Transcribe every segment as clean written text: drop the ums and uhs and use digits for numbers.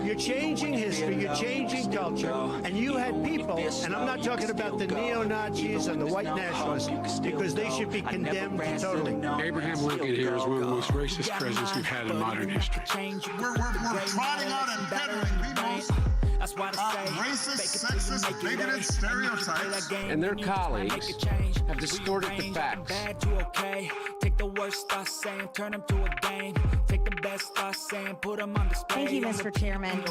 You're changing history, you're changing culture, and you had people, and I'm not talking about the neo-Nazis and the white nationalists, because they should be condemned totally. Abraham Lincoln here is one of the most racist presidents we've had in modern history. We're trotting out and peddling people's racist, sexist, bigoted stereotypes. And their colleagues have distorted the facts. Take the worst thoughts saying, turn them to a game. Take the best thoughts saying, put them on display. Thank you, Mr. Chairman.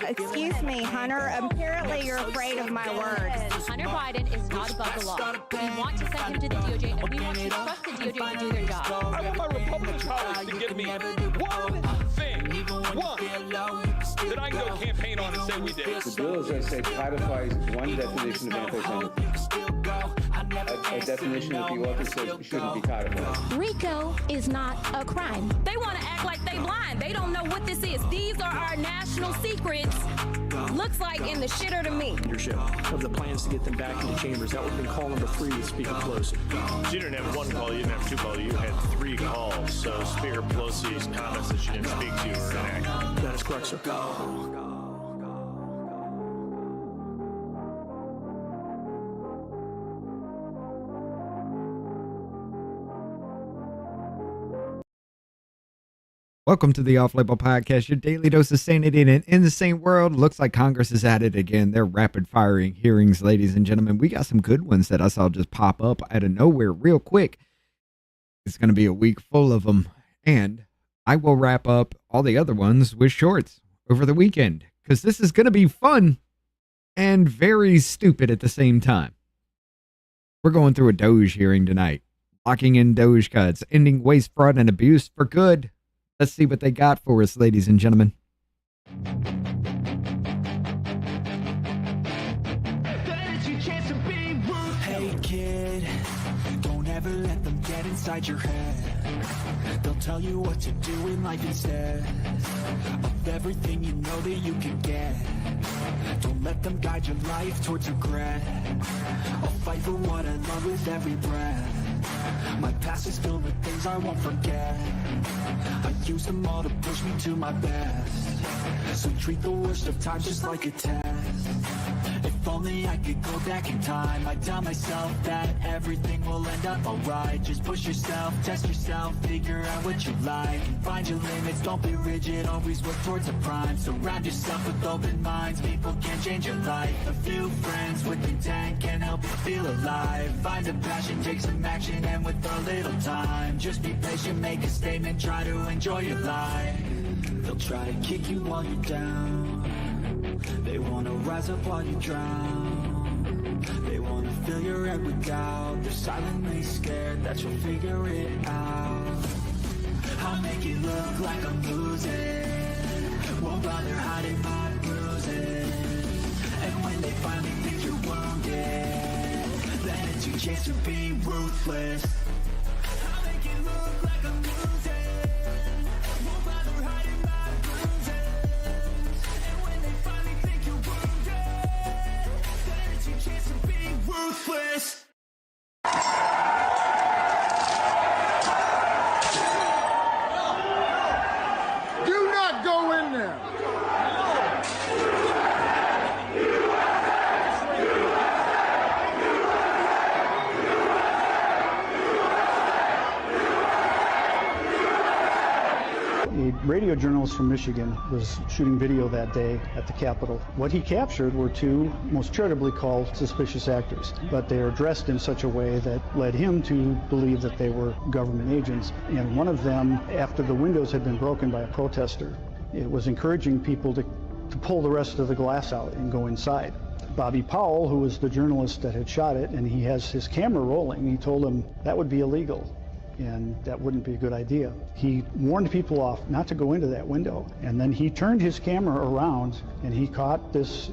Excuse me, Hunter. Apparently you're afraid of my words. Hunter Biden is not above the law. We want to send him to the DOJ, and we want to trust the DOJ to do their job. I want my Republican colleagues to give me one thing, that I can go campaign on and say we did. The bill, as I said, codifies one definition of anti-Semitism. A definition that the author says shouldn't be codified. RICO is not a crime. They want to act like they blind. They don't know what this is. These are our national secrets. Looks like in the shitter to me. Leadership of the plans to get them back into chambers. That would have been call number 3 with Speaker Pelosi. So you didn't have one call, you didn't have 2 calls, you had 3 calls. So Speaker Pelosi's comments that she didn't speak to were inaccurate. That is correct, sir. Welcome to the Off-Label Podcast, your daily dose of sanity in an insane world. Looks like Congress is at it again. They're rapid-firing hearings, ladies and gentlemen. We got some good ones that I saw just pop up out of nowhere real quick. It's going to be a week full of them. And I will wrap up all the other ones with shorts over the weekend, because this is going to be fun and very stupid at the same time. We're going through a DOGE hearing tonight. Locking in DOGE cuts, ending waste, fraud, and abuse for good. Let's see what they got for us, ladies and gentlemen. Hey kid, don't ever let them get inside your head. They'll tell you what to do in life instead of everything you know that you can get. Don't let them guide your life towards regret. I'll fight for what I love with every breath. My past is filled with things I won't forget. I use them all to push me to my best. So treat the worst of times just like a test. If only I could go back in time, I'd tell myself that everything will end up alright. Just push yourself, test yourself, figure out what you like, and find your limits, don't be rigid, always work towards a prime. Surround yourself with open minds, people can change your life. A few friends with intent can help you feel alive. Find a passion, take some action, and with a little time, just be patient, make a statement, try to enjoy your life. They'll try to kick you while you're down. They wanna rise up while you drown. They wanna fill your head with doubt. They're silently scared that you'll figure it out. I'll make it look like I'm losing. Won't bother hiding my bruises. And when they finally think you're wounded, then it's your chance to be ruthless. I'll make it look like I'm losing. Won't bother hiding my bruises. And when they finally think you're wounded, then it's your chance to be ruthless. Do not go in there. A radio journalist from Michigan was shooting video that day at the Capitol. What he captured were 2, most charitably called suspicious actors, but they are dressed in such a way that led him to believe that they were government agents. And one of them, after the windows had been broken by a protester, it was encouraging people to pull the rest of the glass out and go inside. Bobby Powell, who was the journalist that had shot it, and he has his camera rolling, he told him that would be illegal. And that wouldn't be a good idea. He warned people off not to go into that window. And then he turned his camera around and he caught this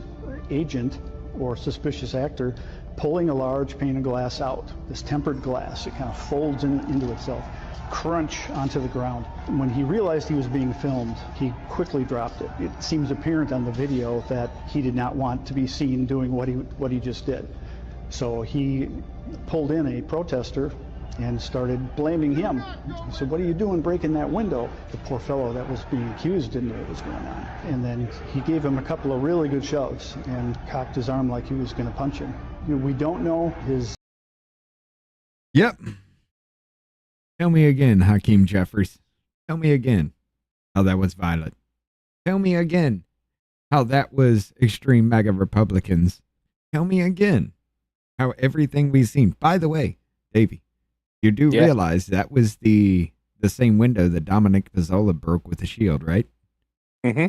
agent or suspicious actor pulling a large pane of glass out, this tempered glass. It kind of folds into itself, crunch onto the ground. When he realized he was being filmed, he quickly dropped it. It seems apparent on the video that he did not want to be seen doing what he just did. So he pulled in a protester and started blaming him. He said, "What are you doing breaking that window?" The poor fellow that was being accused didn't know what was going on. And then he gave him a couple of really good shoves and cocked his arm like he was going to punch him. You know, we don't know his... Yep. Tell me again, Hakeem Jeffries. Tell me again how that was violent. Tell me again how that was extreme MAGA Republicans. Tell me again how everything we've seen. By the way, Davey, you do realize that was the same window that Dominic Pizzola broke with the shield, right? Mm-hmm.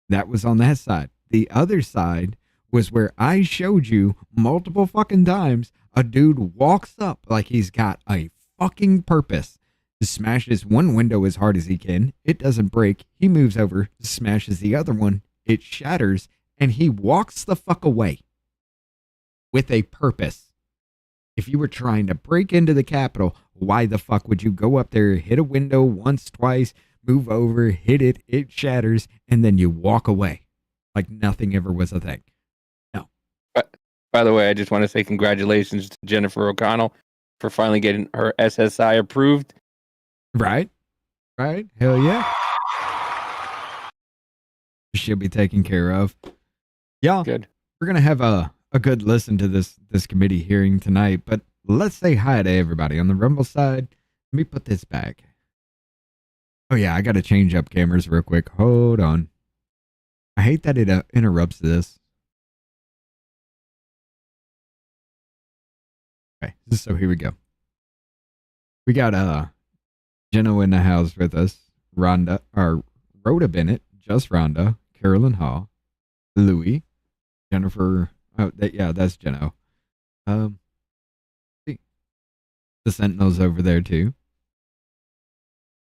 That was on that side. The other side was where I showed you multiple fucking times a dude walks up like he's got a fucking purpose to smash this one window as hard as he can. It doesn't break. He moves over, smashes the other one. It shatters, and he walks the fuck away with a purpose. If you were trying to break into the Capitol, why the fuck would you go up there, hit a window once, twice, move over, hit it, it shatters, and then you walk away like nothing ever was a thing? No. By the way, I just want to say congratulations to Jennifer O'Connell for finally getting her SSI approved. Right? Right? Hell yeah. She'll be taken care of. Y'all, good. We're going to have a good listen to this committee hearing tonight, but let's say hi to everybody. On the Rumble side, let me put this back. Oh yeah, I got to change up cameras real quick. Hold on. I hate that it interrupts this. Okay, so here we go. We got Jenna in the house with us. Rhoda Bennett, just Rhonda, Carolyn Hall, Louie, Jennifer. Oh, that's Jenna. The Sentinel's over there too.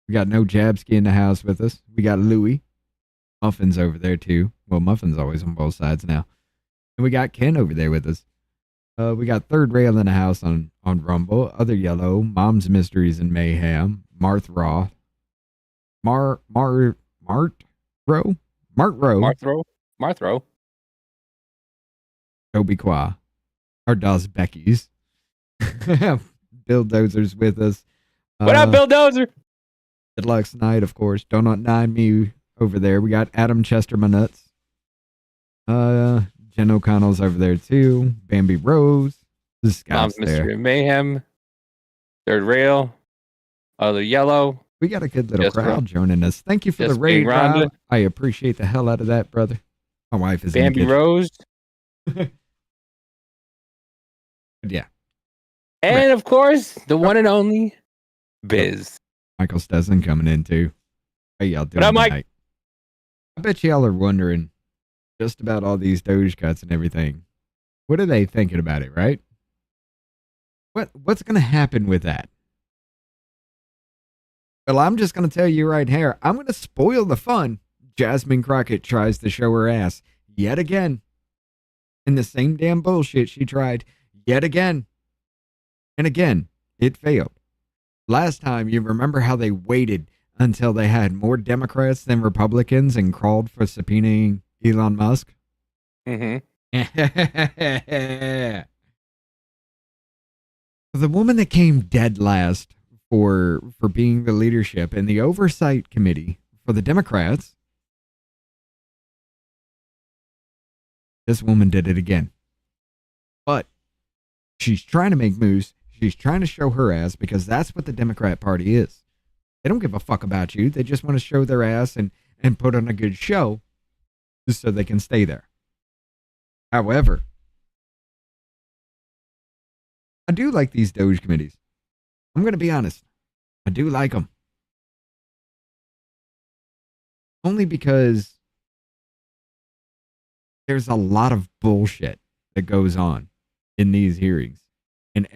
We got No Jabsky in the house with us. We got Louie. Muffin's over there too. Well, Muffin's always on both sides now. And we got Ken over there with us. We got Third Rail in the house on Rumble. Other Yellow, Mom's Mysteries and Mayhem, Marth Raw, Mark Rowe, Toby Qua, our Dawes Becky's. Bill Dozer's with us. What up, Bill Dozer? Deluxe Knight, of course. Donut 9 Me over there. We got Adam Chesterman Nuts. Jen O'Connell's over there too. Bambi Rose. Mom's Mystery and Mayhem. Third Rail. Other Yellow. We got a good little crowd joining us. Thank you for the raid, Rob. I appreciate the hell out of that, brother. My wife is Bambi Rose. Yeah. And of course, the one and only Biz. Michael Stetson coming in too. How y'all doing tonight? I bet y'all are wondering just about all these Doge cuts and everything. What are they thinking about it, right? What's going to happen with that? Well, I'm just going to tell you right here, I'm going to spoil the fun. Jasmine Crockett tries to show her ass yet again. In the same damn bullshit she tried yet again. And again, it failed. Last time, you remember how they waited until they had more Democrats than Republicans and crawled for subpoenaing Elon Musk? Mm-hmm. The woman that came dead last for being the leadership in the Oversight Committee for the Democrats, this woman did it again. But she's trying to make moves. She's trying to show her ass because that's what the Democrat Party is. They don't give a fuck about you. They just want to show their ass and put on a good show just so they can stay there. However, I do like these Doge committees. I'm going to be honest. I do like them. Only because there's a lot of bullshit that goes on in these hearings. And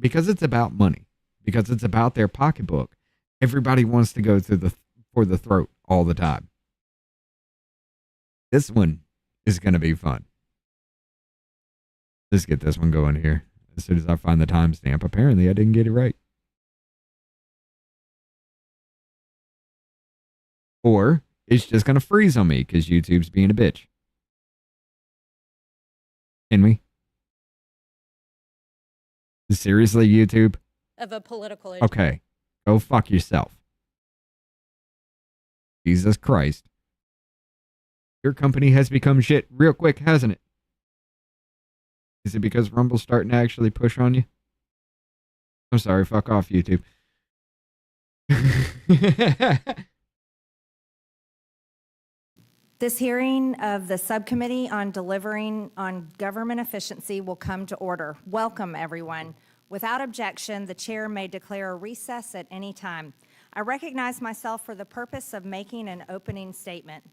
because it's about money, because it's about their pocketbook, everybody wants to go for the throat all the time. This one is going to be fun. Let's get this one going here. As soon as I find the timestamp, apparently I didn't get it right. Or it's just going to freeze on me because YouTube's being a bitch. Can we? Seriously, YouTube? of a political issue. Okay, go fuck yourself. Jesus Christ. Your company has become shit real quick, hasn't it? Is it because Rumble's starting to actually push on you? I'm sorry, fuck off, YouTube. This hearing of the subcommittee on delivering on government efficiency will come to order. Welcome, everyone. Without objection, the chair may declare a recess at any time. I recognize myself for the purpose of making an opening statement.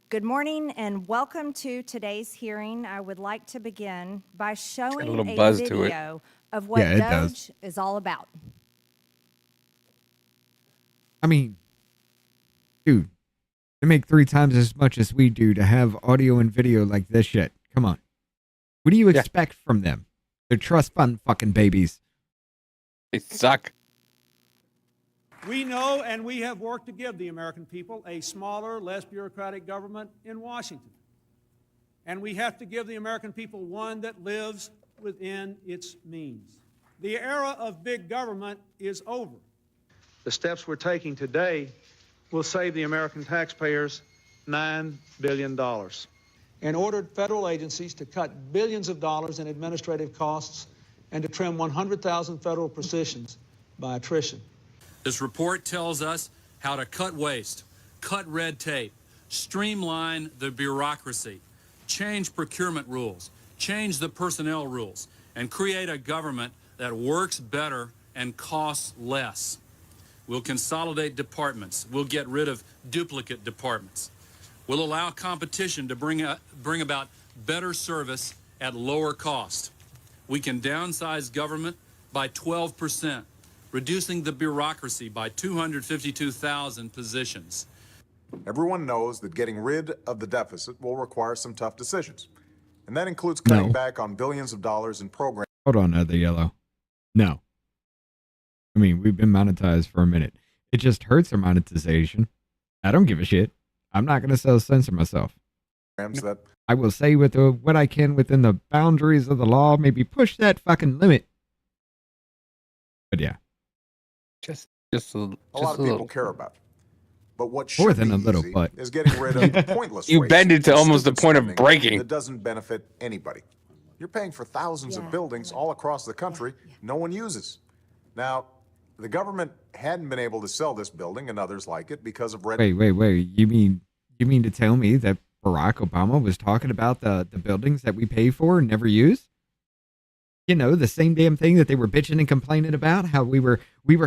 Good morning and welcome to today's hearing. I would like to begin by showing a video of what DOGE is all about. I mean, dude, they make 3 times as much as we do to have audio and video like this shit. Come on. What do you expect from them? They're trust fund fucking babies. They suck. We know and we have worked to give the American people a smaller, less bureaucratic government in Washington. And we have to give the American people one that lives within its means. The era of big government is over. The steps we're taking today will save the American taxpayers $9 billion. And ordered federal agencies to cut billions of dollars in administrative costs and to trim 100,000 federal positions by attrition. This report tells us how to cut waste, cut red tape, streamline the bureaucracy, change procurement rules, change the personnel rules, and create a government that works better and costs less. We'll consolidate departments. We'll get rid of duplicate departments. We'll allow competition to bring about better service at lower cost. We can downsize government by 12%, reducing the bureaucracy by 252,000 positions. Everyone knows that getting rid of the deficit will require some tough decisions. And that includes cutting back on billions of dollars in programs. Hold on, Other Yellow. No. I mean, we've been monetized for a minute. It just hurts our monetization. I don't give a shit. I'm not going to self-censor myself. That I will say with what I can within the boundaries of the law, maybe push that fucking limit. But yeah. Just a lot of people care about. But what more should than be a little easy butt is getting rid of pointless You waste bend it to and almost the stupid point of spending breaking. that doesn't benefit anybody. You're paying for thousands of buildings all across the country no one uses. Now, the government hadn't been able to sell this building and others like it because of red. Wait. You mean to tell me that Barack Obama was talking about the buildings that we pay for and never use? You know, the same damn thing that they were bitching and complaining about, how we were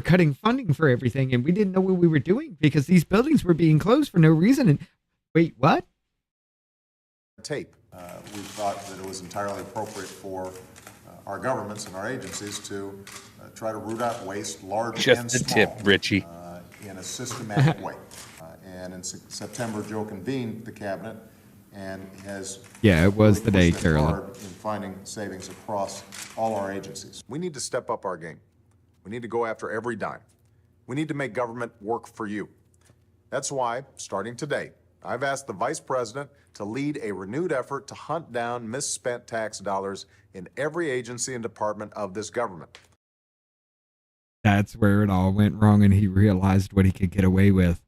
cutting funding for everything and we didn't know what we were doing because these buildings were being closed for no reason. And wait, what? Tape. We thought that it was entirely appropriate for our governments and our agencies to try to root out waste, large Just and the small, tip, Richie. In a systematic way. And in September, Joe convened the cabinet and has it was the day, pushed Carolyn. hard in finding savings across all our agencies. We need to step up our game. We need to go after every dime. We need to make government work for you. That's why, starting today, I've asked the Vice President to lead a renewed effort to hunt down misspent tax dollars in every agency and department of this government. That's where it all went wrong and he realized what he could get away with.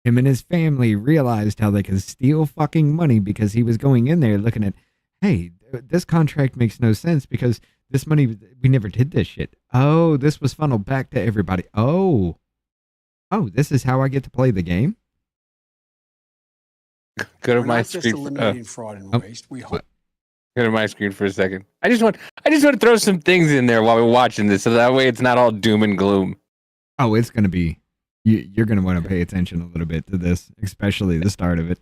Him and his family realized how they could steal fucking money because he was going in there looking at, hey, this contract makes no sense because this money, we never did this shit. Oh, this was funneled back to everybody. Oh, this is how I get to play the game? Go to We're my not just screen. eliminating fraud and waste. We hope. Go to my screen for a second. I just want to throw some things in there while we're watching this, so that way it's not all doom and gloom. Oh, it's going to be. You're going to want to pay attention a little bit to this, especially the start of it.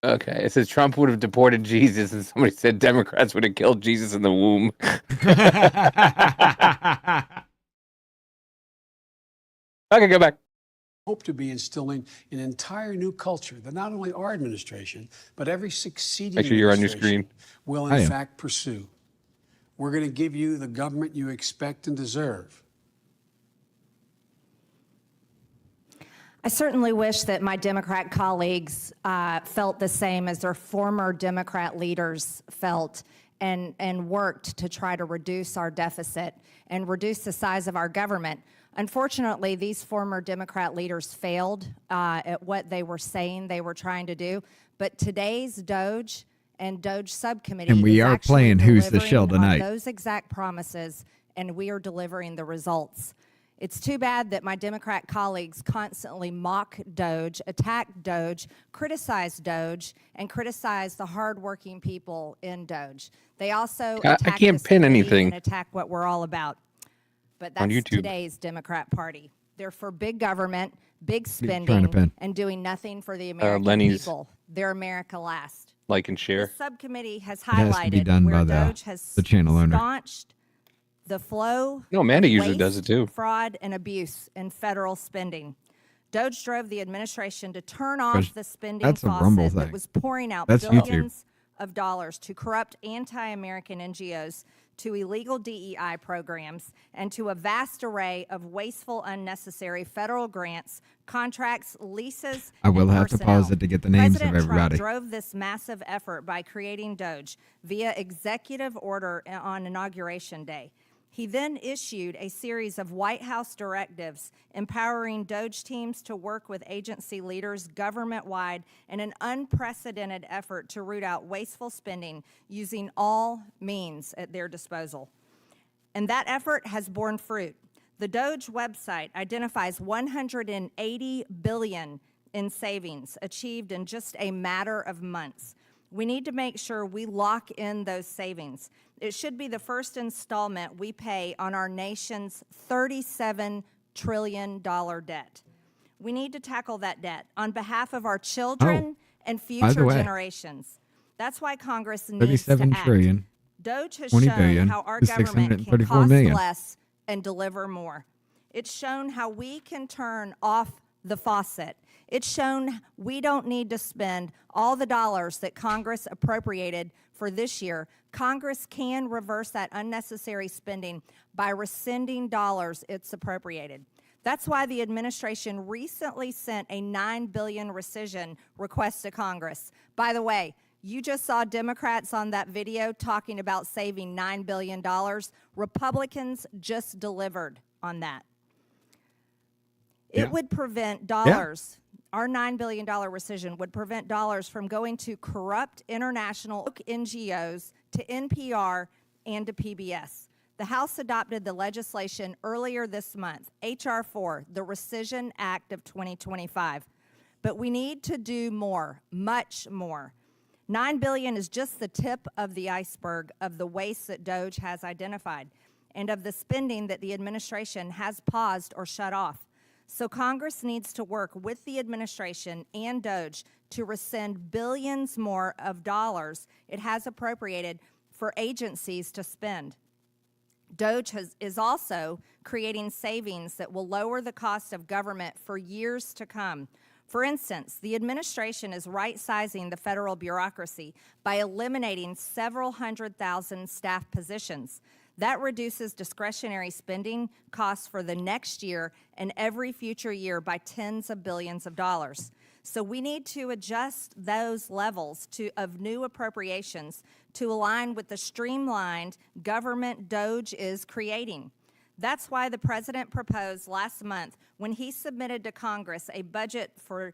Okay, it says Trump would have deported Jesus, and somebody said Democrats would have killed Jesus in the womb. Okay, go back. Hope to be instilling an entire new culture that not only our administration, but every succeeding Make sure you're on your administration screen. will in fact pursue. We're going to give you the government you expect and deserve. I certainly wish that my Democrat colleagues felt the same as their former Democrat leaders felt and worked to try to reduce our deficit and reduce the size of our government. Unfortunately, these former Democrat leaders failed at what they were saying they were trying to do. But today's DOGE and DOGE subcommittee And we is are actually playing Who's the Shell delivering on tonight. those exact promises, and we are delivering the results. It's too bad that my Democrat colleagues constantly mock DOGE, attack DOGE, criticize DOGE, and criticize the hardworking people in DOGE. They also I attack can't this pin committee anything and attack what we're all about. But on that's YouTube. today's Democrat Party. They're for big government, big trying to spending, pin? and doing nothing for the American Lenny's people. They're America last. like and share. The subcommittee has has to be highlighted done where by the- DOGE has the channel owner. staunched the flow No, Amanda of usually waste, does it too. fraud, and abuse in federal spending. DOGE drove the administration to turn Gosh, off the spending that's a Rumble faucet that thing. was pouring out That's YouTube. billions of dollars to corrupt anti-American NGOs, to illegal DEI programs, and to a vast array of wasteful, unnecessary federal grants, contracts, leases, I will and have to personnel. pause it to get the names President of everybody. Trump drove this massive effort by creating DOGE via executive order on Inauguration Day. He then issued a series of White House directives empowering DOGE teams to work with agency leaders government-wide in an unprecedented effort to root out wasteful spending using all means at their disposal. And that effort has borne fruit. The DOGE website identifies $180 billion in savings achieved in just a matter of months. We need to make sure we lock in those savings. It should be the first installment we pay on our nation's $37 trillion debt. We need to tackle that debt on behalf of our children and by the future way, generations. That's why Congress needs to 37 act. trillion, DOGE has 20 shown billion how our is government can 634 cost million. less and deliver more. It's shown how we can turn off the faucet. It's shown we don't need to spend all the dollars that Congress appropriated for this year. Congress can reverse that unnecessary spending by rescinding dollars it's appropriated. That's why the administration recently sent a $9 billion rescission request to Congress. By the way, you just saw Democrats on that video talking about saving $9 billion. Republicans just delivered on that. It would prevent dollars. Our $9 billion rescission would prevent dollars from going to corrupt international NGOs, to NPR, and to PBS. The House adopted the legislation earlier this month, H.R. 4, the Rescission Act of 2025. But we need to do more, much more. $9 billion is just the tip of the iceberg of the waste that DOGE has identified and of the spending that the administration has paused or shut off. So Congress needs to work with the administration and DOGE to rescind billions more of dollars it has appropriated for agencies to spend. DOGE is also creating savings that will lower the cost of government for years to come. For instance, the administration is right-sizing the federal bureaucracy by eliminating several 100,000 staff positions. That reduces discretionary spending costs for the next year and every future year by tens of billions of dollars. So we need to adjust those levels of new appropriations to align with the streamlined government DOGE is creating. That's why the president proposed last month when he submitted to Congress a budget for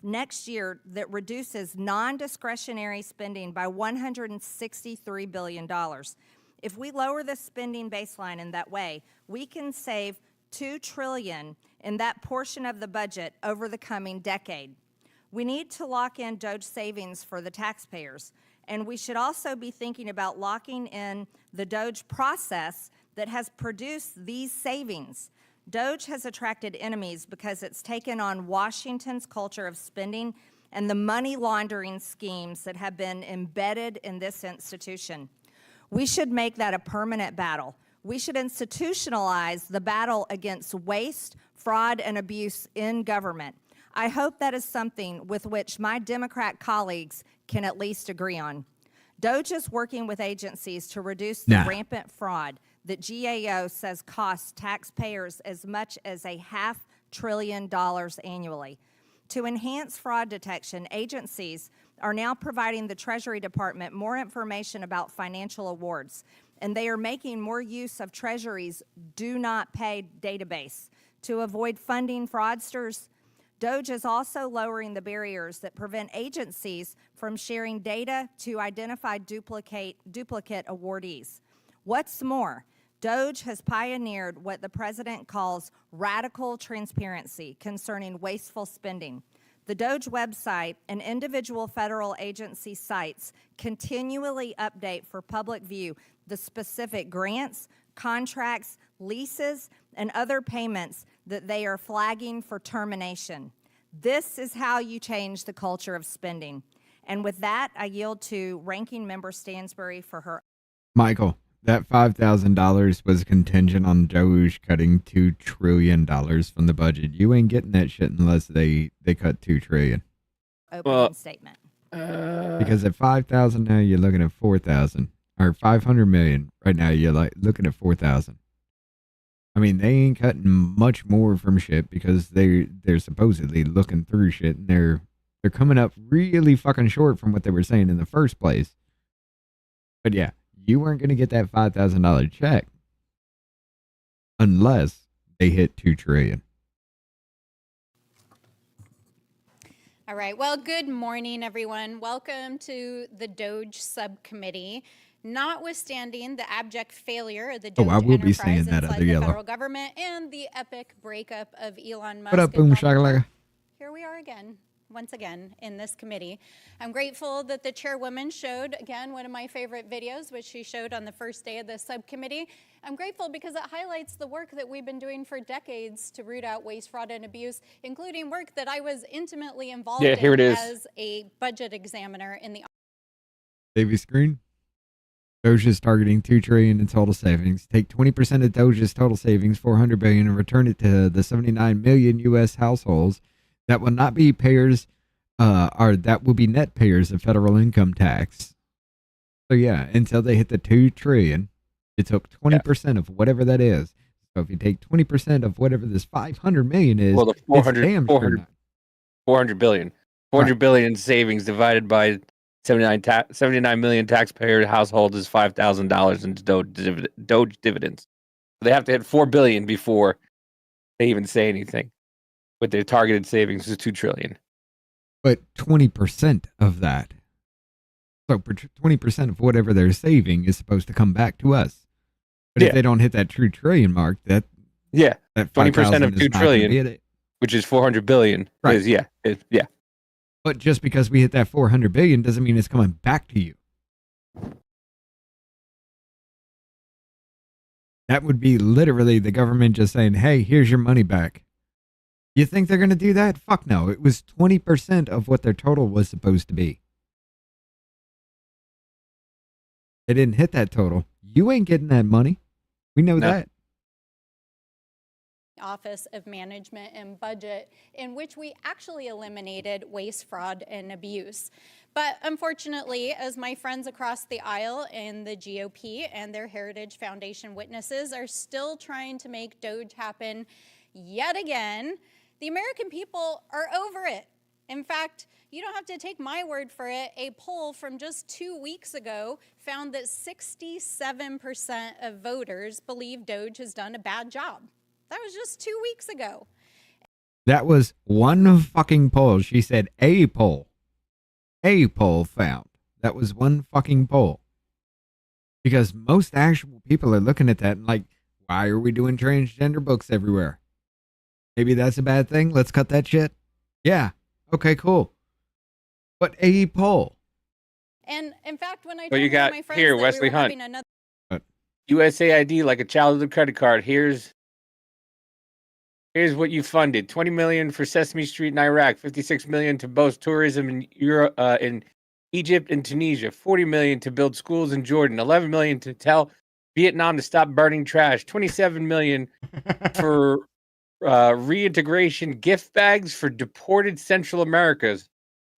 next year that reduces non-discretionary spending by $163 billion. If we lower the spending baseline in that way, we can save $2 trillion in that portion of the budget over the coming decade. We need to lock in DOGE savings for the taxpayers, and we should also be thinking about locking in the DOGE process that has produced these savings. DOGE has attracted enemies because it's taken on Washington's culture of spending and the money laundering schemes that have been embedded in this institution. We should make that a permanent battle. We should institutionalize the battle against waste, fraud, and abuse in government. I hope that is something with which my Democrat colleagues can at least agree on. DOGE is working with agencies to reduce the rampant fraud that GAO says costs taxpayers as much as $500 billion annually. To enhance fraud detection, agencies are now providing the Treasury Department more information about financial awards, and they are making more use of Treasury's Do Not Pay database to avoid funding fraudsters. DOGE is also lowering the barriers that prevent agencies from sharing data to identify duplicate awardees. What's more, DOGE has pioneered what the president calls radical transparency concerning wasteful spending. The DOGE website and individual federal agency sites continually update for public view the specific grants, contracts, leases, and other payments that they are flagging for termination. This is how you change the culture of spending. And with that, I yield to Ranking Member Stansbury for her. Michael, that $5,000 was contingent on DOGE cutting $2 trillion from the budget. You ain't getting that shit unless they cut $2 trillion. Opening statement. Because at 5,000 now, you're looking at 4,000. Or 500 million. Right now, you're like looking at 4,000. I mean, they ain't cutting much more from shit because they're supposedly looking through shit, and they're coming up really fucking short from what they were saying in the first place. But yeah, you weren't going to get that $5,000 check unless they hit $2 trillion. All right. Well, good morning, everyone. Welcome to the DOGE subcommittee. Notwithstanding the abject failure of the DOGE I will be enterprise saying that inside other the yellow. federal government and the epic breakup of Elon Musk. What up, and boom Donald Trump, shakalaka? here we are again, once again, in this committee. I'm grateful that the chairwoman showed, again, one of my favorite videos, which she showed on the first day of the subcommittee. I'm grateful because it highlights the work that we've been doing for decades to root out waste, fraud, and abuse, including work that I was intimately involved in here it is. as a budget examiner in the Davey screen. DOGE is targeting $2 trillion in total savings. Take 20% of DOGE's total savings, $400 billion, and return it to the 79 million U.S. households that will not be payers, or that will be net payers of federal income tax. So yeah, until they hit the $2 trillion, it took 20% of whatever that is. So if you take 20% of whatever this 500 million is, Well, the 400, it's damn 400, sure not. 400 billion. 400 billion savings divided by 79 million taxpayer households is $5,000 in DOGE dividends. They have to hit 4 billion before they even say anything. But their targeted savings is $2 trillion. But 20% of that, so 20% of whatever they're saving is supposed to come back to us. But if they don't hit that $2 trillion mark, that 20% of 2 is not gonna be trillion, it. which is 400 billion, Right. is yeah. But just because we hit that 400 billion doesn't mean it's coming back to you. That would be literally the government just saying, hey, here's your money back. You think they're going to do that? Fuck no. It was 20% of what their total was supposed to be. They didn't hit that total. You ain't getting that money. We know that. Office of Management and Budget, in which we actually eliminated waste, fraud, and abuse. But unfortunately, as my friends across the aisle in the GOP and their Heritage Foundation witnesses are still trying to make DOGE happen yet again, the American people are over it. In fact, you don't have to take my word for it. A poll from just 2 weeks ago found that 67% of voters believe DOGE has done a bad job. That was just 2 weeks ago. That was one fucking poll. She said a poll. A poll found. That was one fucking poll. Because most actual people are looking at that and like, why are we doing transgender books everywhere? Maybe that's a bad thing. Let's cut that shit. Yeah. Okay, cool. But a poll. And in fact, when I Well, told you one got of my friends here, that Wesley we were Hunt. having another USAID, like a child with a credit card. Here's what you funded: 20 million for Sesame Street in Iraq, 56 million to boost tourism in Europe, in Egypt and Tunisia, 40 million to build schools in Jordan, 11 million to tell Vietnam to stop burning trash, 27 million for reintegration gift bags for deported Central Americas,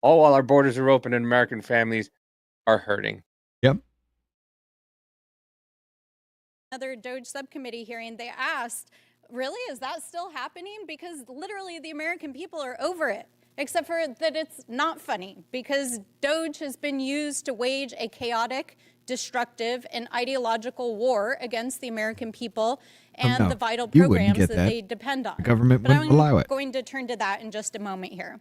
all while our borders are open and American families are hurting. Yep. another DOGE subcommittee hearing, they asked, really, is that still happening? Because literally the American people are over it. except for that it's not funny because DOGE has been used to wage a chaotic, destructive, and ideological war against the American people and the vital programs that they depend on. The government But wouldn't allow it. I'm going to turn to that in just a moment here.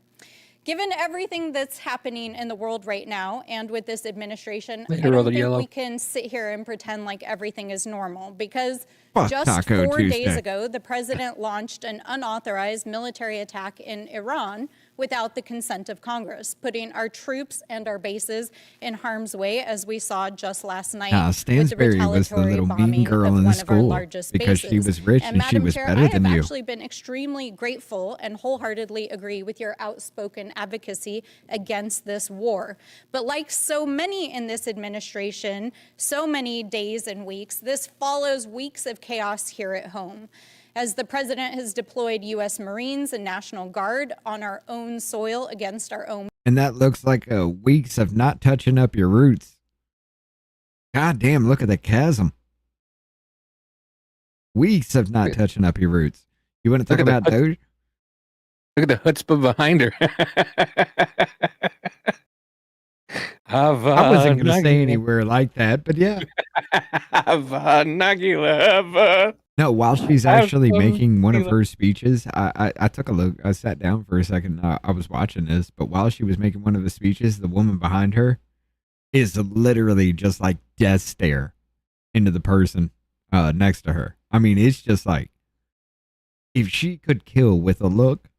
Given everything that's happening in the world right now and with this administration, I don't think we can sit here and pretend like everything is normal because just Taco 4 Tuesday. days ago, the president launched an unauthorized military attack in Iran without the consent of Congress, putting our troops and our bases in harm's way, as we saw just last night with the Stansberry was the retaliatory little mean bombing girl of in the one of our school largest because she bases. was rich and she Madam was Chair, better I than have you. actually been extremely grateful and wholeheartedly agree with your outspoken advocacy against this war. But like so many in this administration, so many days and weeks, this follows weeks of chaos here at home. As the president has deployed U.S. Marines and National Guard on our own soil against our own. And that looks like weeks of not touching up your roots. God damn, look at the chasm. Weeks of not touching up your roots. You want to talk about DOGE? Look at the chutzpah behind her. I wasn't going to say anywhere like that, but yeah. No, while she's actually making one of her speeches, I took a look. I sat down for a second. I was watching this, but while she was making one of the speeches, the woman behind her is literally just like death stare into the person next to her. I mean, it's just like, if she could kill with a look,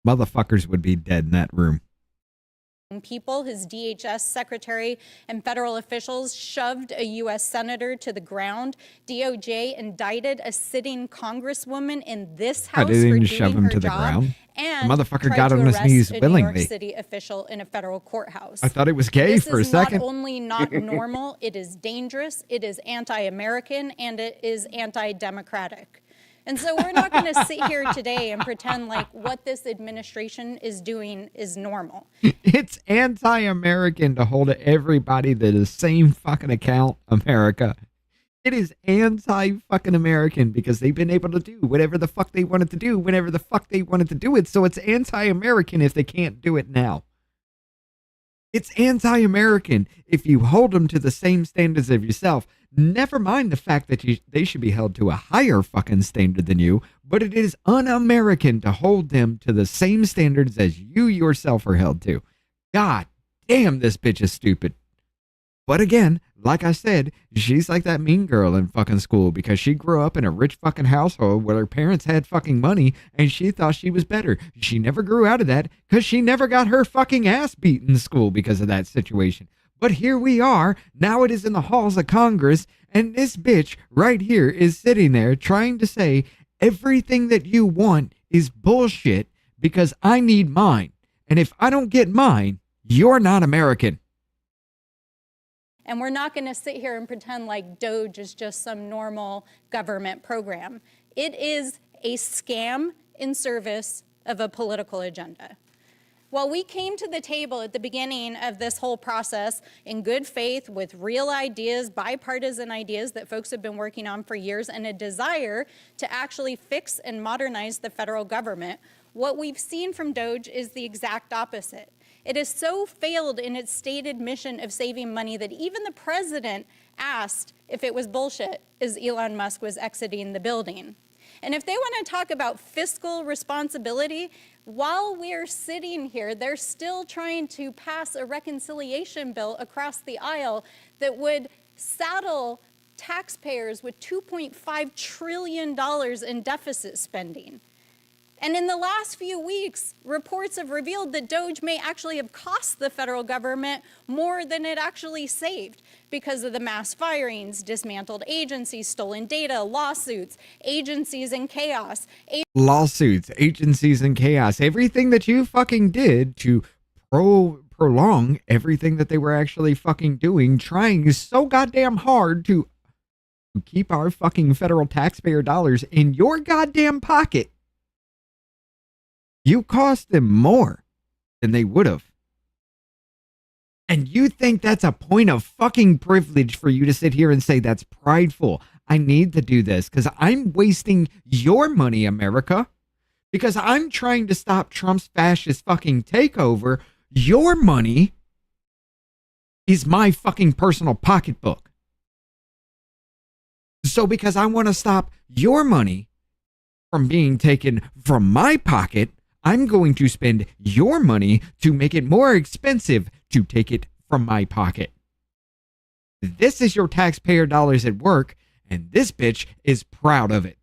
motherfuckers would be dead in that room. People, his DHS secretary and federal officials shoved a U.S. senator to the ground. DOJ indicted a sitting congresswoman in this house I didn't for even doing shove him her to the job, ground. and The motherfucker tried got to on his arrest knees a New willingly. York City official in a federal courthouse. I thought it was gay for a second. This is not only not normal, it is dangerous, it is anti-American, and it is anti-democratic. And so we're not going to sit here today and pretend like what this administration is doing is normal. It's anti-American to hold everybody to the same fucking account, America. It is anti-fucking American because they've been able to do whatever the fuck they wanted to do whenever the fuck they wanted to do it. So it's anti-American if they can't do it now. It's anti-American if you hold them to the same standards of yourself. Never mind the fact that they should be held to a higher fucking standard than you, but it is un-American to hold them to the same standards as you yourself are held to. God damn, this bitch is stupid. But again, like I said, she's like that mean girl in fucking school because she grew up in a rich fucking household where her parents had fucking money and she thought she was better. She never grew out of that because she never got her fucking ass beat in school because of that situation. But here we are, now it is in the halls of Congress, and this bitch right here is sitting there trying to say everything that you want is bullshit because I need mine. And if I don't get mine, you're not American. And we're not going to sit here and pretend like DOGE is just some normal government program. It is a scam in service of a political agenda. While we came to the table at the beginning of this whole process in good faith with real ideas, bipartisan ideas that folks have been working on for years, and a desire to actually fix and modernize the federal government, what we've seen from DOGE is the exact opposite. It has so failed in its stated mission of saving money that even the president asked if it was bullshit as Elon Musk was exiting the building. And if they want to talk about fiscal responsibility, while we're sitting here, they're still trying to pass a reconciliation bill across the aisle that would saddle taxpayers with $2.5 trillion in deficit spending. And in the last few weeks, reports have revealed that DOGE may actually have cost the federal government more than it actually saved because of the mass firings, dismantled agencies, stolen data, lawsuits, agencies in chaos. Lawsuits, agencies in chaos, everything that you fucking did to prolong everything that they were actually fucking doing, trying so goddamn hard to keep our fucking federal taxpayer dollars in your goddamn pocket. You cost them more than they would have. And you think that's a point of fucking privilege for you to sit here and say that's prideful. I need to do this because I'm wasting your money, America. because I'm trying to stop Trump's fascist fucking takeover. Your money is my fucking personal pocketbook. So because I want to stop your money from being taken from my pocket, I'm going to spend your money to make it more expensive to take it from my pocket. This is your taxpayer dollars at work, and this bitch is proud of it.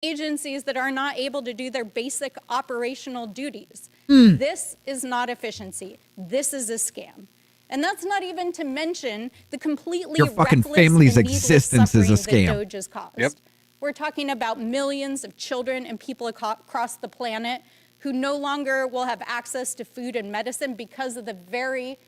Agencies that are not able to do their basic operational duties. This is not efficiency. This is a scam. And that's not even to mention the completely Your fucking reckless family's and needless existence is a suffering scam. that DOGE has caused. We're talking about millions of children and people across the planet who no longer will have access to food and medicine because of the very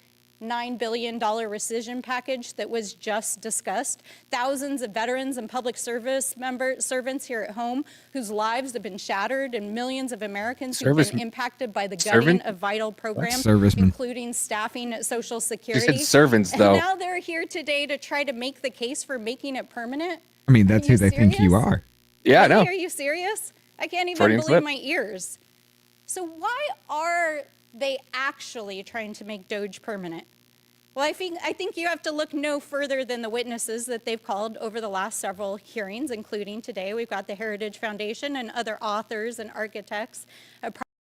$9 billion rescission package that was just discussed. Thousands of veterans and public service servants here at home whose lives have been shattered, and millions of Americans who've been impacted by the gutting of vital programs, including staffing at Social Security. You said servants, though. And now they're here today to try to make the case for making it permanent. I mean, that's who they think you are. Yeah, I know. Are you serious? I can't even Freudian believe slip. my ears. So why are they actually trying to make DOGE permanent? Well, I think you have to look no further than the witnesses that they've called over the last several hearings, including today. We've got the Heritage Foundation and other authors and architects.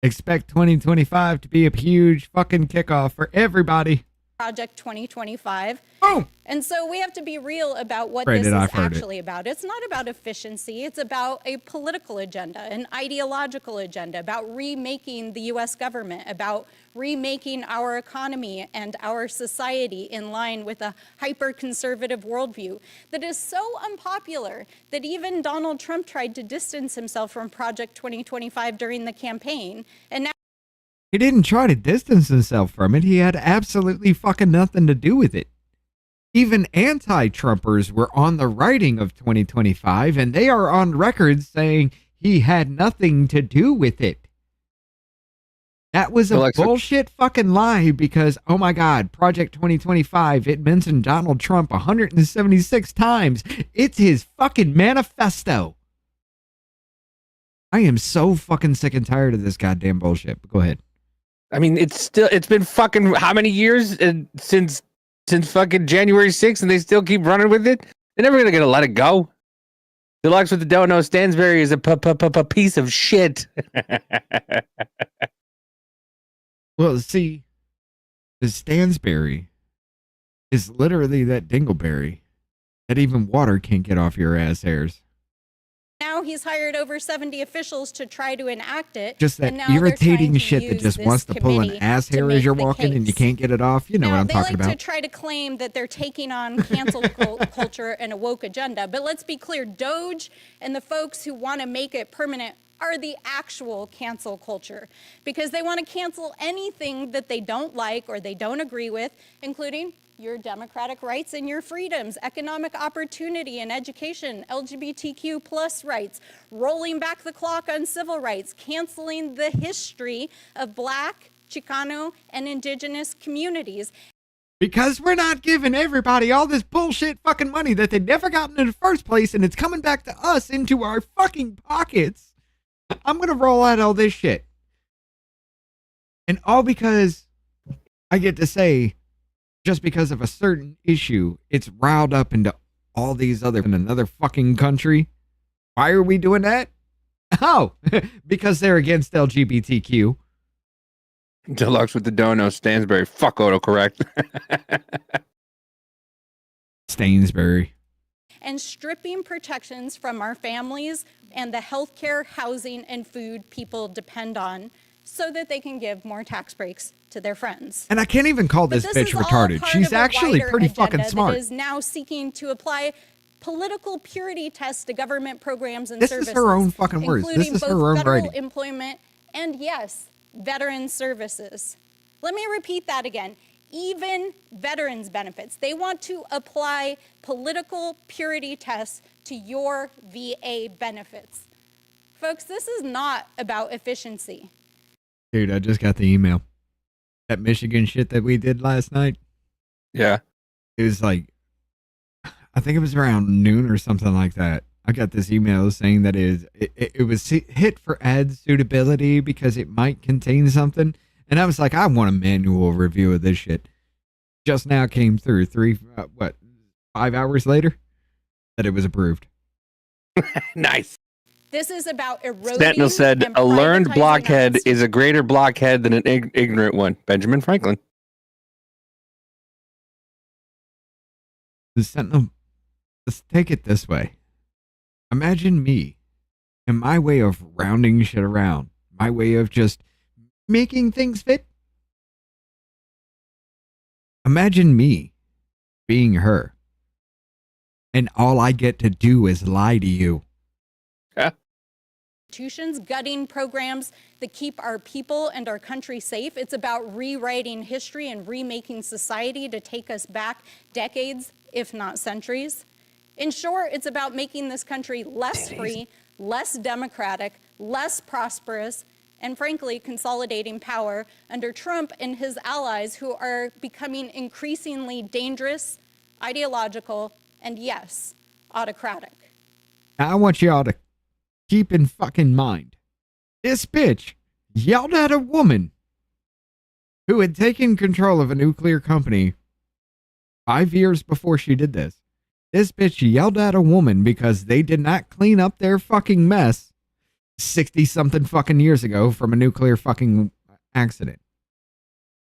Expect 2025 to be a huge fucking kickoff for everybody. Project 2025. Boom. And so we have to be real about what Right, this is I've heard it. actually about. It's not about efficiency. It's about a political agenda, an ideological agenda, about remaking the U.S. government, about remaking our economy and our society in line with a hyper-conservative worldview that is so unpopular that even Donald Trump tried to distance himself from Project 2025 during the campaign. And now He didn't try to distance himself from it. He had absolutely fucking nothing to do with it. Even anti-Trumpers were on the writing of 2025, and they are on record saying he had nothing to do with it. That was a bullshit fucking lie because, oh my God, Project 2025, it mentioned Donald Trump 176 times. It's his fucking manifesto. I am so fucking sick and tired of this goddamn bullshit. But go ahead. I mean, it's been fucking how many years since fucking January 6th, and they still keep running with it? They're never gonna let it go. Deluxe with the don't know Stansberry is a piece of shit. Well, see, the Stansberry is literally that dingleberry that even water can't get off your ass hairs. now he's hired over 70 officials to try to enact it. Just that and now they're irritating trying to shit that use just this wants to pull an committee ass to hair as make you're the walking and you case. can't get it off. You know what I'm They talking like about. to try to claim that they're taking on cancel culture and a woke agenda. But let's be clear, DOGE and the folks who want to make it permanent are the actual cancel culture, because they want to cancel anything that they don't like or they don't agree with, including your democratic rights and your freedoms, economic opportunity and education, LGBTQ plus rights, rolling back the clock on civil rights, canceling the history of Black, Chicano, and Indigenous communities. Because we're not giving everybody all this bullshit fucking money that they never gotten in the first place, and it's coming back to us into our fucking pockets. I'm going to roll out all this shit. And all because I get to say, just because of a certain issue, it's riled up into all these other in another fucking country. Why are we doing that? Oh, because they're against LGBTQ. Deluxe with the dono, Stansberry. Fuck autocorrect. Stainsbury. And stripping protections from our families and the healthcare, housing, and food people depend on so that they can give more tax breaks to their friends. And I can't even call this bitch is all retarded. part She's of a actually wider pretty agenda fucking smart. That is now seeking to apply political purity tests to government programs and This services. is her own fucking words. This Including is both her own federal writing. employment and, yes, veteran services. Let me repeat that again. Even veterans benefits. They want to apply political purity tests to your VA benefits. Folks, this is not about efficiency. Dude, I just got the email. That Michigan shit that we did last night. Yeah. It was like, I think it was around noon or something like that. I got this email saying that it was hit for ad suitability because it might contain something. And I was like, I want a manual review of this shit. Just now came through 5 hours later that it was approved. Nice. This is about eroding. Sentinel said, and a learned privatizing blockhead our is a greater blockhead than an ignorant one. Benjamin Franklin. The Sentinel, let's take it this way. Imagine me and my way of rounding shit around, my way of just making things fit. Imagine me being her, and all I get to do is lie to you. institutions, gutting programs that keep our people and our country safe. It's about rewriting history and remaking society to take us back decades, if not centuries. In short, it's about making this country less free, less democratic, less prosperous, and frankly, consolidating power under Trump and his allies who are becoming increasingly dangerous, ideological, and yes, autocratic. I want y'all to keep in fucking mind. This bitch yelled at a woman who had taken control of a nuclear company 5 years before she did this. This bitch yelled at a woman because they did not clean up their fucking mess 60-something fucking years ago from a nuclear fucking accident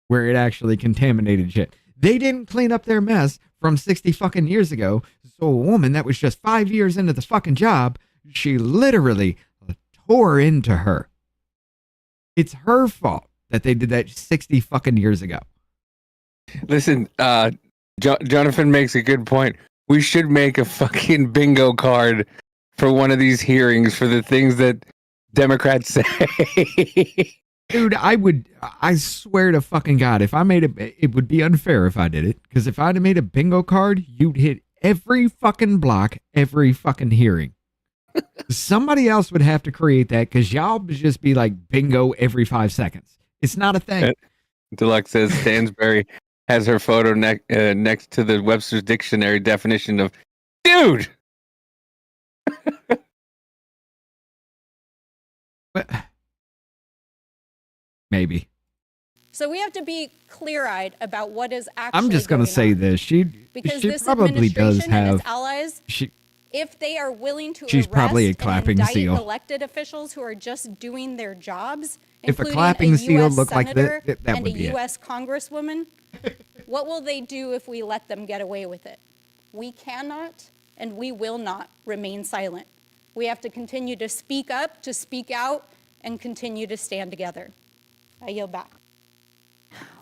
where it actually contaminated shit. They didn't clean up their mess from 60 fucking years ago. So a woman that was just 5 years into the fucking job, she literally tore into her. It's her fault that they did that 60 fucking years ago. Listen, Jonathan makes a good point. We should make a fucking bingo card for one of these hearings for the things that Democrats say. Dude, I swear to fucking God, if I made it would be unfair if I did it. Because if I'd have made a bingo card, you'd hit every fucking block, every fucking hearing. Somebody else would have to create that because y'all would just be like bingo every 5 seconds. It's not a thing. Deluxe says Stansberry has her photo next to the Webster's Dictionary definition of dude. Maybe. So we have to be clear-eyed about what is actually I'm just going to say this. because she this probably does administration and have. its allies, if they are willing to She's arrest probably a and clapping indict seal. elected officials who are just doing their jobs, If a including clapping a seal US looked like senator that and would a be it. U.S. congresswoman, what will they do if we let them get away with it? We cannot and we will not remain silent. We have to continue to speak up, to speak out, and continue to stand together. I yield back.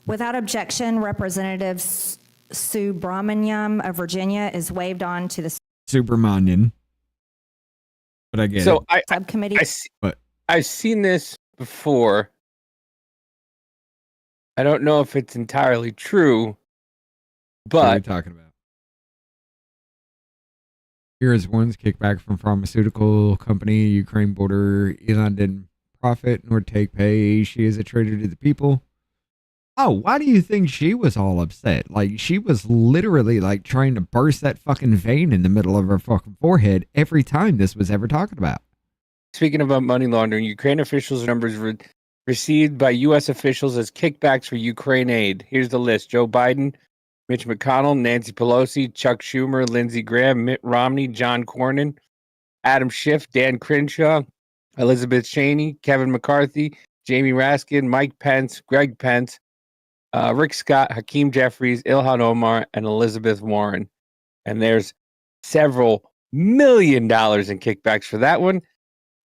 Without objection, Representative Subramaniam of Virginia is waived on to the Subramanian. But I get So it. subcommittee. I've seen this before. I don't know if it's entirely true, What are we but talking about? Here is one's kickback from pharmaceutical company, Ukraine border. Elon didn't profit nor take pay. She is a traitor to the people. Oh, why do you think she was all upset? Like, she was literally like trying to burst that fucking vein in the middle of her fucking forehead every time this was ever talked about. speaking about money laundering, Ukraine officials' numbers received by U.S. officials as kickbacks for Ukraine aid. Here's the list: Joe Biden, Mitch McConnell, Nancy Pelosi, Chuck Schumer, Lindsey Graham, Mitt Romney, John Cornyn, Adam Schiff, Dan Crenshaw, Elizabeth Cheney, Kevin McCarthy, Jamie Raskin, Mike Pence, Greg Pence, Rick Scott, Hakeem Jeffries, Ilhan Omar, and Elizabeth Warren. And there's several $1 million in kickbacks for that one.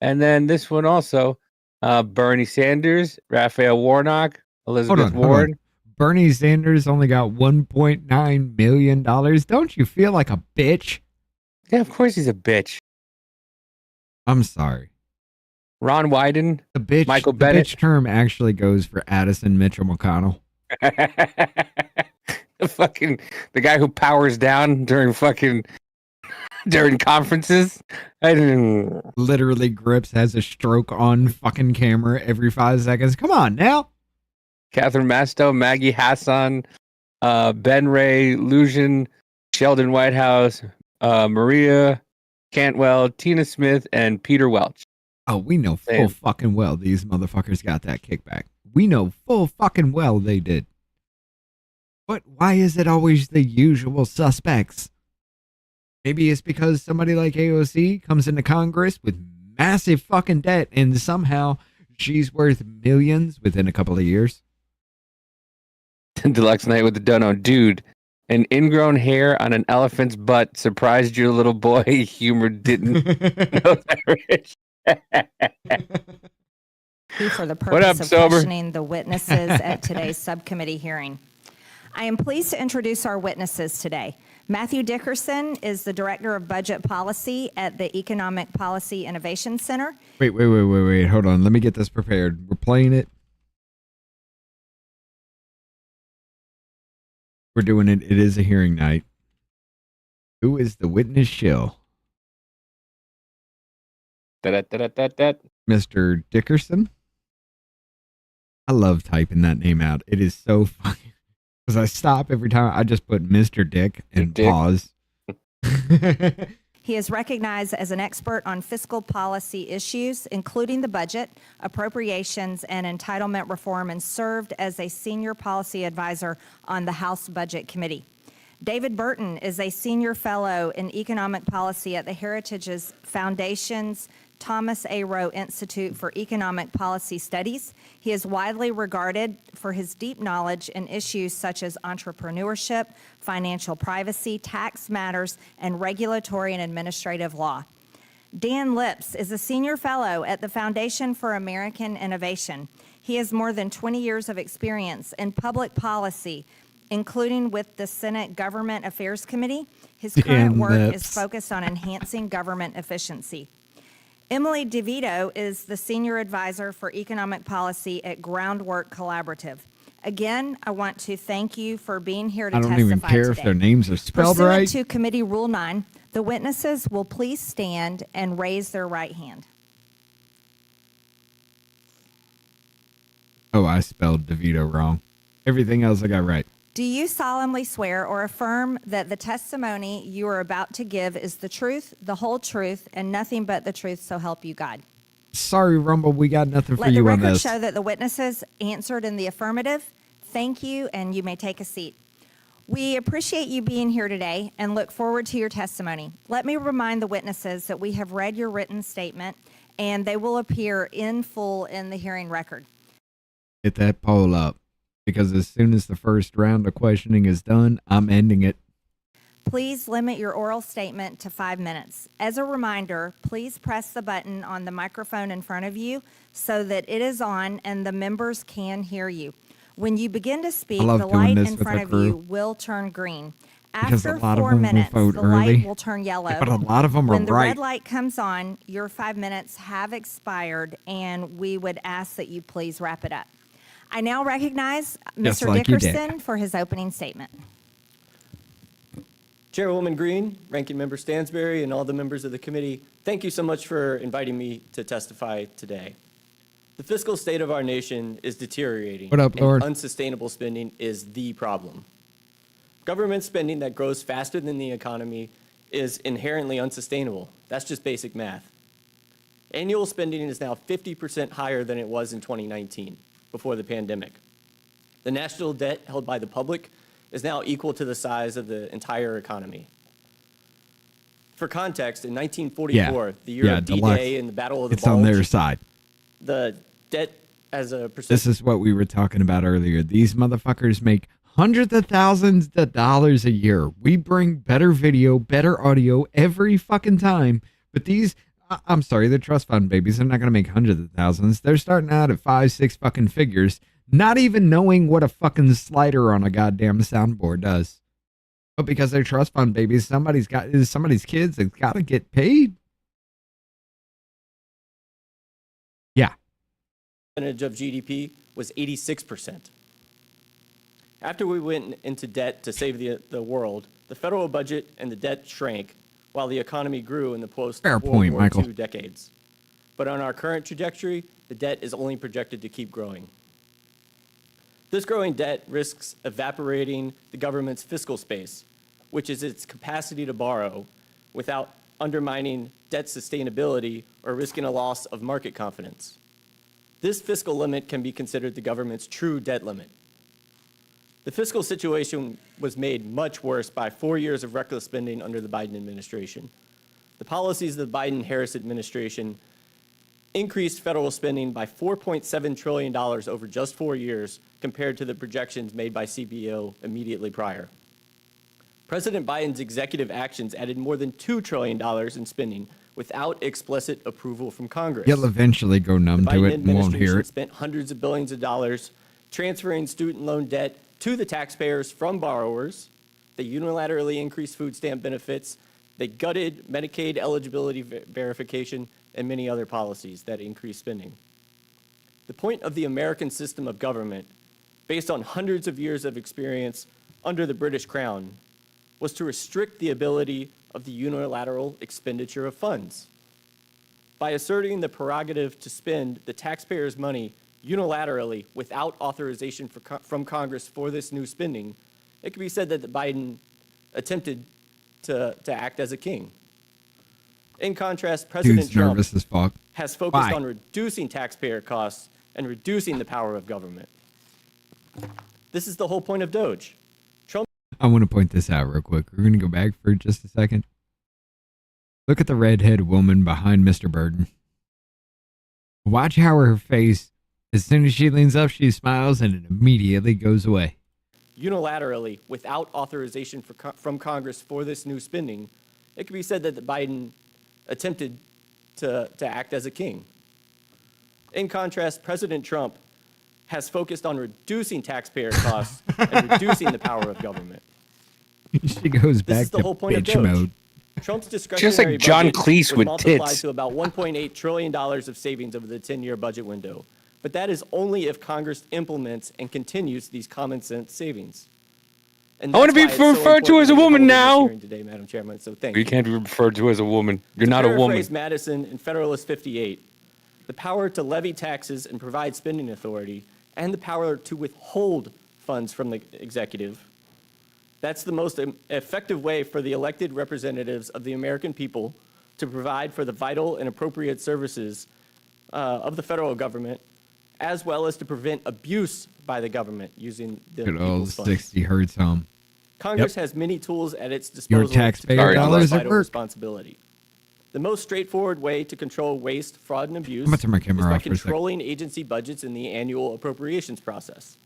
And then this one also, Bernie Sanders, Raphael Warnock, Elizabeth Warren. Bernie Sanders only got $1.9 million. Don't you feel like a bitch? Yeah, of course he's a bitch. I'm sorry. Ron Wyden, The bitch, Michael the Bennett. bitch term actually goes for Addison Mitchell McConnell. the guy who powers down during conferences. Literally grips, has a stroke on fucking camera every 5 seconds. Come on now. Catherine Masto, Maggie Hassan, Ben Ray, Lujan, Sheldon Whitehouse, Maria Cantwell, Tina Smith, and Peter Welch. Oh, we know full fucking well these motherfuckers got that kickback. We know full fucking well they did. But why is it always the usual suspects? Maybe it's because somebody like AOC comes into Congress with massive fucking debt and somehow she's worth millions within a couple of years. Deluxe Night with the Dono. Dude, an ingrown hair on an elephant's butt surprised your little boy. Humor didn't know that, Rich. For the What up, purpose of Sober? questioning the witnesses at today's subcommittee hearing. I am pleased to introduce our witnesses today. Matthew Dickerson is the Director of Budget Policy at the Economic Policy Innovation Center. Wait. Hold on. Let me get this prepared. We're playing it. We're doing it. It is a hearing night. Who is the witness shill? Mr. Dickerson? I love typing that name out. It is so funny. Because I stop every time. I just put Mr. Dick and pause. He is recognized as an expert on fiscal policy issues, including the budget, appropriations, and entitlement reform, and served as a senior policy advisor on the House Budget Committee. David Burton is a senior fellow in economic policy at the Heritage Foundation's Thomas A. Rowe Institute for Economic Policy Studies. He is widely regarded for his deep knowledge in issues such as entrepreneurship, financial privacy, tax matters, and regulatory and administrative law. Dan Lips is a senior fellow at the Foundation for American Innovation. He has more than 20 years of experience in public policy, including with the Senate Government Affairs Committee. His current work is focused on enhancing government efficiency. Emily DeVito is the Senior Advisor for Economic Policy at Groundwork Collaborative. Again, I want to thank you for being here to testify I don't even care today. if their names are spelled Pursuant right. to Committee Rule 9, the witnesses will please stand and raise their right hand. Oh, I spelled DeVito wrong. Everything else I got right. Do you solemnly swear or affirm that the testimony you are about to give is the truth, the whole truth, and nothing but the truth, so help you God? Sorry, Rumble, we got nothing for Let the you on record this. show that the witnesses answered in the affirmative. Thank you, and you may take a seat. We appreciate you being here today and look forward to your testimony. Let me remind the witnesses that we have read your written statement, and they will appear in full in the hearing record. Get that poll up, because as soon as the first round of questioning is done, I'm ending it. Please limit your oral statement to 5 minutes. As a reminder, please press the button on the microphone in front of you so that it is on and the members can hear you. When you begin to speak, the light in front of you will turn green. Because After a lot of 4 them will minutes, vote the early. light will turn yellow. But a lot of them are When the right. red light comes on, your 5 minutes have expired, and we would ask that you please wrap it up. I now recognize Just Mr. like you did. Dickerson for his opening statement. Chairwoman Green, Ranking Member Stansberry, and all the members of the committee, thank you so much for inviting me to testify today. The fiscal state of our nation is deteriorating. What up, Lord? And unsustainable spending is the problem. Government spending that grows faster than the economy is inherently unsustainable. That's just basic math. Annual spending is now 50% higher than it was in 2019, before the pandemic. The national debt held by the public is now equal to the size of the entire economy. For context, in 1944, the year of Deluxe. D-Day and the Battle of the It's on their Bulge, side. the debt as a percent. This is what we were talking about earlier. These motherfuckers make hundreds of thousands of dollars a year. We bring better video, better audio every fucking time. But these, I'm sorry, the trust fund babies, they're not going to make hundreds of thousands. They're starting out at 5, 6 fucking figures, not even knowing what a fucking slider on a goddamn soundboard does. But because they're trust fund babies, somebody's kids have got to get paid. Yeah. Percentage of GDP was 86%. After we went into debt to save the world, the federal budget and the debt shrank while the economy grew in the Fair post-World point, War Michael. II decades. But on our current trajectory, the debt is only projected to keep growing. This growing debt risks evaporating the government's fiscal space, which is its capacity to borrow without undermining debt sustainability or risking a loss of market confidence. This fiscal limit can be considered the government's true debt limit. The fiscal situation was made much worse by 4 years of reckless spending under the Biden administration. The policies of the Biden-Harris administration increased federal spending by $4.7 trillion over just 4 years compared to the projections made by CBO immediately prior. President Biden's executive actions added more than $2 trillion in spending without explicit approval from Congress. You'll eventually go numb to it and won't hear it. Spent hundreds of billions of dollars transferring student loan debt to the taxpayers from borrowers. They unilaterally increased food stamp benefits. They gutted Medicaid eligibility verification and many other policies that increased spending. The point of the American system of government, based on hundreds of years of experience under the British Crown, was to restrict the ability of the unilateral expenditure of funds. By asserting the prerogative to spend the taxpayers' money unilaterally without authorization from Congress for this new spending, it could be said that Biden attempted to act as a king. In contrast, President Trump has focused on reducing taxpayer costs and reducing the power of government. This is the whole point of DOGE. I want to point this out real quick. We're going to go back for just a second. Look at the redheaded woman behind Mr. Burton. Watch how her face, as soon as she leans up, she smiles and it immediately goes away. Unilaterally, without authorization from Congress for this new spending, it could be said that Biden attempted to act as a king. In contrast, President Trump has focused on reducing taxpayer costs and reducing the power of government. She goes back to bitch mode. Trump's discretionary just like John budget Cleese would with multiply tits. to about $1.8 trillion of savings over the 10-year budget window. But that is only if Congress implements and continues these common sense savings. And I want to be that's why it's so referred to as a important woman that we're holding now. this hearing today, Madam Chairman. So thank You you. can't be referred to as a woman. You're not a woman. Paraphrase Madison in Federalist 58, the power to levy taxes and provide spending authority, and the power to withhold funds from the executive. That's the most effective way for the elected representatives of the American people to provide for the vital and appropriate services of the federal government, as well as to prevent abuse by the government using the Good old people's funds. 60 hertz home. Congress has many tools at its disposal Your taxpayer to carry out dollars this at vital work. responsibility. The most straightforward way to control waste, fraud, and abuse I'm gonna turn my is camera by off for a second. controlling agency budgets in the annual appropriations process.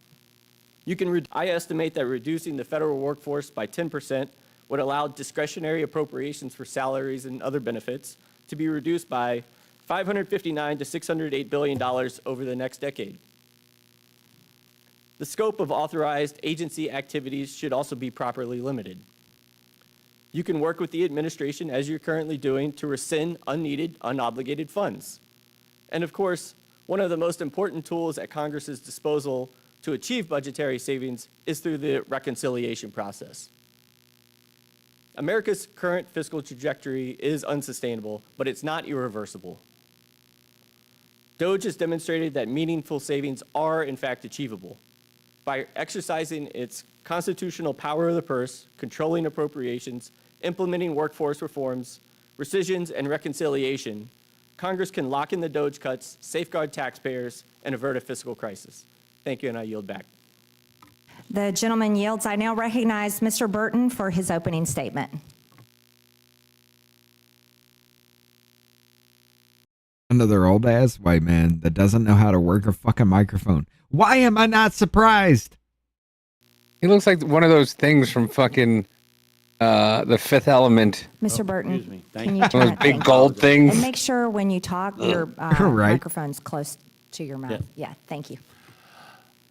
I estimate that reducing the federal workforce by 10% would allow discretionary appropriations for salaries and other benefits to be reduced by $559 to $608 billion over the next decade. The scope of authorized agency activities should also be properly limited. You can work with the administration, as you're currently doing, to rescind unneeded, unobligated funds. And of course, one of the most important tools at Congress's disposal to achieve budgetary savings is through the reconciliation process. America's current fiscal trajectory is unsustainable, but it's not irreversible. DOGE has demonstrated that meaningful savings are, in fact, achievable. By exercising its constitutional power of the purse, controlling appropriations, implementing workforce reforms, rescissions, and reconciliation, Congress can lock in the DOGE cuts, safeguard taxpayers, and avert a fiscal crisis. Thank you, and I yield back. The gentleman yields. I now recognize Mr. Burton for his opening statement. Another old ass white man that doesn't know how to work a fucking microphone. Why am I not surprised? He looks like one of those things from fucking The Fifth Element. Mr. Burton, can you One turn of those it? big Thank gold you. things. And make sure when you talk, your Right. microphone's close to your mouth. Yeah, thank you.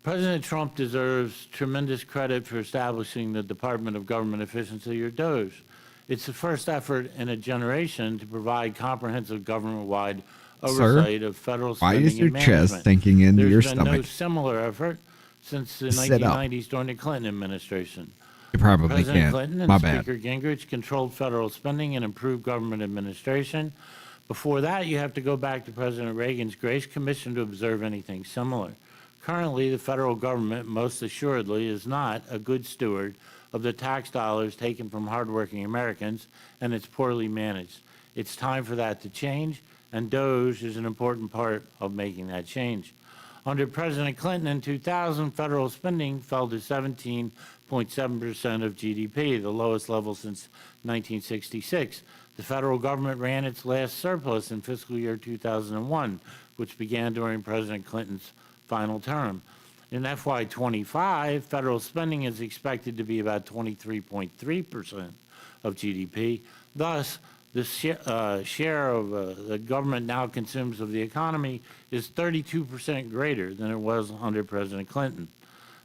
President Trump deserves tremendous credit for establishing the Department of Government Efficiency, or DOGE. It's the first effort in a generation to provide comprehensive government-wide oversight of federal Why spending is your and chest management. sinking into There's your been stomach? no similar effort since the Sit up. 1990s during the Clinton administration. You probably President can't. Clinton and My bad. Speaker Gingrich controlled federal spending and improved government administration. Before that, you have to go back to President Reagan's Grace Commission to observe anything similar. Currently, the federal government, most assuredly, is not a good steward of the tax dollars taken from hardworking Americans, and it's poorly managed. It's time for that to change, and DOGE is an important part of making that change. Under President Clinton in 2000, federal spending fell to 17.7% of GDP, the lowest level since 1966. The federal government ran its last surplus in fiscal year 2001, which began during President Clinton's final term. In FY25, federal spending is expected to be about 23.3% of GDP. Thus, the share of the government now consumes of the economy is 32% greater than it was under President Clinton.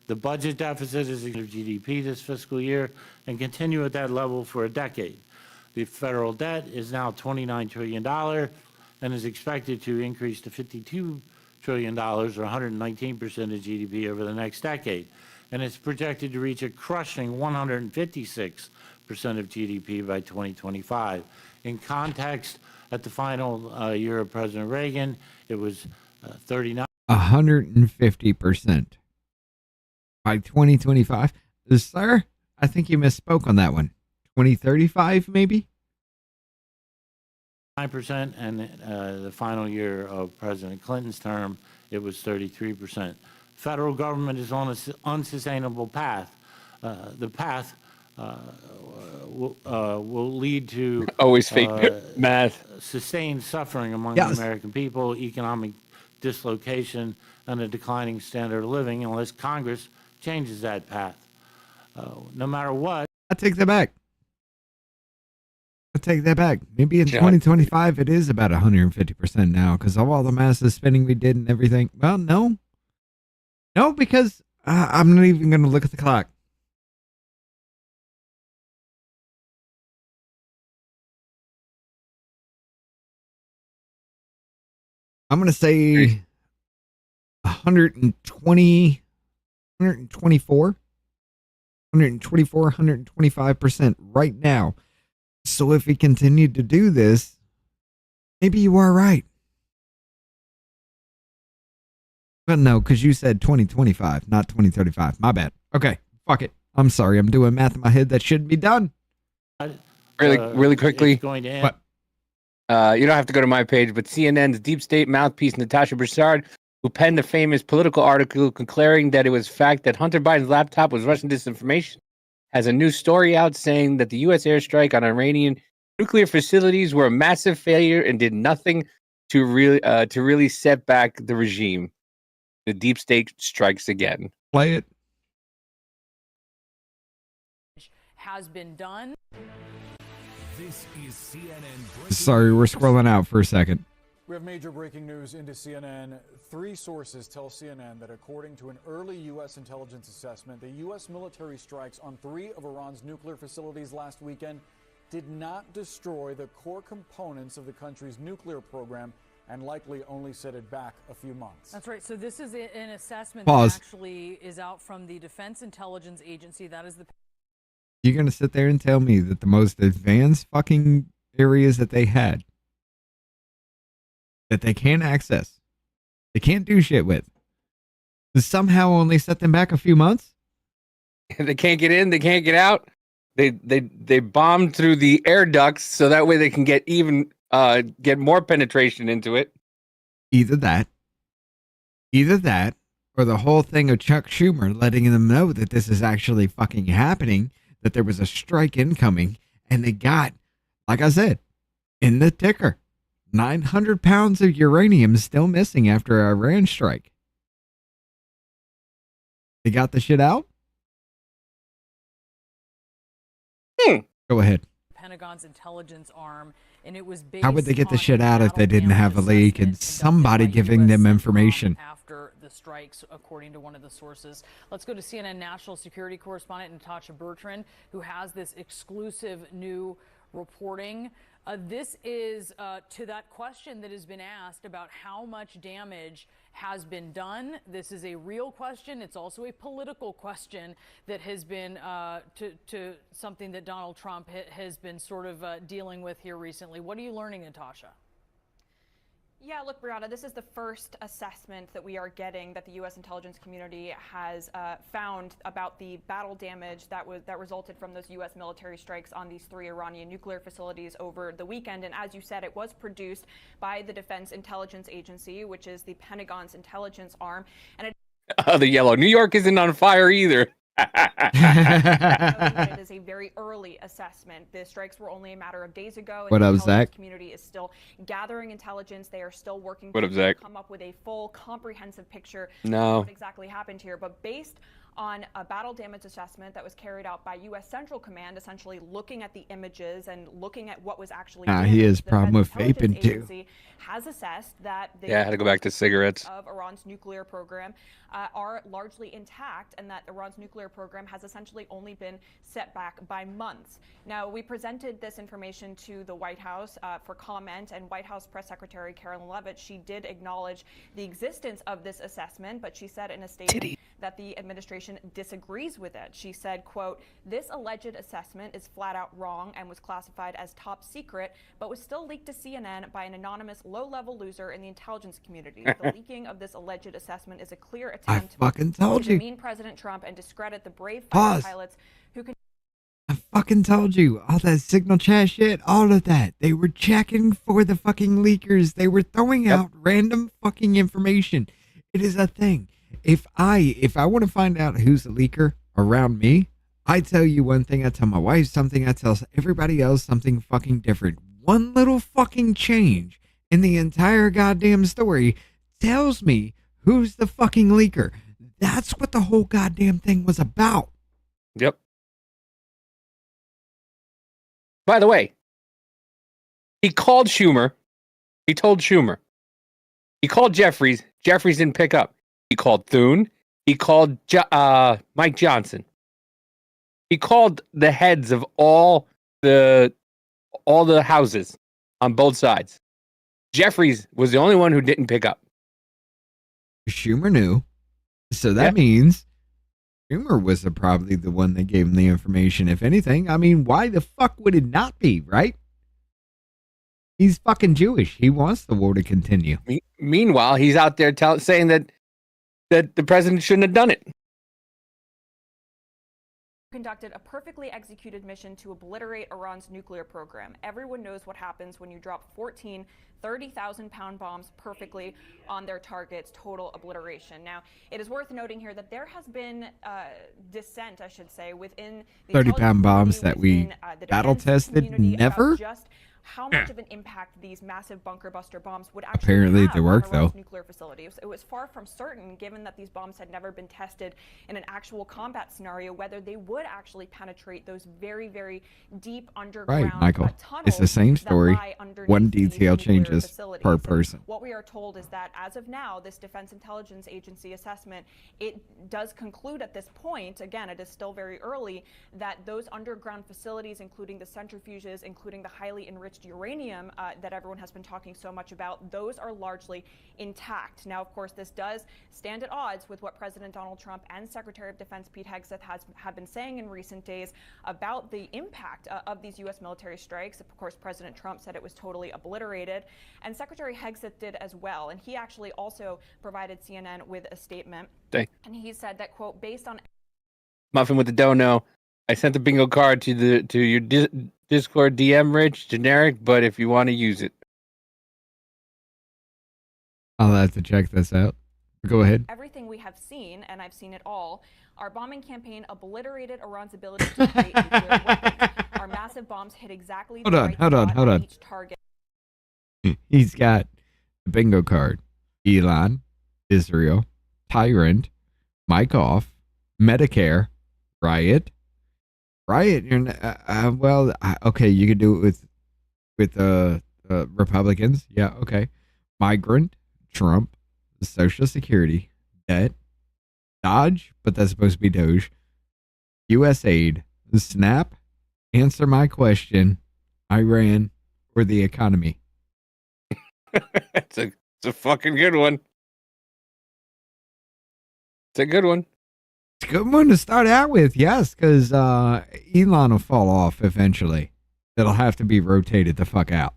The budget deficit is of GDP this fiscal year and continue at that level for a decade. The federal debt is now $29 trillion and is expected to increase to $52 trillion, or 119% of GDP over the next decade. And it's projected to reach a crushing 156% of GDP by 2025. In context, at the final year of President Reagan, it was 39. 150% by 2025. Sir, I think you misspoke on that one. 2035, maybe? 9%, and the final year of President Clinton's term, it was 33%. Federal government is on an unsustainable path. The path will lead to always fake math, sustained suffering among the American people, economic dislocation, and a declining standard of living unless Congress changes that path. No matter what. I take that back. Maybe in 2025 it is about 150% now because of all the massive spending we did and everything. Well, no, because I'm not even going to look at the clock. I'm going to say 125% right now. So if we continue to do this, maybe you are right. But no, because you said 2025, not 2035. My bad. Okay, fuck it. I'm sorry. I'm doing math in my head that shouldn't be done. Really quickly. Going to end. You don't have to go to my page, but CNN's deep state mouthpiece, Natasha Broussard, who penned the famous political article declaring that it was fact that Hunter Biden's laptop was Russian disinformation, has a new story out saying that the U.S. airstrike on Iranian nuclear facilities were a massive failure and did nothing to really set back the regime. The deep state strikes again. Play it. Has been done. This is CNN. Sorry, we're scrolling out for a second. We have major breaking news into CNN. 3 sources tell CNN that according to an early U.S. intelligence assessment, the U.S. military strikes on 3 of Iran's nuclear facilities last weekend did not destroy the core components of the country's nuclear program and likely only set it back a few months. That's right. So this is an assessment Pause. that actually is out from the Defense Intelligence Agency. That is the... You're going to sit there and tell me that the most advanced fucking areas that they had, that they can't access, they can't do shit with, somehow only set them back a few months? They can't get in, they can't get out. They bombed through the air ducts so that way they can get more penetration into it. Either that, or the whole thing of Chuck Schumer letting them know that this is actually fucking happening, that there was a strike incoming, and they got, like I said, in the ticker, 900 pounds of uranium still missing after an Iran strike. They got the shit out? Go ahead. Pentagon's intelligence arm, and it was based How would they get the shit out if they didn't have a leak and somebody giving them information? After the strikes, according to one of the sources. Let's go to CNN national security correspondent Natasha Bertrand, who has this exclusive new reporting. This is to that question that has been asked about how much damage has been done. This is a real question. It's also a political question that has been to something that Donald Trump has been sort of dealing with here recently. What are you learning, Natasha? Yeah, look, Brianna, this is the first assessment that we are getting that the U.S. intelligence community has found about the battle damage that resulted from those U.S. military strikes on these 3 Iranian nuclear facilities over the weekend. And as you said, it was produced by the Defense Intelligence Agency, which is the Pentagon's intelligence arm. And The yellow. New York isn't on fire either. it is a very early assessment. The strikes were only a matter of days ago, and What the up, intelligence Zach? community is still gathering intelligence. They are still working What to up, Zach? come up with a full, comprehensive picture No. of what exactly happened here. But based on a battle damage assessment that was carried out by U.S. Central Command, essentially looking at the images and looking at what was actually He damaged, has the problem with Defense vaping Intelligence too. Agency has assessed that the Yeah, I had to go back to cigarettes. of Iran's nuclear program are largely intact, and that Iran's nuclear program has essentially only been set back by months. Now, we presented this information to the White House for comment, and White House Press Secretary Carolyn Leavitt, she did acknowledge the existence of this assessment, but she said in a statement that the administration disagrees with it. She said, quote, "This alleged assessment is flat out wrong and was classified as top secret, but was still leaked to CNN by an anonymous low-level loser in the intelligence community. The leaking of this alleged assessment is a clear attempt fucking told to you. demean President Trump and discredit the brave Pause. fighter pilots who can." I fucking told you. All that signal chat shit, all of that. They were checking for the fucking leakers. They were throwing out random fucking information. It is a thing. If I want to find out who's a leaker around me, I tell you one thing, I tell my wife something, I tell everybody else something fucking different. One little fucking change in the entire goddamn story tells me who's the fucking leaker. That's what the whole goddamn thing was about. Yep. By the way, he called Schumer. He told Schumer. He called Jeffries. Jeffries didn't pick up. He called Thune. He called Mike Johnson. He called the heads of all the houses on both sides. Jeffries was the only one who didn't pick up. Schumer knew. So that means Schumer was probably the one that gave him the information, if anything. I mean, why the fuck would it not be, right? He's fucking Jewish. He wants the war to continue. Meanwhile, he's out there saying that the president shouldn't have done it. Conducted a perfectly executed mission to obliterate Iran's nuclear program. Everyone knows what happens when you drop 14 30,000-pound bombs perfectly on their targets, total obliteration. Now, it is worth noting here that there has been dissent, I should say, within the 30-pound bombs that we battle tested, never? Just how much of an impact these massive bunker buster bombs would actually Apparently have they work, on Iran's though. nuclear facility. It was far from certain, given that these bombs had never been tested in an actual combat scenario, whether they would actually penetrate those very, very deep underground Right, Michael. tunnels It's the same that story. lie underneath One these detail nuclear changes facilities. per And person. what we are told is that as of now, this Defense Intelligence Agency assessment, it does conclude at this point, again, it is still very early, that those underground facilities, including the centrifuges, including the highly enriched uranium that everyone has been talking so much about, those are largely intact. Now, of course, this does stand at odds with what President Donald Trump and Secretary of Defense Pete Hegseth have been saying in recent days about the impact of these U.S. military strikes. Of course, President Trump said it was totally obliterated, and Secretary Hegseth did as well. And he actually also provided CNN with a statement. Dang. And he said that, quote, based on Muffin with the dono. I sent the bingo card to your Discord DM, Rich, generic, but if you want to use it. I'll have to check this out. Go ahead. everything we have seen, and I've seen it all, our bombing campaign obliterated Iran's ability to create nuclear weapons. Our massive bombs hit exactly the right spot on each target. He's got the bingo card. Elon, Israel, Tyrant, Mike Off, Medicare, Riot. You're okay, you could do it with Republicans. Yeah, okay. Migrant, Trump, Social Security, debt, DOGE, but that's supposed to be DOGE, USAID, SNAP, answer my question, Iran, or the economy. It's a fucking good one. It's a good one. It's a good one to start out with, yes, because Elon will fall off eventually. It'll have to be rotated the fuck out.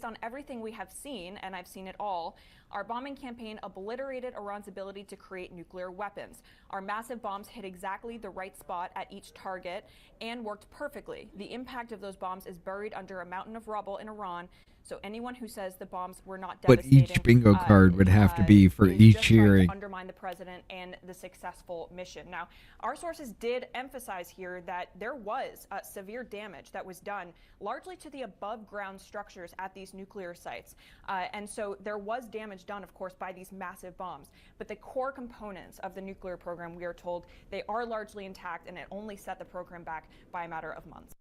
on everything we have seen, and I've seen it all, our bombing campaign obliterated Iran's ability to create nuclear weapons. Our massive bombs hit exactly the right spot at each target and worked perfectly. The impact of those bombs is buried under a mountain of rubble in Iran. So anyone who says the bombs were not But devastating, each bingo card would have to be for is each just trying to hearing. undermine the president and the successful mission. Now, our sources did emphasize here that there was severe damage that was done largely to the above ground structures at these nuclear sites. And so there was damage done, of course, by these massive bombs. But the core components of the nuclear program, we are told, they are largely intact, and it only set the program back by a matter of months.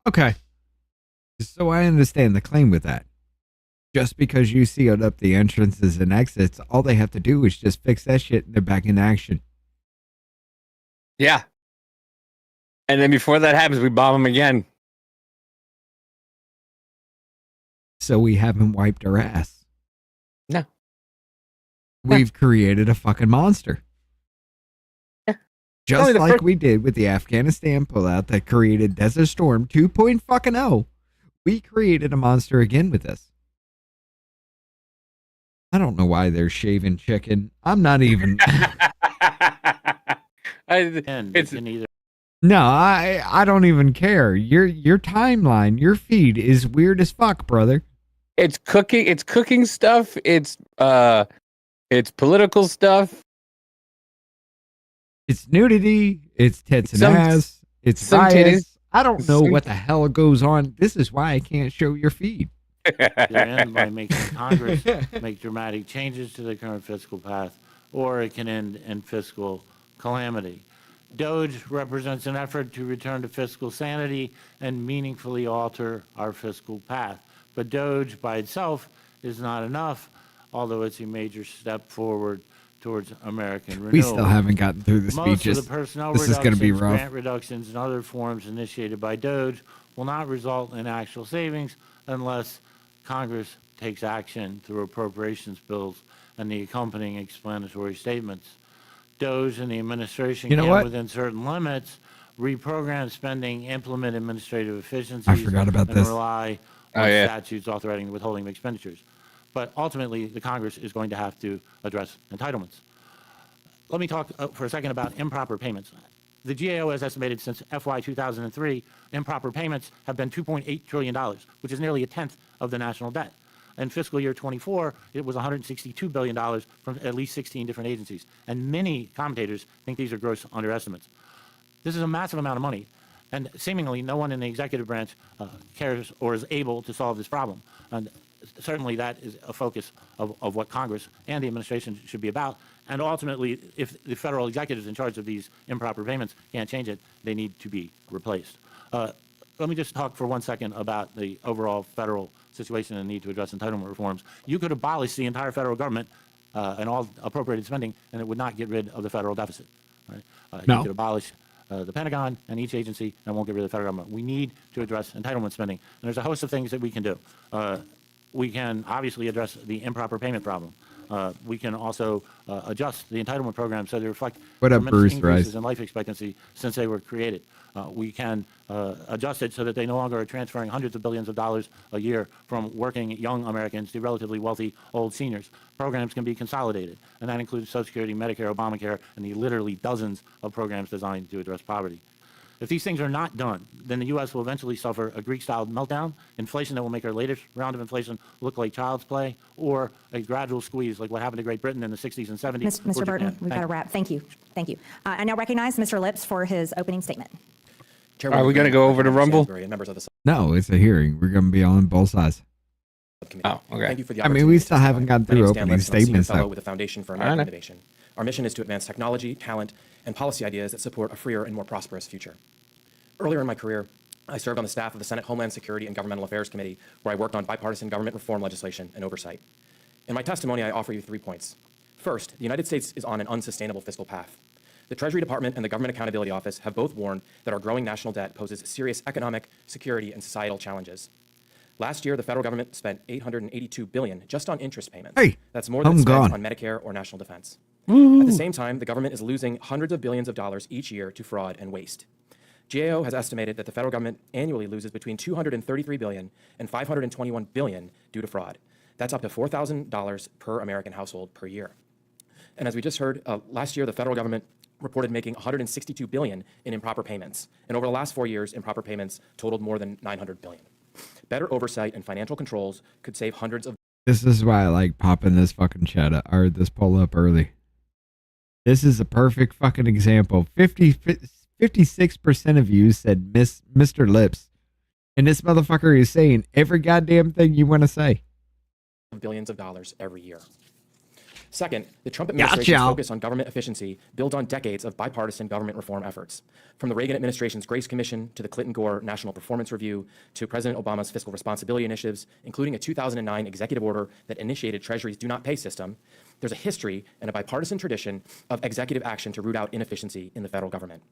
Okay. So I understand the claim with that. Just because you sealed up the entrances and exits, all they have to do is just fix that shit and they're back in action. Yeah. And then before that happens, we bomb them again. So we haven't wiped our ass. No. We've created a fucking monster. Yeah. Just Only the like first- we did with the Afghanistan pullout that created Desert Storm 2.0. We created a monster again with this. I don't know why they're shaving chicken. I'm not even. It's either. No, I don't even care. Your timeline, your feed is weird as fuck, brother. It's cooking stuff. It's political stuff. It's nudity. It's tits and Some- ass. It's some bias. titties. I don't know Some- what the hell goes on. This is why I can't show your feed. Either end by making Congress make dramatic changes to the current fiscal path, or it can end in fiscal calamity. DOGE represents an effort to return to fiscal sanity and meaningfully alter our fiscal path. But DOGE by itself is not enough, although it's a major step forward towards American renewal. We still haven't gotten through the Most speeches. of the personnel This is going to be reductions, rough. grant reductions, and other forms initiated by DOGE will not result in actual savings unless Congress takes action through appropriations bills and the accompanying explanatory statements. DOGE and the administration You know can, what? within certain limits, reprogram spending, implement administrative efficiencies, I forgot about and this. rely Oh, on yeah. statutes authorizing the withholding of expenditures. But ultimately, the Congress is going to have to address entitlements. Let me talk for a second about improper payments. The GAO has estimated since FY 2003, improper payments have been $2.8 trillion, which is nearly a tenth of the national debt. In fiscal year 24, it was $162 billion from at least 16 different agencies. And many commentators think these are gross underestimates. This is a massive amount of money. And seemingly no one in the executive branch cares or is able to solve this problem. And certainly that is a focus of what Congress and the administration should be about. And ultimately, if the federal executives in charge of these improper payments can't change it, they need to be replaced. Let me just talk for 1 second about the overall federal situation and the need to address entitlement reforms. You could abolish the entire federal government and all appropriated spending, and it would not get rid of the federal deficit. Right? No. You could abolish the Pentagon and each agency and won't get rid of the federal government. We need to address entitlement spending. And there's a host of things that we can do. We can obviously address the improper payment problem. We can also adjust the entitlement program so they reflect What up, tremendous Bruce increases Rice? in life expectancy since they were created. We can adjust it so that they no longer are transferring hundreds of billions of dollars a year from working young Americans to relatively wealthy old seniors. Programs can be consolidated, and that includes Social Security, Medicare, Obamacare, and the literally dozens of programs designed to address poverty. If these things are not done, then the U.S. will eventually suffer a Greek-style meltdown, inflation that will make our latest round of inflation look like child's play, or a gradual squeeze like what happened to Great Britain in the 60s and 70s. Mr. or Burton, Japan. we've got Thank to you. wrap. Thank you. Thank you. I now recognize Mr. Lips for his opening statement. Are we going to go over to Rumble? No, it's a hearing. We're going to be on both sides. Oh, okay. Thank you for the I mean, we opportunity still to haven't testify. gotten My name through is Dan opening Lips, I'm a senior statements, fellow though. with the Foundation for I American know. Innovation. Our mission is to advance technology, talent, and policy ideas that support a freer and more prosperous future. Earlier in my career, I served on the staff of the Senate Homeland Security and Governmental Affairs Committee, where I worked on bipartisan government reform legislation and oversight. In my testimony, I offer you 3 points. First, the United States is on an unsustainable fiscal path. The Treasury Department and the Government Accountability Office have both warned that our growing national debt poses serious economic, security, and societal challenges. Last year, the federal government spent $882 billion just on interest payments. Hey, that's more than I'm it spends gone. on Medicare or national defense. At the same time, the government is losing hundreds of billions of dollars each year to fraud and waste. GAO has estimated that the federal government annually loses between $233 billion and $521 billion due to fraud. That's up to $4,000 per American household per year. And as we just heard, last year the federal government reported making $162 billion in improper payments. And over the last 4 years, improper payments totaled more than $900 billion. Better oversight and financial controls could save hundreds of... This is why I like popping this fucking chat up, or this poll up early. This is a perfect fucking example. 56% of you said Mr. Lips. And this motherfucker is saying every goddamn thing you want to say. Billions of dollars every year. Second, the Trump administration's focus on government efficiency builds on decades of bipartisan government reform efforts. From the Reagan administration's Grace Commission to the Clinton-Gore National Performance Review to President Obama's fiscal responsibility initiatives, including a 2009 executive order that initiated Treasury's do not pay system, there's a history and a bipartisan tradition of executive action to root out inefficiency in the federal government.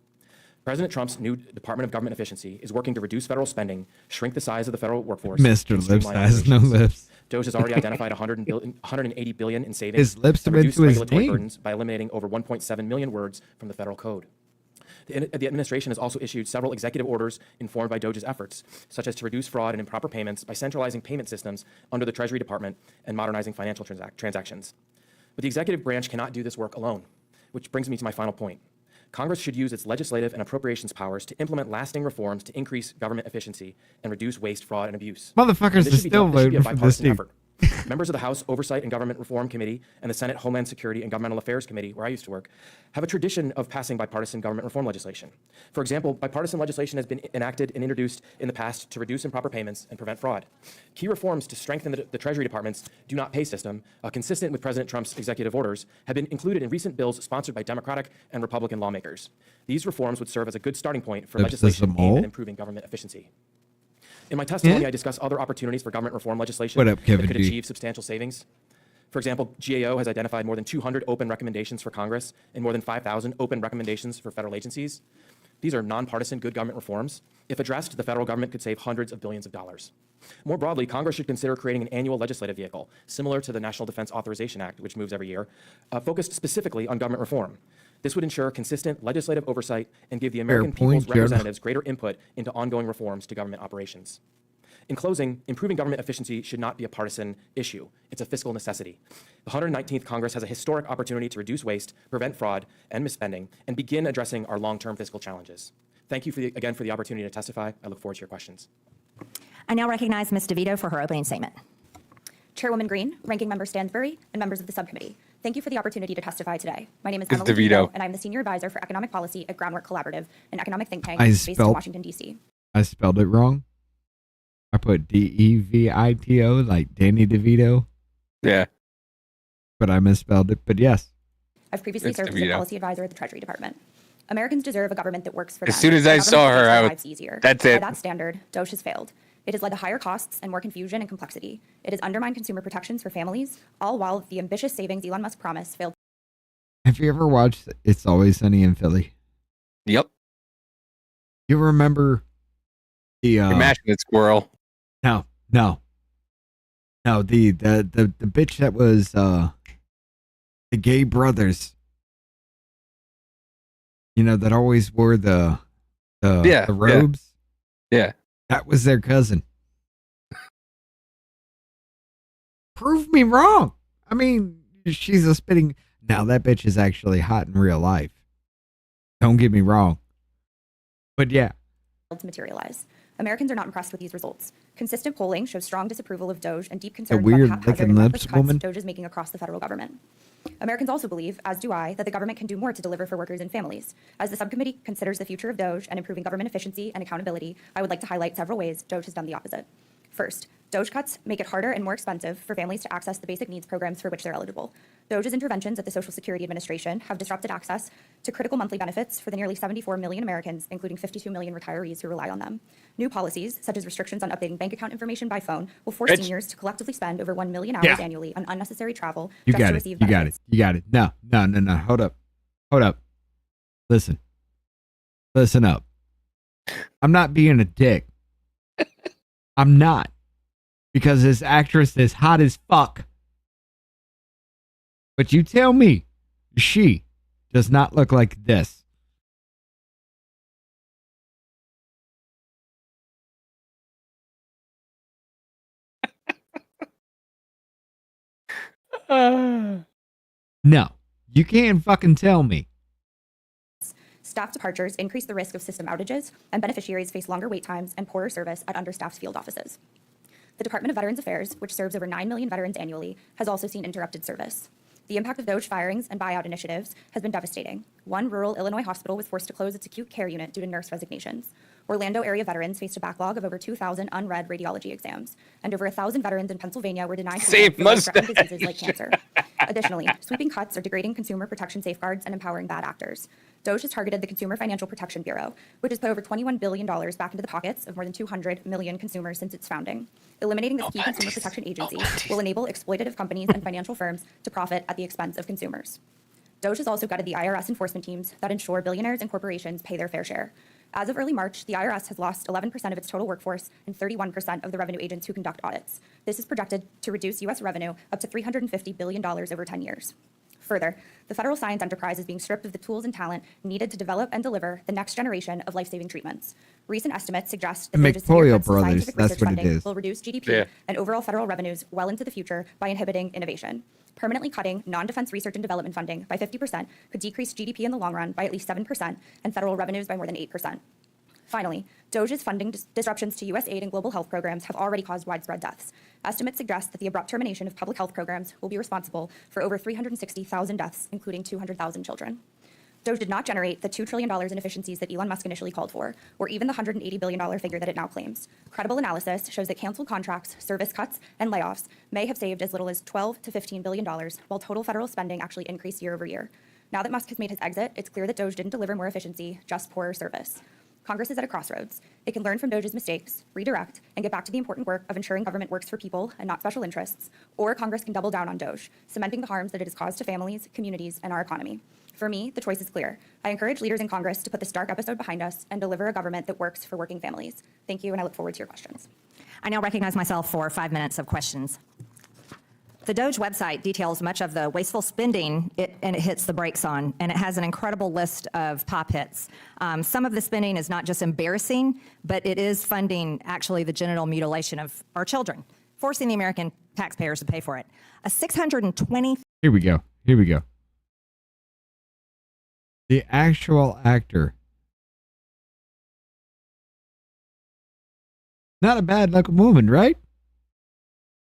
President Trump's new Department of Government Efficiency is working to reduce federal spending, shrink the size of the federal workforce. Mr. Lips has no lips. DOGE has already identified $180 billion in savings. His lips to are reduce into his regulatory name. burdens by eliminating over 1.7 million words from the federal code. The administration has also issued several executive orders informed by DOGE's efforts, such as to reduce fraud and improper payments by centralizing payment systems under the Treasury Department and modernizing financial transactions. But the executive branch cannot do this work alone, which brings me to my final point. Congress should use its legislative and appropriations powers to implement lasting reforms to increase government efficiency and reduce waste, fraud, and abuse. Motherfuckers are still voting for this dude. Members of the House Oversight and Government Reform Committee and the Senate Homeland Security and Governmental Affairs Committee, where I used to work, have a tradition of passing bipartisan government reform legislation. For example, bipartisan legislation has been enacted and introduced in the past to reduce improper payments and prevent fraud. Key reforms to strengthen the Treasury Department's do not pay system, consistent with President Trump's executive orders, have been included in recent bills sponsored by Democratic and Republican lawmakers. These reforms would serve as a good starting point for legislation aimed at improving government efficiency. In my testimony, I discuss other opportunities for government reform legislation that could achieve substantial savings. For example, GAO has identified more than 200 open recommendations for Congress and more than 5,000 open recommendations for federal agencies. These are nonpartisan good government reforms. If addressed, the federal government could save hundreds of billions of dollars. More broadly, Congress should consider creating an annual legislative vehicle, similar to the National Defense Authorization Act, which moves every year, focused specifically on government reform. This would ensure consistent legislative oversight and give the American people's representatives greater input into ongoing reforms to government operations. In closing, improving government efficiency should not be a partisan issue. It's a fiscal necessity. The 119th Congress has a historic opportunity to reduce waste, prevent fraud and misspending, and begin addressing our long-term fiscal challenges. Thank you again for the opportunity to testify. I look forward to your questions. I now recognize Ms. DeVito for her opening statement. Chairwoman Green, Ranking Member Stansbury, and members of the subcommittee, thank you for the opportunity to testify today. My name is Emily DeVito, and I'm the Senior Advisor for Economic Policy at Groundwork Collaborative, an economic think tank based in Washington, D.C. I spelled it wrong. I put DEVITO like Danny DeVito. Yeah. But I misspelled it, but yes. I've previously served as a policy advisor at the Treasury Department. Americans deserve a government that works for them. As soon as I saw her, I was easier. That's it. By that standard, DOGE has failed. It has led to higher costs and more confusion and complexity. It has undermined consumer protections for families, all while the ambitious savings Elon Musk promised failed. Have you ever watched It's Always Sunny in Philly? Yep. You remember the You're mashing that squirrel. No, the bitch that was the gay brothers. You know, that always wore the robes. Yeah. That was their cousin. Prove me wrong. I mean, she's a spitting. Now that bitch is actually hot in real life. Don't get me wrong. But yeah. To materialize. Americans are not impressed with these results. Consistent polling shows strong disapproval of DOGE and deep concern about the haphazard and reckless cuts DOGE is making across the federal government. Americans also believe, as do I, that the government can do more to deliver for workers and families. As the subcommittee considers the future of DOGE and improving government efficiency and accountability, I would like to highlight several ways DOGE has done the opposite. First, DOGE cuts make it harder and more expensive for families to access the basic needs programs for which they're eligible. DOGE's interventions at the Social Security Administration have disrupted access to critical monthly benefits for the nearly 74 million Americans, including 52 million retirees who rely on them. New policies, such as restrictions on updating bank account information by phone, will force seniors to collectively spend over 1 million hours annually on unnecessary travel You just got to it. receive You got benefits. it. You got it. No. Hold up. Listen up. I'm not being a dick. I'm not. Because this actress is hot as fuck. But you tell me, she does not look like this. No, you can't fucking tell me. Staff departures increase the risk of system outages, and beneficiaries face longer wait times and poorer service at understaffed field offices. The Department of Veterans Affairs, which serves over 9 million veterans annually, has also seen interrupted service. The impact of DOGE firings and buyout initiatives has been devastating. One rural Illinois hospital was forced to close its acute care unit due to nurse resignations. Orlando area veterans faced a backlog of over 2,000 unread radiology exams, and over 1,000 veterans in Pennsylvania were denied treatment for life-threatening diseases like cancer. Additionally, sweeping cuts are degrading consumer protection safeguards and empowering bad actors. DOGE has targeted the Consumer Financial Protection Bureau, which has put over $21 billion back into the pockets of more than 200 million consumers since its founding. Eliminating this key consumer protection agency will enable exploitative companies and financial firms to profit at the expense of consumers. DOGE has also gutted the IRS enforcement teams that ensure billionaires and corporations pay their fair share. As of early March, the IRS has lost 11% of its total workforce and 31% of the revenue agents who conduct audits. This is projected to reduce U.S. revenue up to $350 billion over 10 years. Further, the federal science enterprise is being stripped of the tools and talent needed to develop and deliver the next generation of life-saving treatments. Recent estimates suggest that DOGE's McPoyle clear cuts to Brothers, scientific that's research what it funding is. will reduce GDP and overall federal revenues well into the future by inhibiting innovation. Permanently cutting non-defense research and development funding by 50% could decrease GDP in the long run by at least 7% and federal revenues by more than 8%. Finally, DOGE's funding disruptions to U.S. aid and global health programs have already caused widespread deaths. Estimates suggest that the abrupt termination of public health programs will be responsible for over 360,000 deaths, including 200,000 children. DOGE did not generate the $2 trillion in efficiencies that Elon Musk initially called for, or even the $180 billion figure that it now claims. Credible analysis shows that canceled contracts, service cuts, and layoffs may have saved as little as $12 to $15 billion, while total federal spending actually increased year over year. Now that Musk has made his exit, it's clear that DOGE didn't deliver more efficiency, just poorer service. Congress is at a crossroads. It can learn from DOGE's mistakes, redirect, and get back to the important work of ensuring government works for people and not special interests, or Congress can double down on DOGE, cementing the harms that it has caused to families, communities, and our economy. For me, the choice is clear. I encourage leaders in Congress to put this dark episode behind us and deliver a government that works for working families. Thank you, and I look forward to your questions. I now recognize myself for 5 minutes of questions. The DOGE website details much of the wasteful spending and it hits the brakes on, and it has an incredible list of top hits. Some of the spending is not just embarrassing, but it is funding actually the genital mutilation of our children, forcing the American taxpayers to pay for it. A $620. Here we go. Here we go. The actual actor. Not a bad looking woman, right?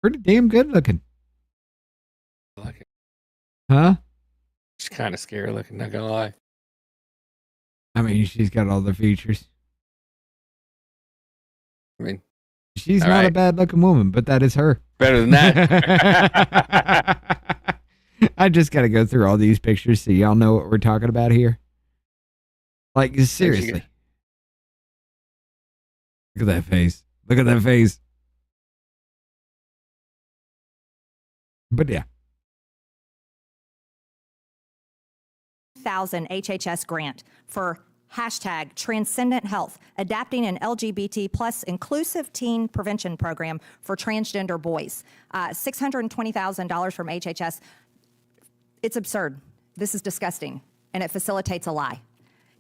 Pretty damn good looking. Like it. Huh? She's kind of scary looking, not gonna lie. I mean, she's got all the features. I mean, she's not a bad looking woman, but that is her. Better than that. I just got to go through all these pictures so y'all know what we're talking about here. Like, seriously. Look at that face. Look at that face. But yeah. 1,000 HHS grant for hashtag Transcendent Health, adapting an LGBT plus inclusive teen prevention program for transgender boys. $620,000 from HHS. It's absurd. This is disgusting, and it facilitates a lie.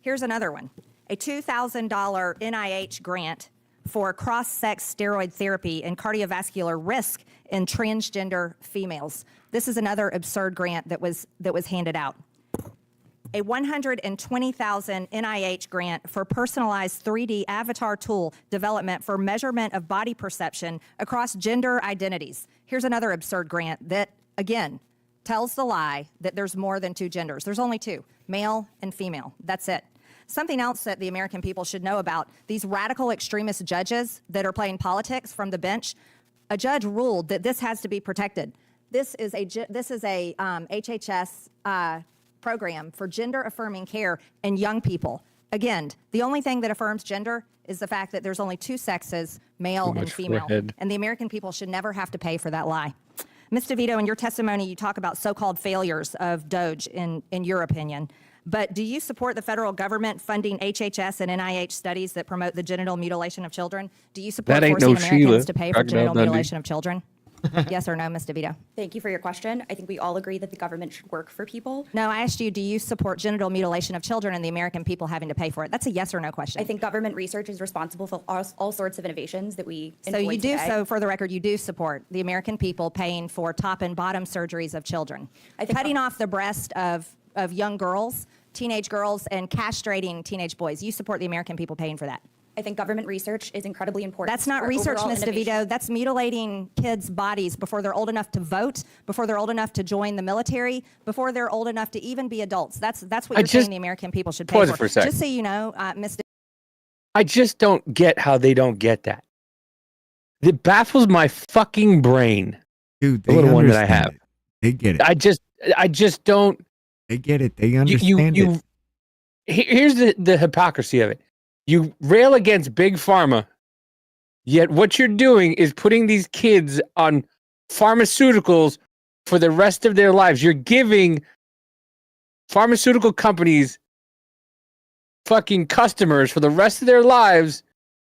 Here's another one. A $2,000 NIH grant for cross-sex steroid therapy and cardiovascular risk in transgender females. This is another absurd grant that was handed out. A $120,000 NIH grant for personalized 3D avatar tool development for measurement of body perception across gender identities. Here's another absurd grant that, again, tells the lie that there's more than two genders. There's only two, male and female. That's it. Something else that the American people should know about, these radical extremist judges that are playing politics from the bench, a judge ruled that this has to be protected. This is a HHS program for gender-affirming care in young people. Again, the only thing that affirms gender is the fact that there's only two sexes, male and female. And the American people should never have to pay for that lie. Ms. DeVito, in your testimony, you talk about so-called failures of DOGE in your opinion. But do you support the federal government funding HHS and NIH studies that promote the genital mutilation of children? Do you support forcing Americans to pay for genital mutilation of children? Yes or no, Ms. DeVito? Thank you for your question. I think we all agree that the government should work for people. No, I asked you, do you support genital mutilation of children and the American people having to pay for it? That's a yes or no question. I think government research is responsible for all sorts of innovations that we So employ you do, today. so for the record, you do support the American people paying for top and bottom surgeries of children. Cutting off the breast of young girls, teenage girls, and castrating teenage boys. You support the American people paying for that. I think government research is incredibly important. That's not for research, overall Ms. innovation. DeVito. That's mutilating kids' bodies before they're old enough to vote, before they're old enough to join the military, before they're old enough to even be adults. That's what you're saying the American people should pay pause for. it for a second. Just so you know, Ms. I just don't get how they don't get that. It baffles my fucking brain. Dude, the little one that I have. it. They get it. I just don't. They get it. They understand it. Here's the hypocrisy of it. You rail against big pharma, yet what you're doing is putting these kids on pharmaceuticals for the rest of their lives. You're giving pharmaceutical companies fucking customers for the rest of their lives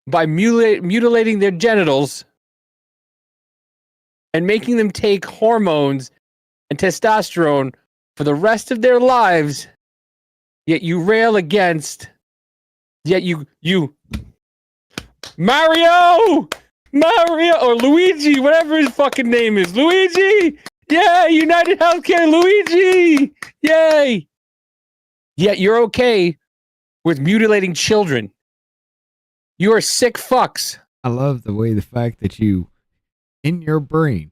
by mutilating their genitals and making them take hormones and testosterone for the rest of their lives. Yet you rail against, yet you Mario or Luigi, whatever his fucking name is. Luigi! Yeah, United Healthcare, Luigi! Yay! Yet you're okay with mutilating children. You are sick fucks. I love the fact that you, in your brain,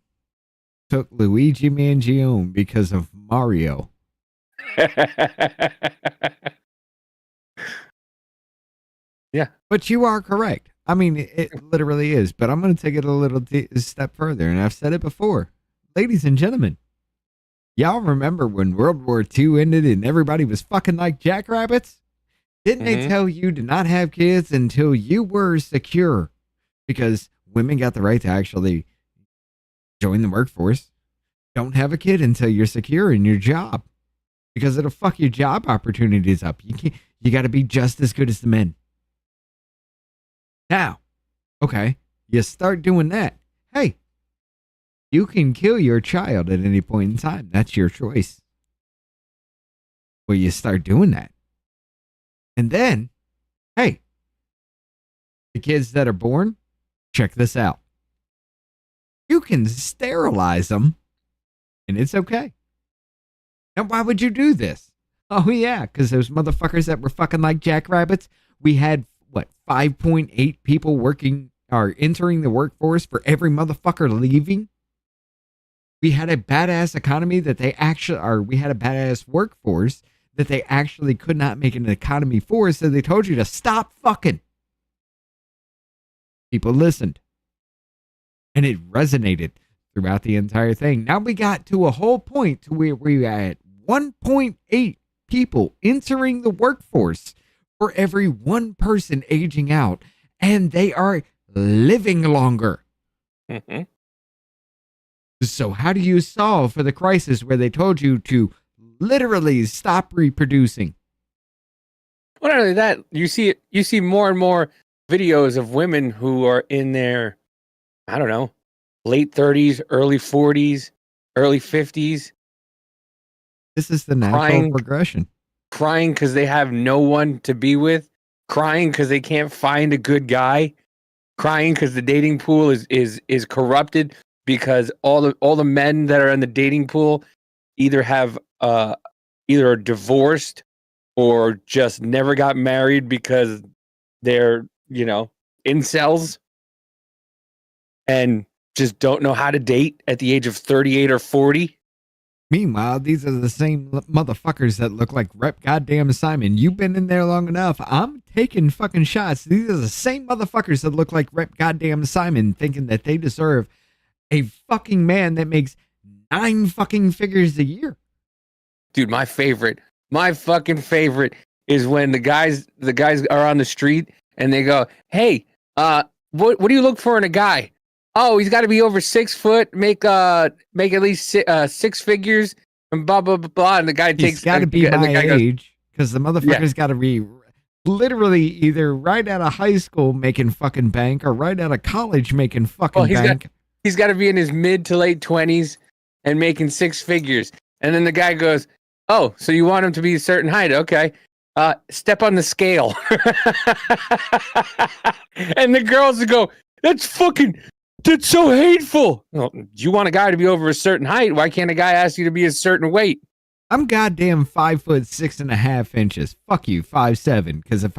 took Luigi Mangione because of Mario. Yeah. But you are correct. I mean, it literally is. But I'm going to take it a little step further. And I've said it before. Ladies and gentlemen, y'all remember when World War II ended and everybody was fucking like jackrabbits? Didn't they tell you to not have kids until you were secure? Because women got the right to actually join the workforce. Don't have a kid until you're secure in your job. Because it'll fuck your job opportunities up. You got to be just as good as the men. Now, okay, you start doing that. Hey, you can kill your child at any point in time. That's your choice. Well, you start doing that. And then, hey, the kids that are born, check this out. You can sterilize them, and it's okay. Now, why would you do this? Oh, yeah, because those motherfuckers that were fucking like jackrabbits, we had, 5.8 people working or entering the workforce for every motherfucker leaving? We had a badass economy that they actually, or we had a badass workforce that they actually could not make an economy for, so they told you to stop fucking. People listened. And it resonated throughout the entire thing. Now we got to a whole point to where we had 1.8 people entering the workforce for every one person aging out, and they are living longer. Mm-hmm. So how do you solve for the crisis where they told you to literally stop reproducing? Well, not only that, you see more and more videos of women who are in their, I don't know, late 30s, early 40s, early 50s. This is the natural progression. Crying because they have no one to be with, crying because they can't find a good guy, crying because the dating pool is corrupted because all the men that are in the dating pool either are divorced or just never got married because they're, incels and just don't know how to date at the age of 38 or 40. Meanwhile, these are the same motherfuckers that look like Rep Goddamn Simon. You've been in there long enough. I'm taking fucking shots. These are the same motherfuckers that look like Rep Goddamn Simon, thinking that they deserve a fucking man that makes 9 fucking figures a year. Dude, my fucking favorite is when the guys are on the street and they go, "Hey, what do you look for in a guy? Oh, he's got to be over 6 foot, make at least 6 figures, and blah blah blah blah." And the guy takes. He's got to be my age because the motherfucker's got to be literally either right out of high school making fucking bank or right out of college making fucking bank. he's got to be in his mid to late 20s and making six figures. And then the guy goes, "Oh, so you want him to be a certain height? Okay. Step on the scale." And the girls would go, that's so hateful. Well, you want a guy to be over a certain height. Why can't a guy ask you to be a certain weight? I'm goddamn 5'6.5". Fuck you, 5'7". Because if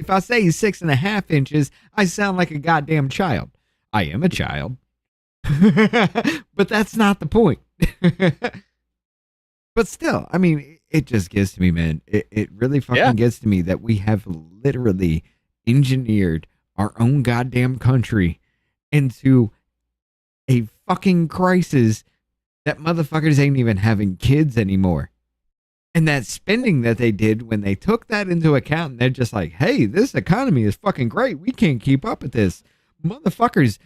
I say 6.5 inches, I sound like a goddamn child. I am a child. But that's not the point. But still, I mean, it just gets to me, man. It really fucking gets to me that we have literally engineered our own goddamn country into a fucking crisis that motherfuckers ain't even having kids anymore. And that spending that they did when they took that into account, and they're just like, hey, this economy is fucking great. We can't keep up with this. Motherfuckers,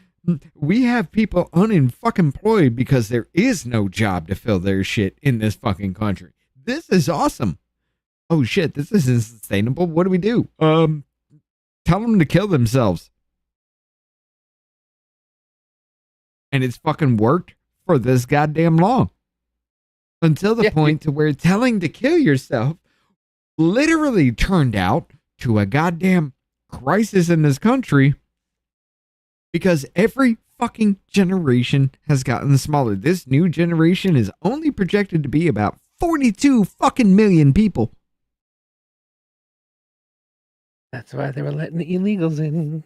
we have people unemployed because there is no job to fill their shit in this fucking country. This is awesome. Oh shit, this isn't sustainable. What do we do? Tell them to kill themselves. And it's fucking worked for this goddamn long. Until the point to where telling to kill yourself literally turned out to a goddamn crisis in this country because every fucking generation has gotten smaller. This new generation is only projected to be about 42 fucking million people. That's why they were letting the illegals in.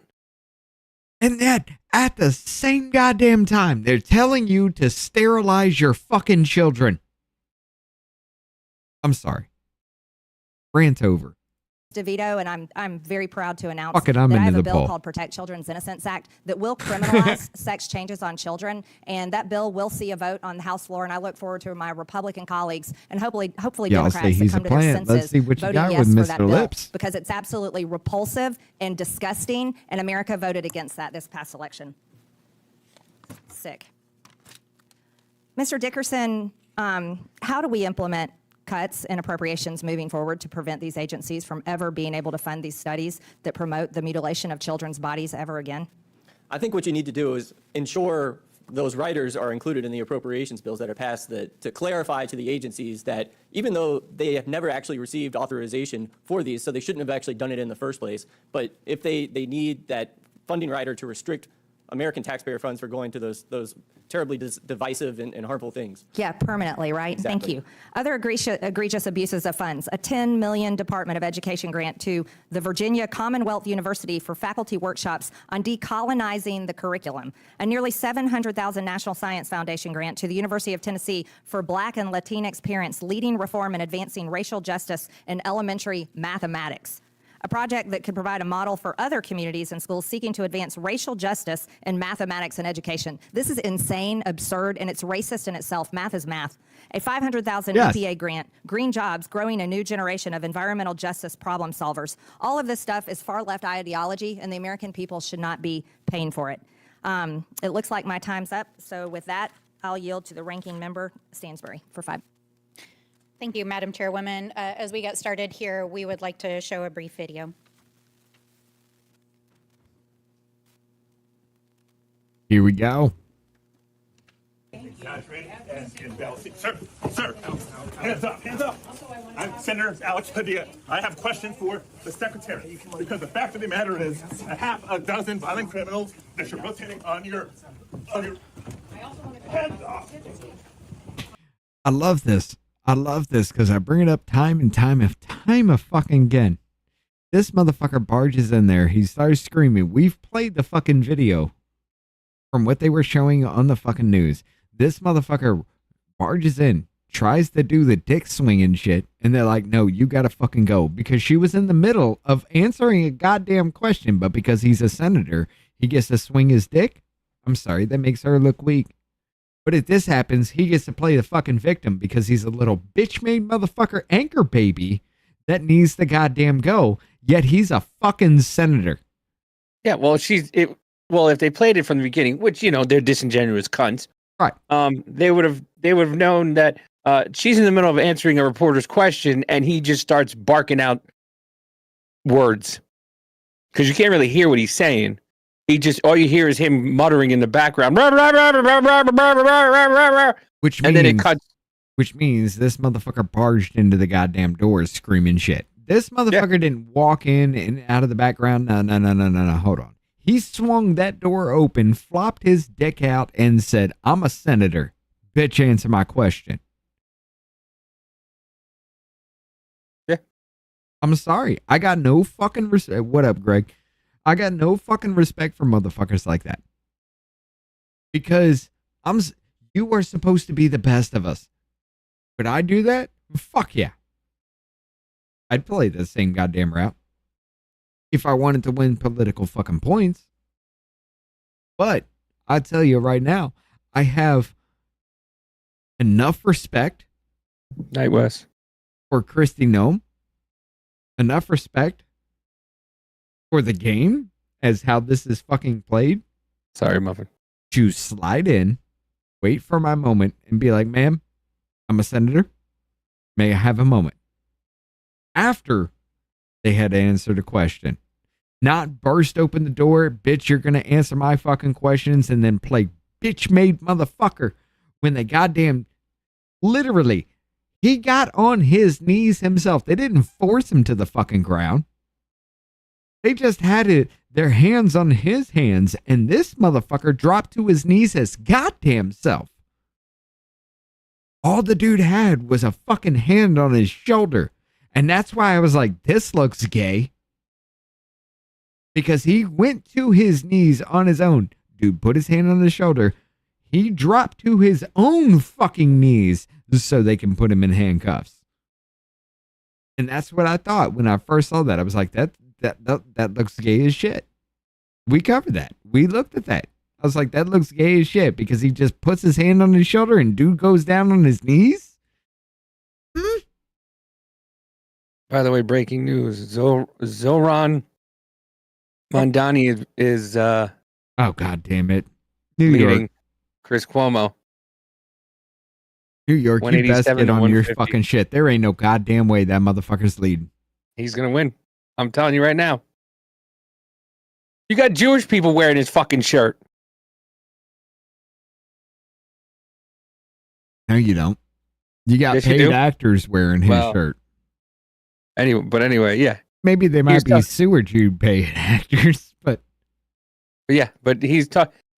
And that at the same goddamn time, they're telling you to sterilize your fucking children. I'm sorry. Rant over. DeVito, and I'm very proud to announce Fuck it, I'm that I into have a the bill poll. called Protect Children's Innocence Act that will criminalize sex changes on children, and that bill will see a vote on the House floor, and I look forward to my Republican colleagues and hopefully Y'all Democrats say that he's come a to their plant. senses Let's see what you voting got yes with for Mr. that bill, Lips. because it's absolutely repulsive and disgusting, and America voted against that this past election. Sick. Mr. Dickerson, how do we implement cuts and appropriations moving forward to prevent these agencies from ever being able to fund these studies that promote the mutilation of children's bodies ever again? I think what you need to do is ensure those riders are included in the appropriations bills that are passed to clarify to the agencies that even though they have never actually received authorization for these, so they shouldn't have actually done it in the first place, but if they need that funding rider to restrict American taxpayer funds for going to those terribly divisive and harmful things. Yeah, permanently, right? Exactly. Thank you. Other egregious abuses of funds. A $10 million Department of Education grant to the Virginia Commonwealth University for faculty workshops on decolonizing the curriculum. A nearly $700,000 National Science Foundation grant to the University of Tennessee for Black and Latinx parents leading reform and advancing racial justice in elementary mathematics. A project that could provide a model for other communities and schools seeking to advance racial justice in mathematics and education. This is insane, absurd, and it's racist in itself. Math is math. A $500,000 EPA grant, green jobs, growing a new generation of environmental justice problem solvers. All of this stuff is far left ideology, and the American people should not be paying for it. It looks like my time's up. So with that, I'll yield to the ranking member, Stansbury, for 5. Thank you, Madam Chairwoman. As we get started here, we would like to show a brief video. Here we go. Sir, hands up. I'm Senator Alex Padilla. I have questions for the Secretary, because the fact of the matter is a half a dozen violent criminals that you're rotating on your hands off. I love this. I love this because I bring it up time and time fucking again. This motherfucker barges in there. He starts screaming. We've played the fucking video from what they were showing on the fucking news. This motherfucker barges in, tries to do the dick swinging shit, and they're like, no, you gotta fucking go. Because she was in the middle of answering a goddamn question, but because he's a senator, he gets to swing his dick? I'm sorry, that makes her look weak. But if this happens, he gets to play the fucking victim because he's a little bitch-made motherfucker anchor baby that needs to goddamn go, yet he's a fucking senator. Yeah, well, if they played it from the beginning, which, they're disingenuous cunts. Right. They would have known that she's in the middle of answering a reporter's question and he just starts barking out words because you can't really hear what he's saying. all you hear is him muttering in the background. Which means, and then it cuts. Which means this motherfucker barged into the goddamn doors screaming shit. This motherfucker didn't walk in and out of the background. No. Hold on. He swung that door open, flopped his dick out, and said, "I'm a senator. Bitch, answer my question." Yeah. I'm sorry. I got no fucking respect. What up, Greg? I got no fucking respect for motherfuckers like that. Because you are supposed to be the best of us. Would I do that? Fuck yeah. I'd play the same goddamn route if I wanted to win political fucking points. But I tell you right now, I have enough respect Night West for Kristi Noem, enough respect for the game as how this is fucking played. Sorry, Muffin. To slide in, wait for my moment, and be like, "Ma'am, I'm a senator. May I have a moment?" After they had answered a question. Not burst open the door, "Bitch, you're going to answer my fucking questions," and then play bitch made motherfucker when they goddamn, literally, he got on his knees himself. They didn't force him to the fucking ground. They just had their hands on his hands, and this motherfucker dropped to his knees his goddamn self. All the dude had was a fucking hand on his shoulder. And that's why I was like, this looks gay. Because he went to his knees on his own. Dude put his hand on his shoulder. He dropped to his own fucking knees so they can put him in handcuffs. And that's what I thought when I first saw that. I was like, that looks gay as shit. We covered that. We looked at that. I was like, that looks gay as shit because he just puts his hand on his shoulder and dude goes down on his knees. By the way, breaking news: Zoran Mondani is oh god damn it, New leading York. Chris Cuomo. New York, you best 187 get to on your 150. fucking shit. There ain't no goddamn way that motherfucker's leading. He's gonna win. I'm telling you right now. You got Jewish people wearing his fucking shirt. No, you don't. You got Yes, you paid do. actors wearing his shirt. Anyway, yeah. Maybe they might be sewer Jew paid actors, but he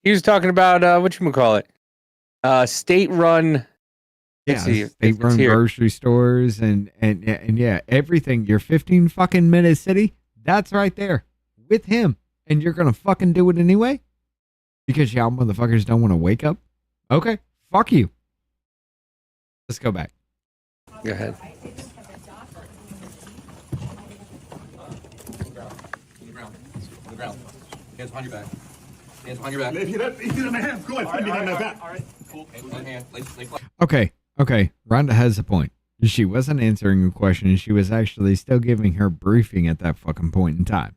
was talking about whatchamacallit? State-run. Let's see, state-run grocery stores and yeah, everything. Your 15 fucking minute city, that's right there with him, and you're gonna fucking do it anyway because y'all motherfuckers don't want to wake up. Okay, fuck you. Let's go back. Go ahead. Hands behind your back. Hands behind your back. If you don't have hands, go ahead. Put me behind my back. All right. Cool. One hand. Lay flat. Okay. Rhonda has a point. She wasn't answering a question. She was actually still giving her briefing at that fucking point in time.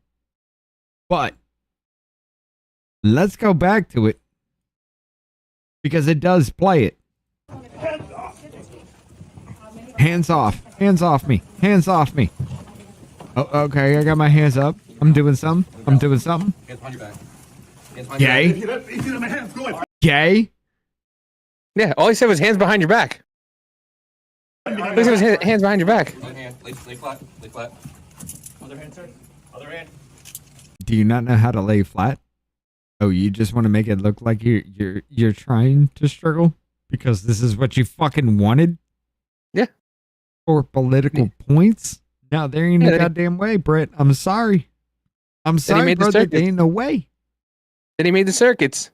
But let's go back to it because it does play it. Hands off. Hands off me. Hands off me. Oh, okay. I got my hands up. I'm doing something. Hands behind your back. Hands behind Gay? your back. If you don't have hands, go ahead. Gay? Yeah, all he said was hands behind your back. All he said was hands behind your back. One hand. Lay flat. Lay flat. Other hand, sir. Other hand. Do you not know how to lay flat? Oh, you just want to make it look like you're trying to struggle because this is what you fucking wanted? Yeah. For political points? No, there ain't a goddamn way, Brett. I'm sorry. I'm sorry, made the brother. circuit. There ain't no way. Then he made the circuits.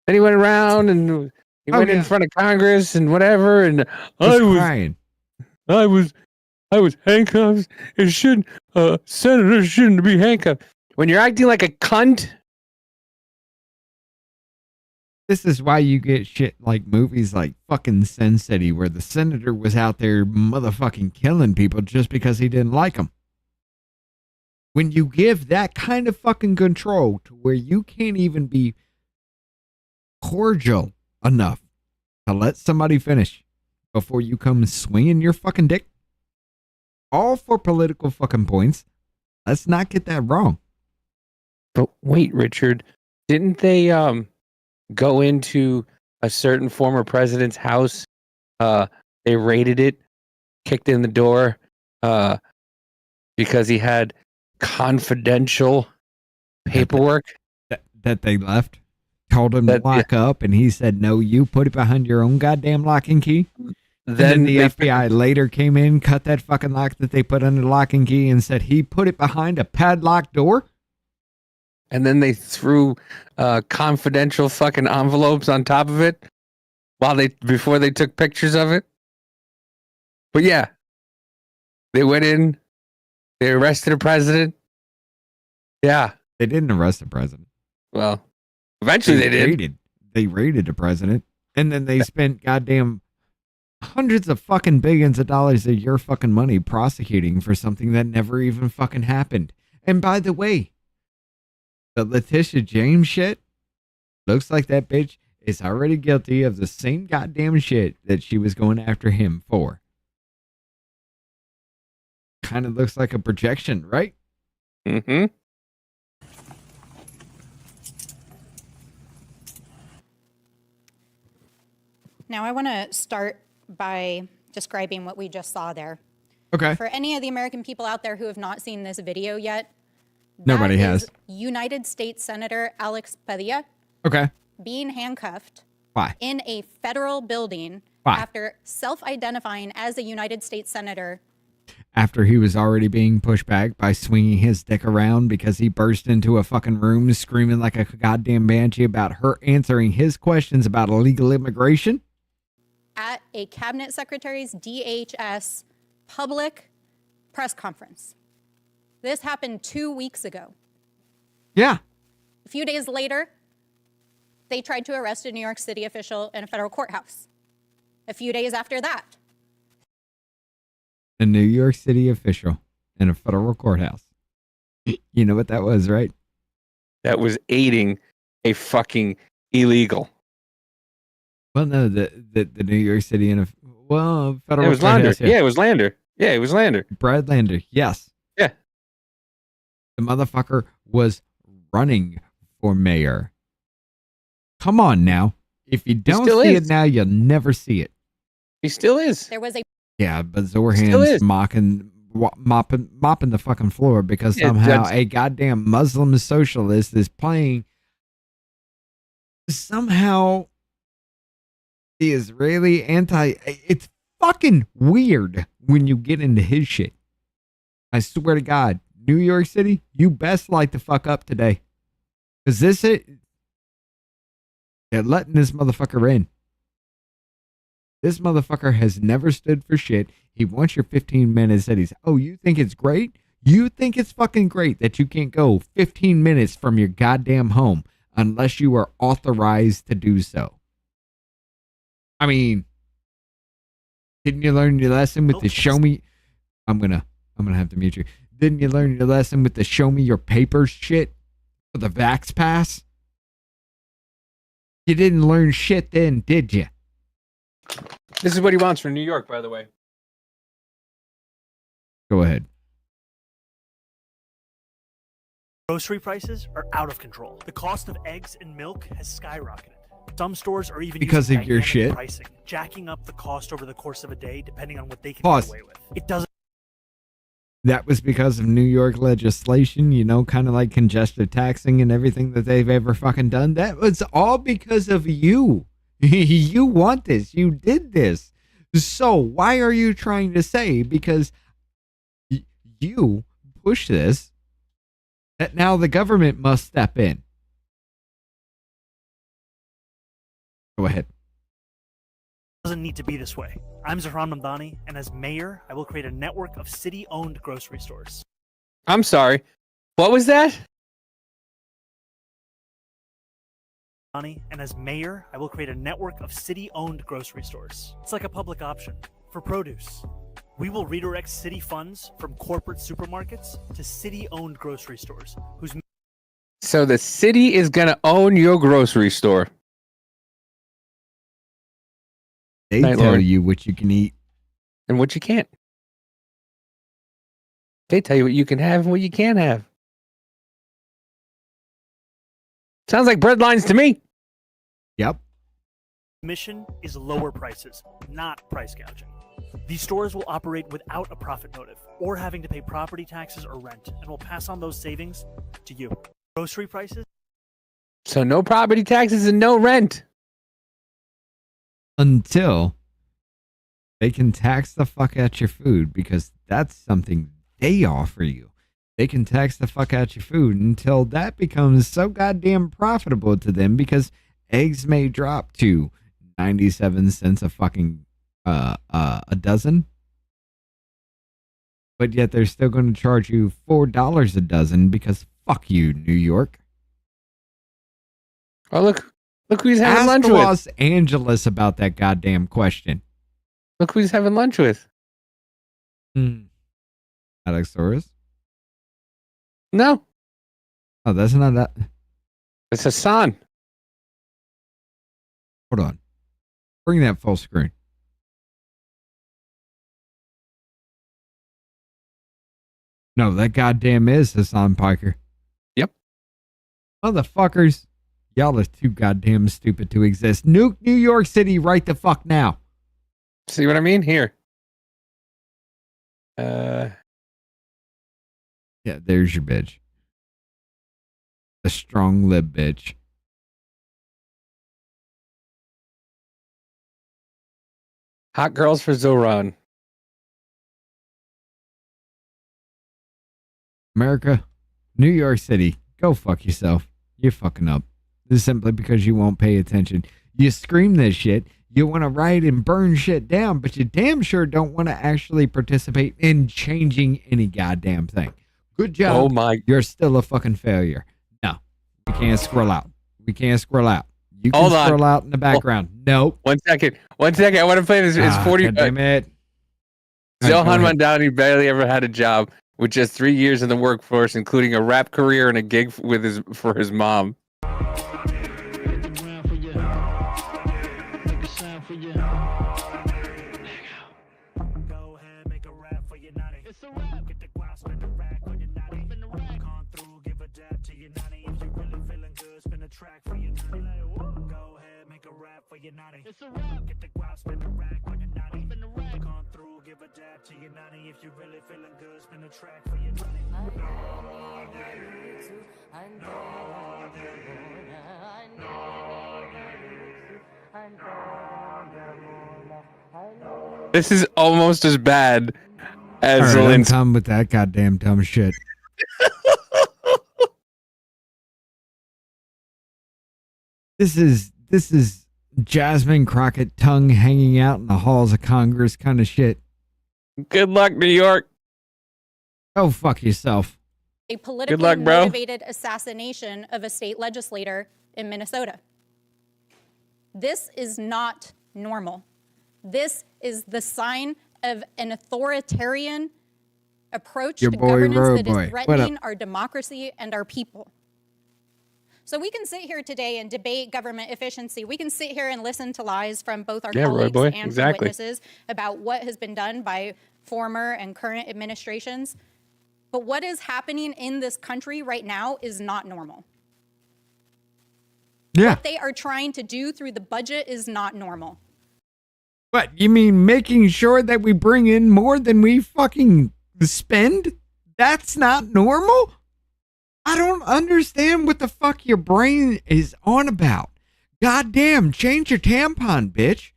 Then he went around and he went in front of Congress and whatever. And crying. I was handcuffed. Senators shouldn't be handcuffed. When you're acting like a cunt. This is why you get shit like movies like fucking Sin City, where the senator was out there motherfucking killing people just because he didn't like them. When you give that kind of fucking control to where you can't even be cordial enough to let somebody finish before you come swinging your fucking dick, all for political fucking points. Let's not get that wrong. But wait, Richard, Didn't they go into a certain former president's house? They raided it, kicked in the door, because he had confidential paperwork that they left. Told him to lock up, and he said, "No, you put it behind your own goddamn lock and key." Then the FBI later came in, cut that fucking lock that they put under lock and key, and said he put it behind a padlocked door. And then they threw confidential fucking envelopes on top of it before they took pictures of it. But yeah, they went in, they arrested a president. Yeah, they didn't arrest the president. Well, eventually they did. They raided the president, and then they spent goddamn hundreds of fucking billions of dollars of your fucking money prosecuting for something that never even fucking happened. And by the way, the Letitia James shit, looks like that bitch is already guilty of the same goddamn shit that she was going after him for. Kind of looks like a projection, right? Mm-hmm. Now, I want to start by describing what we just saw there. Okay. For any of the American people out there who have not seen this video yet, nobody has. United States Senator Alex Padilla. Okay. Being handcuffed. Why? In a federal building. Why? After self-identifying as a United States Senator. After he was already being pushed back by swinging his dick around because he burst into a fucking room screaming like a goddamn banshee about her answering his questions about illegal immigration. At a cabinet secretary's DHS public press conference. This happened 2 weeks ago. Yeah. A few days later, they tried to arrest a New York City official in a federal courthouse. A few days after that, a New York City official in a federal courthouse. You know what that was, right? That was aiding a fucking illegal. Well, no, the New York City in a federal. It was Lander. Yeah, it was Lander. Yeah, it was Lander. Brad Lander. Yes. Yeah. The motherfucker was running for mayor. Come on now. If you don't see it now, you'll never see it. He still is. There was a Yeah, but Zorhan's mopping the fucking floor because somehow a goddamn Muslim socialist is playing somehow the Israeli it's fucking weird when you get into his shit. I swear to God, New York City, you best light the fuck up today. Cause they're letting this motherfucker in. This motherfucker has never stood for shit. He wants your 15 minutes that he's, oh, you think it's great? You think it's fucking great that you can't go 15 minutes from your goddamn home unless you are authorized to do so. I mean, didn't you learn your lesson with the show me? I'm gonna have to mute you. Didn't you learn your lesson with the show me your papers shit for the Vax Pass? You didn't learn shit then, did you? This is what he wants for New York, by the way. Go ahead. Grocery prices are out of control. The cost of eggs and milk has skyrocketed. Some stores are even because using of your shit pricing, jacking up the cost over the course of a day, depending on what they can Pause. get away with. It doesn't. That was because of New York legislation, you know, kind of like congestive taxing and everything that they've ever fucking done. That was all because of you. You want this. You did this. So why are you trying to say because you push this that now the government must step in? Go ahead. It doesn't need to be this way. I'm Zahran Mamdani, and as mayor, I will create a network of city-owned grocery stores. I'm sorry. What was that? And as mayor, I will create a network of city-owned grocery stores. It's like a public option for produce. We will redirect city funds from corporate supermarkets to city-owned grocery stores whose. So the city is going to own your grocery store. They tell you what you can eat and what you can't. They tell you what you can have and what you can't have. Sounds like bread lines to me. Yep. Mission is lower prices, not price gouging. These stores will operate without a profit motive or having to pay property taxes or rent, and will pass on those savings to you. Grocery prices? So no property taxes and no rent. Until they can tax the fuck out your food, because that's something they offer you. They can tax the fuck out your food until that becomes so goddamn profitable to them, because eggs may drop to 97 cents a fucking a dozen, but yet they're still going to charge you $4 a dozen, because fuck you, New York. Oh, look who he's having Ask lunch with. Los Angeles about that goddamn question. Look who he's having lunch with. Alexaurus? No. Oh, that's not that. It's Hassan. Hold on. Bring that full screen. No, that goddamn is Hassan Piker. Yep. Motherfuckers. Y'all are too goddamn stupid to exist. Nuke New York City right the fuck now. See what I mean? Here. Yeah, there's your bitch. The strong lib bitch. Hot girls for Zoran. America, New York City, go fuck yourself. You're fucking up. This is simply because you won't pay attention. You scream this shit. You want to riot and burn shit down, but you damn sure don't want to actually participate in changing any goddamn thing. Good job. Oh my. You're still a fucking failure. No, we can't scroll out. We can't scroll out. You can Hold on. scroll out in the background. Nope. 1 second. 1 second. I want to play this. It's 40. God damn it. Zohan Mandani barely ever had a job with just 3 years in the workforce, including a rap career and a gig for his mom. It's a rap. Get the guap, spin the rack on your nanny. Spin the rack on through, give a dab to your nanny. If you really feeling good, spin the track for your nanny. This is almost as bad as All right, I'm Lindsay. done with that goddamn dumb shit. This is Jasmine Crockett tongue hanging out in the halls of Congress kind of shit. Good luck, New York. Go fuck yourself. A politically luck, bro. motivated assassination of a state legislator in Minnesota. This is not normal. This is the sign of an authoritarian approach Your to boy, governance Road that Boy. is What threatening up? our democracy and our people. So we can sit here today and debate government efficiency. We can sit here and listen to lies from both our Yeah, Roy colleagues Boy, and exactly. from witnesses about what has been done by former and current administrations. But what is happening in this country right now is not normal. Yeah. What they are trying to do through the budget is not normal. What, you mean making sure that we bring in more than we fucking spend? That's not normal? I don't understand what the fuck your brain is on about. Goddamn, change your tampon, bitch.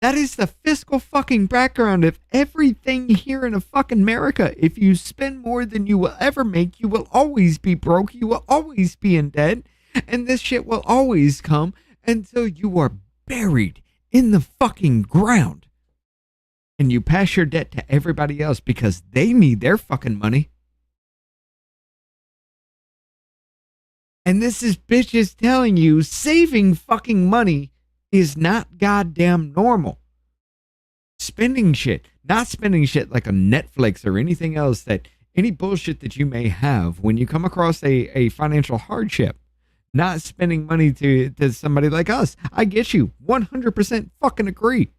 That is the fiscal fucking background of everything here in a fucking America. If you spend more than you will ever make, you will always be broke. You will always be in debt. And this shit will always come until you are buried in the fucking ground. And you pass your debt to everybody else because they need their fucking money. And this is bitches telling you saving fucking money is not goddamn normal. Spending shit, not spending shit like on Netflix or anything else, that any bullshit that you may have when you come across a financial hardship. Not spending money to somebody like us. I get you. 100% fucking agree.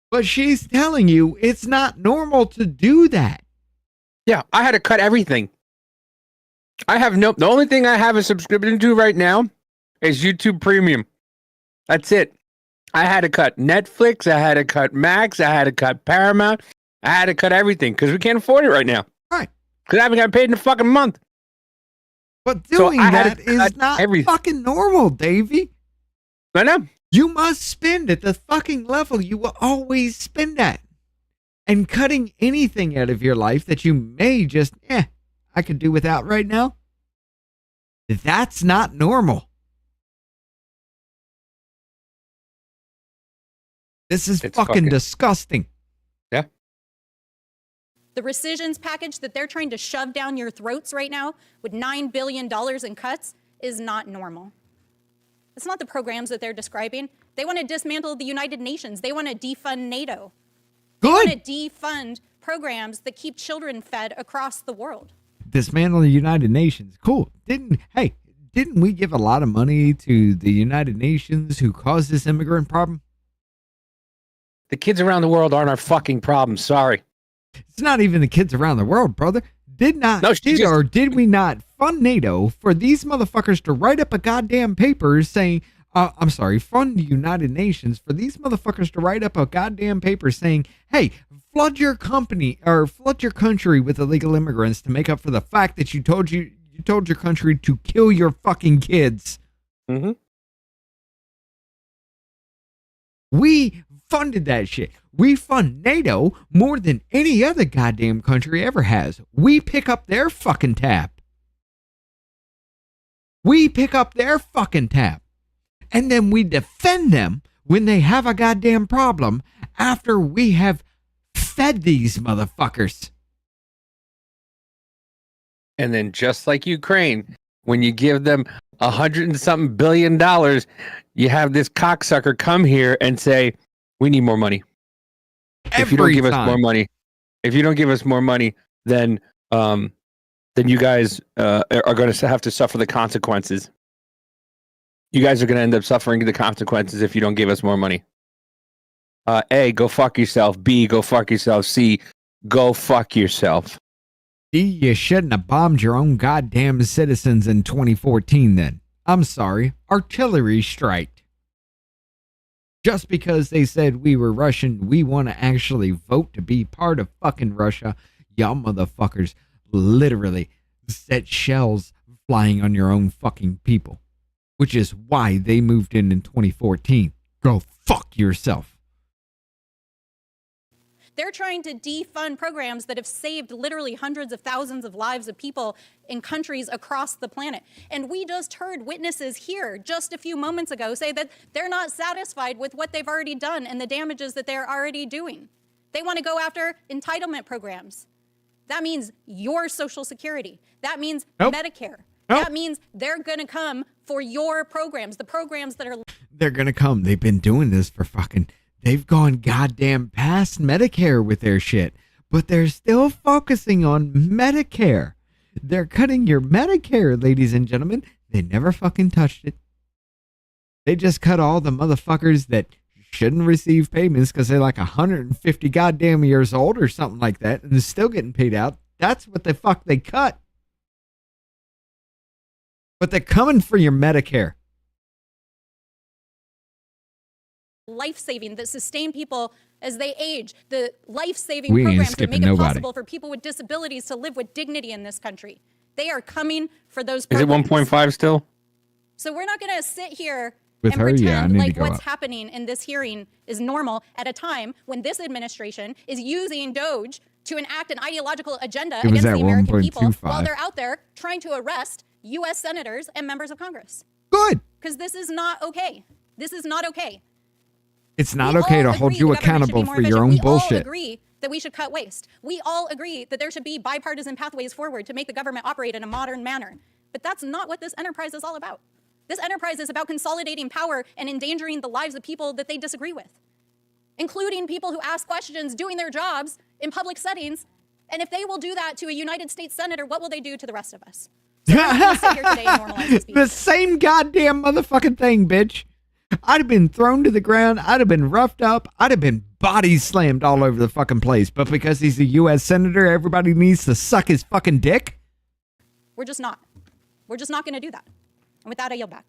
But she's telling you it's not normal to do that. Yeah, I had to cut everything. The only thing I have a subscription to right now is YouTube Premium. That's it. I had to cut Netflix. I had to cut Max. I had to cut Paramount. I had to cut everything because we can't afford it right now. Right. Because I haven't got paid in a fucking month. But doing that is not everything. fucking normal, Davey. I know. You must spend at the fucking level you will always spend at. And cutting anything out of your life that you may just, I could do without right now. That's not normal. This is fucking disgusting. Yeah. The rescissions package that they're trying to shove down your throats right now with $9 billion in cuts is not normal. It's not the programs that they're describing. They want to dismantle the United Nations. They want to defund NATO. They want to defund programs that keep children fed across the world. Dismantle the United Nations. Cool. Didn't we give a lot of money to the United Nations who caused this immigrant problem? The kids around the world aren't our fucking problem. Sorry. It's not even the kids around the world, brother. Did we not fund NATO for these motherfuckers to write up a goddamn paper saying, fund the United Nations for these motherfuckers to write up a goddamn paper saying, hey, flood your country with illegal immigrants to make up for the fact that you told your country to kill your fucking kids. Mm-hmm. We funded that shit. We fund NATO more than any other goddamn country ever has. We pick up their fucking tab. And then we defend them when they have a goddamn problem after we have fed these motherfuckers. And then just like Ukraine, when you give them $100 and something billion, you have this cocksucker come here and say, we need more money. If you don't give us more money, then you guys are going to have to suffer the consequences. You guys are going to end up suffering the consequences if you don't give us more money. A, go fuck yourself. B, go fuck yourself. C, go fuck yourself. D, you shouldn't have bombed your own goddamn citizens in 2014 then. I'm sorry, artillery strike. Just because they said we were Russian, we want to actually vote to be part of fucking Russia. Y'all motherfuckers literally set shells flying on your own fucking people. Which is why they moved in 2014. Go fuck yourself. They're trying to defund programs that have saved literally hundreds of thousands of lives of people in countries across the planet. And we just heard witnesses here just a few moments ago say that they're not satisfied with what they've already done and the damages that they're already doing. They want to go after entitlement programs. That means your Social Security. That means Medicare. That means they're going to come for your programs, the programs that are... They're going to come. They've been doing this for fucking... They've gone goddamn past Medicare with their shit, but they're still focusing on Medicare. They're cutting your Medicare, ladies and gentlemen. They never fucking touched it. They just cut all the motherfuckers that shouldn't receive payments because they're like 150 goddamn years old or something like that, and they're still getting paid out. That's what the fuck they cut. But they're coming for your Medicare. Life-saving, that sustain people as they age, the life-saving programs that make it possible for people with disabilities to live with dignity in this country. They are coming for those programs. Is it 1.5 still? So we're not going to sit here with and her, pretend like what's happening in this hearing is normal at a time when this administration is using DOGE to enact an ideological agenda against the American people while they're out there trying to arrest U.S. senators and members of Congress. Good. Because this is not okay. This is not okay. It's not okay to hold you accountable for your own bullshit. We all agree that we should cut waste. We all agree that there should be bipartisan pathways forward to make the government operate in a modern manner. But that's not what this enterprise is all about. This enterprise is about consolidating power and endangering the lives of people that they disagree with, including people who ask questions, doing their jobs in public settings. And if they will do that to a United States senator, what will they do to the rest of us? So we're gonna sit here today and normalize this the same goddamn motherfucking thing, bitch. I'd have been thrown to the ground. I'd have been roughed up. I'd have been body slammed all over the fucking place. But because he's a U.S. senator, everybody needs to suck his fucking dick? We're just not. We're just not going to do that. And with that, I yield back.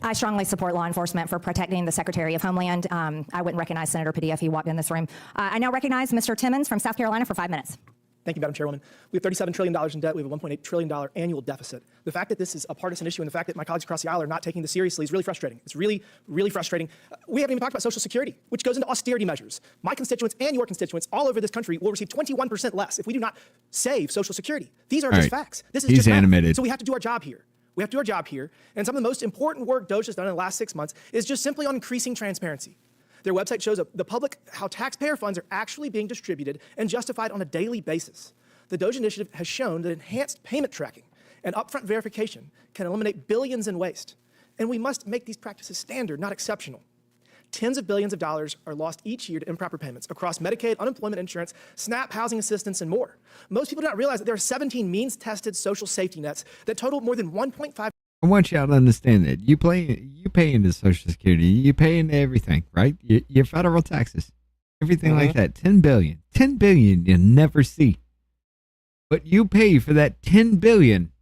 I strongly support law enforcement for protecting the Secretary of Homeland. I wouldn't recognize Senator Padilla if he walked in this room. I now recognize Mr. Timmons from South Carolina for 5 minutes. Thank you, Madam Chairwoman. We have $37 trillion in debt. We have a $1.8 trillion annual deficit. The fact that this is a partisan issue and the fact that my colleagues across the aisle are not taking this seriously is really frustrating. It's really, really frustrating. We haven't even talked about Social Security, which goes into austerity measures. My constituents and your constituents all over this country will receive 21% less if we do not save Social Security. These are just facts. This is just animated. So we have to do our job here. We have to do our job here. And some of the most important work DOGE has done in the last 6 months is just simply on increasing transparency. Their website shows the public how taxpayer funds are actually being distributed and justified on a daily basis. The DOGE initiative has shown that enhanced payment tracking and upfront verification can eliminate billions in waste. And we must make these practices standard, not exceptional. Tens of billions of dollars are lost each year to improper payments across Medicaid, unemployment insurance, SNAP, housing assistance, and more. Most people do not realize that there are 17 means-tested social safety nets that total more than 1.5. I want y'all to understand that you pay into Social Security, you pay into everything, right? Your federal taxes, everything like that. 10 billion you never see. But you pay for that 10 billion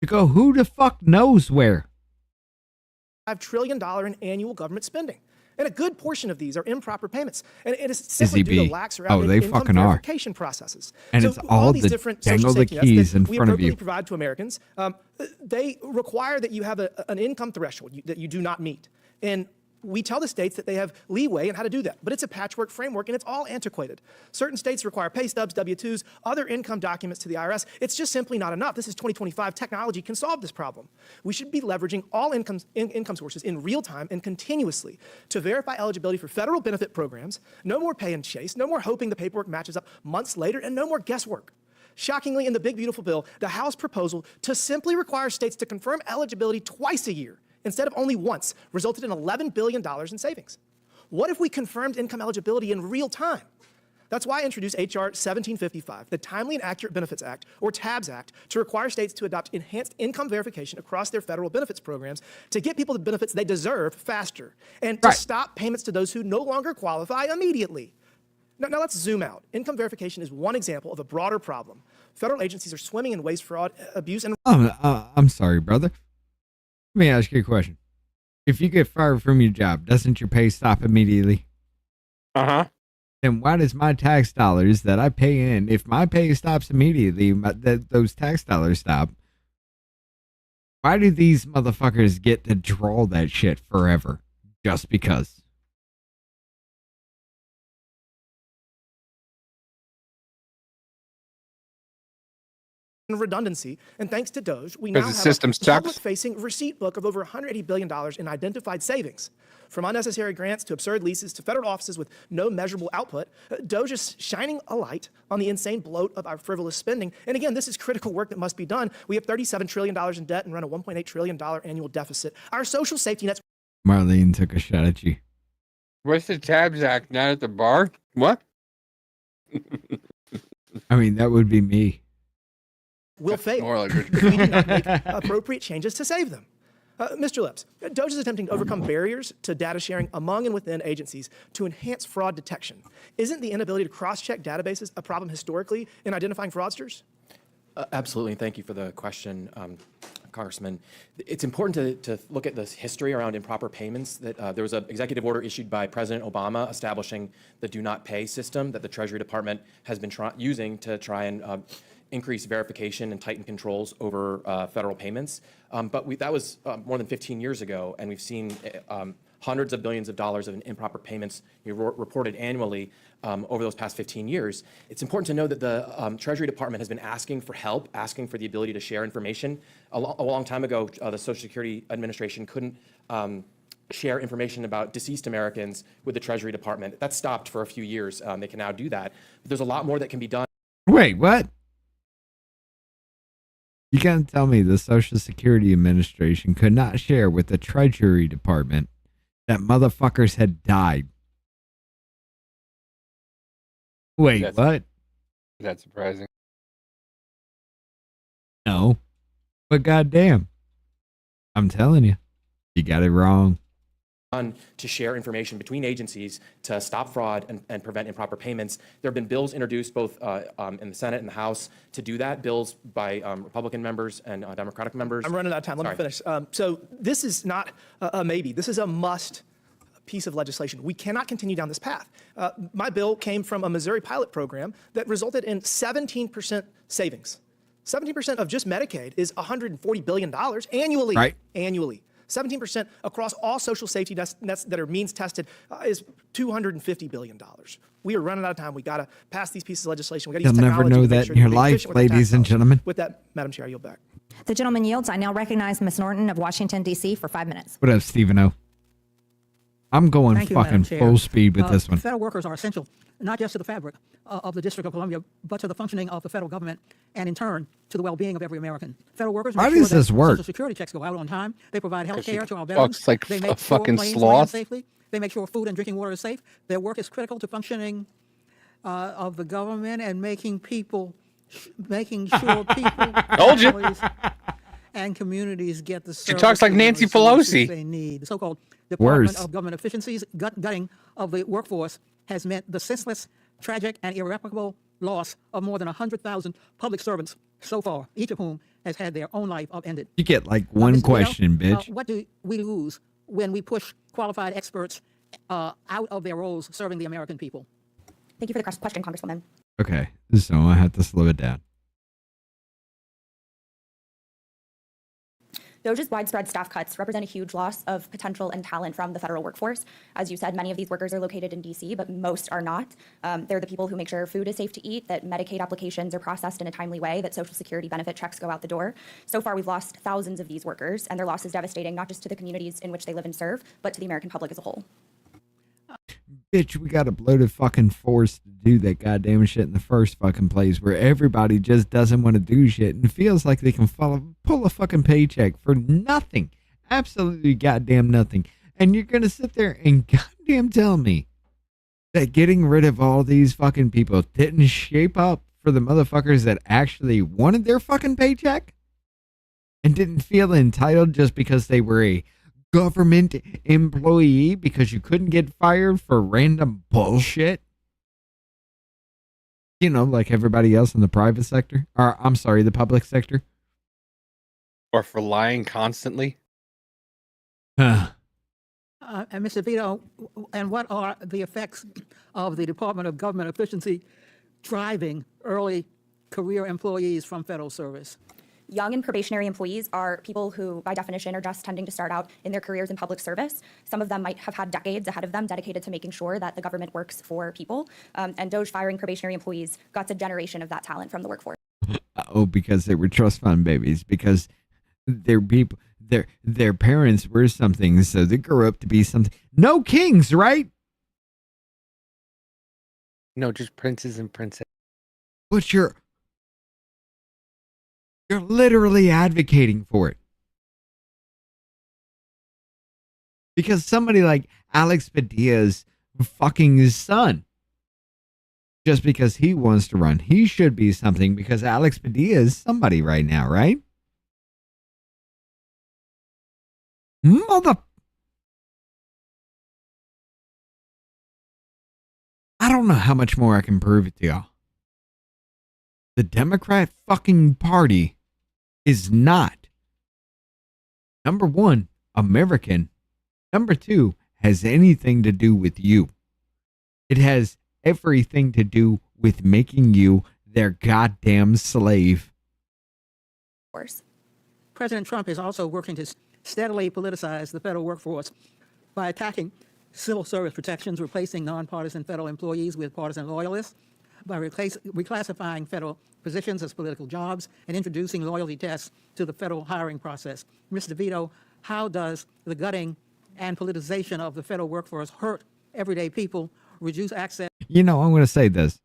to go who the fuck knows where. $5 trillion in annual government spending. And a good portion of these are improper payments. And it is simply due to lax or outdated income verification processes. And so it's all these the different dangle social the safety nets keys that in we front of appropriately you. provide to Americans, they require that you have an income threshold that you do not meet. And we tell the states that they have leeway in how to do that, but it's a patchwork framework and it's all antiquated. Certain states require pay stubs, W-2s, other income documents to the IRS. It's just simply not enough. This is 2025. Technology can solve this problem. We should be leveraging all income sources in real time and continuously to verify eligibility for federal benefit programs. No more pay and chase, no more hoping the paperwork matches up months later, and no more guesswork. Shockingly, in the big beautiful bill, the House proposal to simply require states to confirm eligibility twice a year instead of only once resulted in $11 billion in savings. What if we confirmed income eligibility in real time? That's why I introduced H.R. 1755, the Timely and Accurate Benefits Act, or TABS Act, to require states to adopt enhanced income verification across their federal benefits programs to get people the benefits they deserve faster and to stop payments to those who no longer qualify immediately. Now let's zoom out. Income verification is one example of a broader problem. Federal agencies are swimming in waste, fraud, abuse, and... I'm sorry, brother. Let me ask you a question. If you get fired from your job, doesn't your pay stop immediately? Uh-huh. Then why does my tax dollars that I pay in, if my pay stops immediately, those tax dollars stop, why do these motherfuckers get to draw that shit forever just because? redundancy, and thanks to DOGE, we now have a public-facing receipt book of over $180 billion in identified savings. From unnecessary grants to absurd leases to federal offices with no measurable output, DOGE is shining a light on the insane bloat of our frivolous spending. And again, this is critical work that must be done. We have $37 trillion in debt and run a $1.8 trillion annual deficit. Our social safety nets... Marlene took a shot at you. What's the TABS Act? Not at the bar? What? I mean, that would be me. Will fail if we do not make appropriate changes to save them. Mr. Lips, DOGE is attempting to overcome barriers to data sharing among and within agencies to enhance fraud detection. Isn't the inability to cross-check databases a problem historically in identifying fraudsters? Absolutely. Thank you for the question, Congressman. It's important to look at the history around improper payments. That there was an executive order issued by President Obama establishing the do not pay system that the Treasury Department has been using to try and increase verification and tighten controls over federal payments. But that was more than 15 years ago, and we've seen hundreds of billions of dollars of improper payments reported annually over those past 15 years. It's important to know that the Treasury Department has been asking for help, asking for the ability to share information. A long time ago, the Social Security Administration couldn't share information about deceased Americans with the Treasury Department. That stopped for a few years. They can now do that. But there's a lot more that can be done. Wait, what? You can't tell me the Social Security Administration could not share with the Treasury Department that motherfuckers had died. Wait, what? That's surprising. No. But goddamn. I'm telling you, you got it wrong. done to share information between agencies to stop fraud and prevent improper payments. There have been bills introduced both in the Senate and the House to do that, bills by Republican members and Democratic members. I'm running out of time. Let me finish. So this is not a maybe. This is a must piece of legislation. We cannot continue down this path. My bill came from a Missouri pilot program that resulted in 17% savings. 17% of just Medicaid is $140 billion annually. Right. Annually. 17% across all social safety nets that are means tested is $250 billion. We are running out of time. We got to pass these pieces of legislation. We got to use You'll never technology know to make that sure in your we're being life, efficient with our tax ladies and dollars. gentlemen. With that, Madam Chair, I yield back. The gentleman yields. I now recognize Ms. Norton of Washington, D.C. for 5 minutes. What up, Stephen-O? I'm going Thank you, Madam fucking Chair. full speed with this one. Federal workers are essential, not just to the fabric of the District of Columbia, but to the functioning of the federal government and, in turn, to the well-being of every American. Federal workers How make sure does that this work? Social security checks go out on time. They provide health 'Cause he care to our veterans. talks like they a make fucking sure planes sloth. land safely. They make sure food and drinking water is safe. Their work is critical to functioning of the government and making sure people, Told you. families, and communities get the She talks like services and Nancy resources Pelosi. they need. The so-called Department Worse. of Government Efficiency's gutting of the workforce has meant the senseless, tragic, and irreparable loss of more than 100,000 public servants so far, each of whom has had their own life upended. You get like one Mr. Vito, question, bitch. what do we lose when we push qualified experts out of their roles serving the American people? Thank you for the question, Congresswoman. Okay, so I have to slow it down. DOGE's widespread staff cuts represent a huge loss of potential and talent from the federal workforce. As you said, many of these workers are located in D.C., but most are not. They're the people who make sure food is safe to eat, that Medicaid applications are processed in a timely way, that Social Security benefit checks go out the door. So far, we've lost thousands of these workers, and their loss is devastating not just to the communities in which they live and serve, but to the American public as a whole. Bitch, we got a bloated fucking force to do that goddamn shit in the first fucking place where everybody just doesn't want to do shit and feels like they can pull a fucking paycheck for nothing. Absolutely goddamn nothing. And you're going to sit there and goddamn tell me that getting rid of all these fucking people didn't shape up for the motherfuckers that actually wanted their fucking paycheck and didn't feel entitled just because they were a government employee because you couldn't get fired for random bullshit. You know, like everybody else in the private sector. Or, I'm sorry, the public sector. Or for lying constantly. And Mr. Vito, and what are the effects of the Department of Government Efficiency driving early career employees from federal service? Young and probationary employees are people who, by definition, are just tending to start out in their careers in public service. Some of them might have had decades ahead of them dedicated to making sure that the government works for people. And DOGE firing probationary employees got a generation of that talent from the workforce. Oh, because they were trust fund babies. Because their people, their parents were something, so they grew up to be something. No kings, right? No, just princes and princesses. But you're literally advocating for it. Because somebody like Alex Padilla's fucking his son, just because he wants to run, he should be something because Alex Padilla is somebody right now, right? I don't know how much more I can prove it to y'all. The Democrat fucking Party is not, number one, American. Number two, has anything to do with you. It has everything to do with making you their goddamn slave. President Trump is also working to steadily politicize the federal workforce by attacking civil service protections, replacing nonpartisan federal employees with partisan loyalists, by reclassifying federal positions as political jobs, and introducing loyalty tests to the federal hiring process. Mr. Vito, how does the gutting and politicization of the federal workforce hurt everyday people, reduce access? You know, I'm going to say this.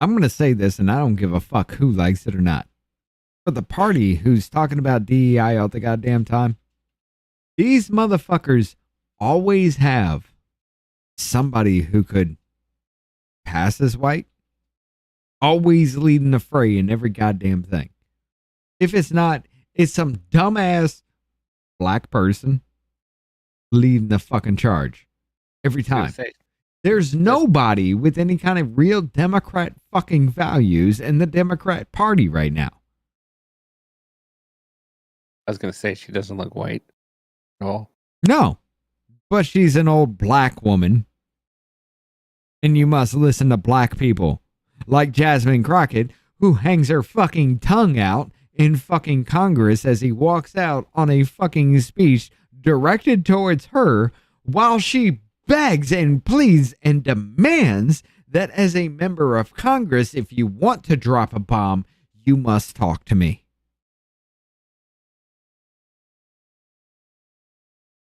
I'm going to say this, and I don't give a fuck who likes it or not. But the party who's talking about DEI all the goddamn time, these motherfuckers always have somebody who could pass as white, always leading the fray in every goddamn thing. If it's not, it's some dumbass black person leading the fucking charge every time. There's nobody with any kind of real Democrat fucking values in the Democrat Party right now. I was going to say she doesn't look white at all. No, but she's an old black woman. And you must listen to black people like Jasmine Crockett, who hangs her fucking tongue out in fucking Congress as he walks out on a fucking speech directed towards her while she begs and pleads and demands that as a member of Congress, if you want to drop a bomb, you must talk to me.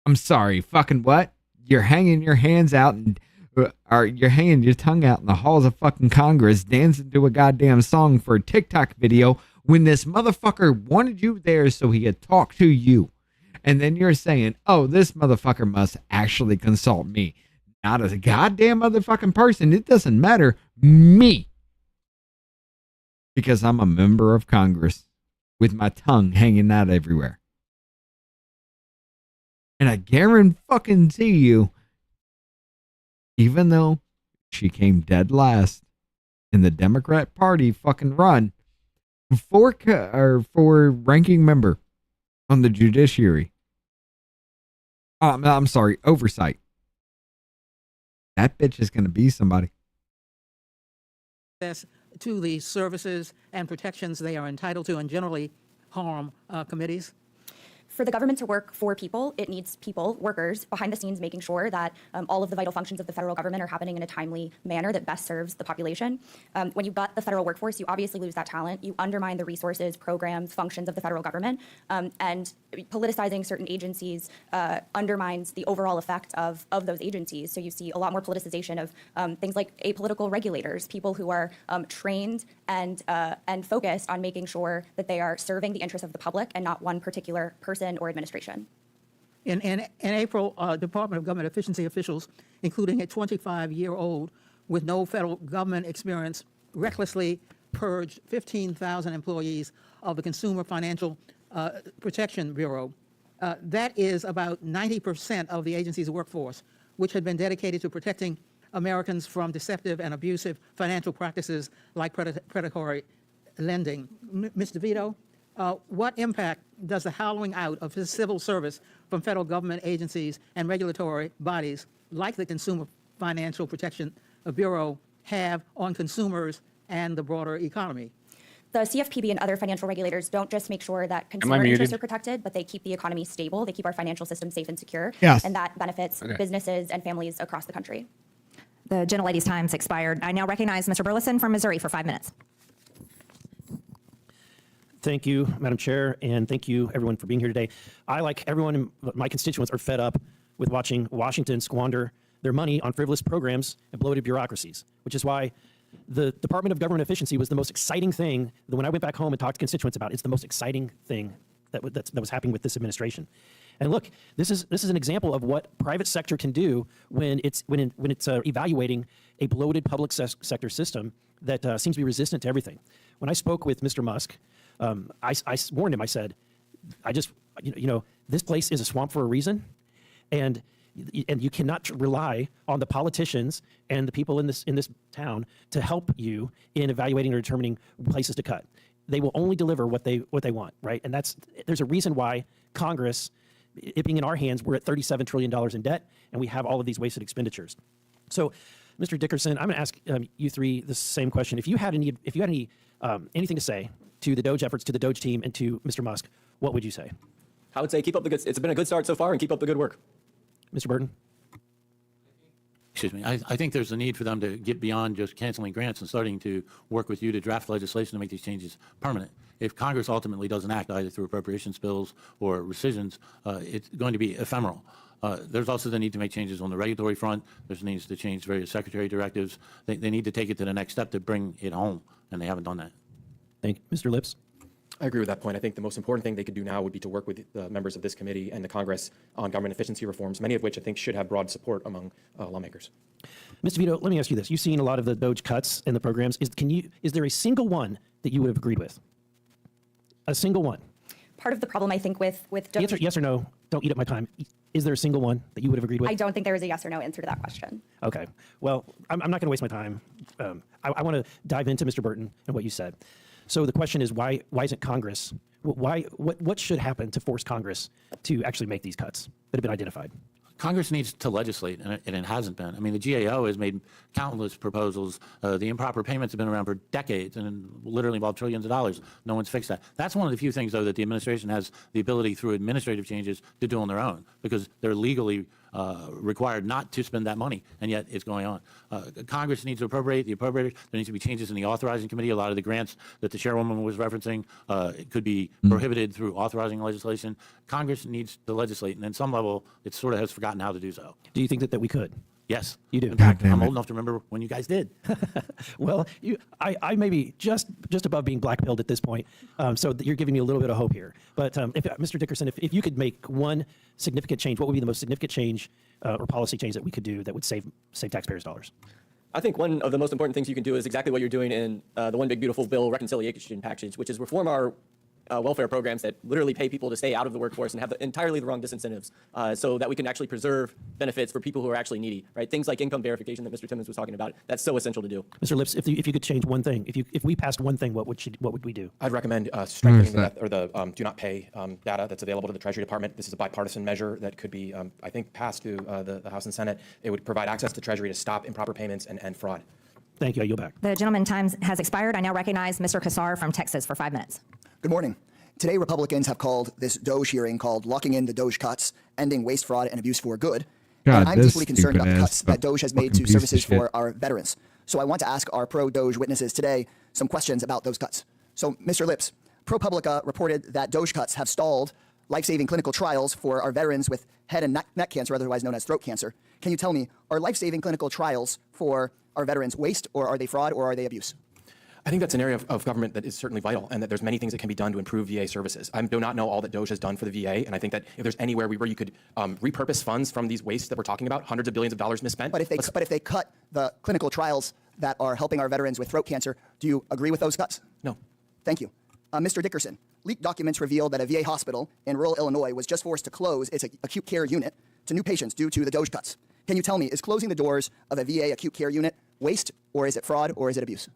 I'm sorry, fucking what? You're hanging your hands out and you're hanging your tongue out in the halls of fucking Congress, dancing to a goddamn song for a TikTok video when this motherfucker wanted you there so he could talk to you. And then you're saying, oh, this motherfucker must actually consult me. Not as a goddamn motherfucking person. It doesn't matter. Me. Because I'm a member of Congress with my tongue hanging out everywhere. And I guarantee you, even though she came dead last in the Democrat Party fucking run for ranking member on the judiciary. I'm sorry, oversight. That bitch is going to be somebody. Access to the services and protections they are entitled to and generally harm committees? For the government to work for people, it needs people, workers, behind the scenes making sure that all of the vital functions of the federal government are happening in a timely manner that best serves the population. When you gut the federal workforce, you obviously lose that talent. You undermine the resources, programs, functions of the federal government. And politicizing certain agencies undermines the overall effect of those agencies. So you see a lot more politicization of things like apolitical regulators, people who are trained and focused on making sure that they are serving the interests of the public and not one particular person or administration. In April, Department of Government Efficiency officials, including a 25-year-old with no federal government experience, recklessly purged 15,000 employees of the Consumer Financial Protection Bureau. That is about 90% of the agency's workforce, which had been dedicated to protecting Americans from deceptive and abusive financial practices like predatory lending. Mr. Vito, what impact does the hollowing out of his civil service from federal government agencies and regulatory bodies like the Consumer Financial Protection Bureau have on consumers and the broader economy? The CFPB and other financial regulators don't just make sure that consumer interests are protected, but they keep the economy stable. They keep our financial system safe and secure. Yes. And that benefits businesses and families across the country. The gentlelady's time's expired. I now recognize Mr. Burleson from Missouri for 5 minutes. Thank you, Madam Chair, and thank you, everyone, for being here today. I, like everyone, my constituents, are fed up with watching Washington squander their money on frivolous programs and bloated bureaucracies, which is why the Department of Government Efficiency was the most exciting thing that when I went back home and talked to constituents about, it's the most exciting thing that was happening with this administration. And look, this is an example of what private sector can do when it's evaluating a bloated public sector system that seems to be resistant to everything. When I spoke with Mr. Musk, I warned him. I said, this place is a swamp for a reason, and you cannot rely on the politicians and the people in this town to help you in evaluating or determining places to cut. They will only deliver what they want, right? And there's a reason why Congress, it being in our hands, we're at $37 trillion in debt, and we have all of these wasted expenditures. So, Mr. Dickerson, I'm going to ask you three the same question. If you had anything to say to the DOGE efforts, to the DOGE team, and to Mr. Musk, what would you say? I would say keep up the good. It's been a good start so far, and keep up the good work. Mr. Burton? Excuse me. I think there's a need for them to get beyond just canceling grants and starting to work with you to draft legislation to make these changes permanent. If Congress ultimately doesn't act either through appropriations bills or rescissions, it's going to be ephemeral. There's also the need to make changes on the regulatory front. There's needs to change various secretary directives. They need to take it to the next step to bring it home, and they haven't done that. Thank you. Mr. Lips? I agree with that point. I think the most important thing they could do now would be to work with the members of this committee and the Congress on government efficiency reforms, many of which I think should have broad support among lawmakers. Mr. Vito, let me ask you this. You've seen a lot of the DOGE cuts in the programs. Is there a single one that you would have agreed with? A single one? Part of the problem, I think, with DOGE... The answer, yes or no, don't eat up my time. Is there a single one that you would have agreed with? I don't think there is a yes or no answer to that question. Okay. Well, I'm not going to waste my time. I want to dive into Mr. Burton and what you said. So the question is, why isn't Congress, what should happen to force Congress to actually make these cuts that have been identified? Congress needs to legislate, and it hasn't been. I mean, the GAO has made countless proposals. The improper payments have been around for decades and literally involve trillions of dollars. No one's fixed that. That's one of the few things, though, that the administration has the ability through administrative changes to do on their own, because they're legally required not to spend that money, and yet it's going on. Congress needs to appropriate the appropriators. There needs to be changes in the authorizing committee. A lot of the grants that the chairwoman was referencing could be prohibited through authorizing legislation. Congress needs to legislate, and in some level, it sort of has forgotten how to do so. Do you think that we could? Yes. You do? In fact, I'm old enough to remember when you guys did. Well, I may be just above being black-pilled at this point, so you're giving me a little bit of hope here. But Mr. Dickerson, if you could make one significant change, what would be the most significant change or policy change that we could do that would save taxpayers' dollars? I think one of the most important things you can do is exactly what you're doing in the One Big Beautiful Bill reconciliation package, which is reform our welfare programs that literally pay people to stay out of the workforce and have entirely the wrong disincentives, so that we can actually preserve benefits for people who are actually needy, right? Things like income verification that Mr. Timmons was talking about, that's so essential to do. Mr. Lips, if you could change one thing, if we passed one thing, what would we do? I'd recommend strengthening the do not pay data that's available to the Treasury Department. This is a bipartisan measure that could be, I think, passed through the House and Senate. It would provide access to Treasury to stop improper payments and fraud. Thank you. I yield back. The gentleman's time has expired. I now recognize Mr. Kassar from Texas for 5 minutes. Good morning. Today, Republicans have called this DOGE hearing called Locking in the DOGE Cuts, Ending Waste, Fraud, and Abuse for Good. And I'm deeply concerned about the cuts that DOGE has made to services for our veterans. So I want to ask our pro-DOGE witnesses today some questions about those cuts. So, Mr. Lips, ProPublica reported that DOGE cuts have stalled life-saving clinical trials for our veterans with head and neck cancer, otherwise known as throat cancer. Can you tell me, are life-saving clinical trials for our veterans waste, or are they fraud, or are they abuse? I think that's an area of government that is certainly vital, and that there's many things that can be done to improve VA services. I do not know all that DOGE has done for the VA, and I think that if there's anywhere where you could repurpose funds from these wastes that we're talking about, hundreds of billions of dollars misspent. But if they cut the clinical trials that are helping our veterans with throat cancer, do you agree with those cuts? No. Thank you. Mr. Dickerson, leaked documents revealed that a VA hospital in rural Illinois was just forced to close its acute care unit to new patients due to the DOGE cuts. Can you tell me, is closing the doors of a VA acute care unit waste, or is it fraud, or is it abuse?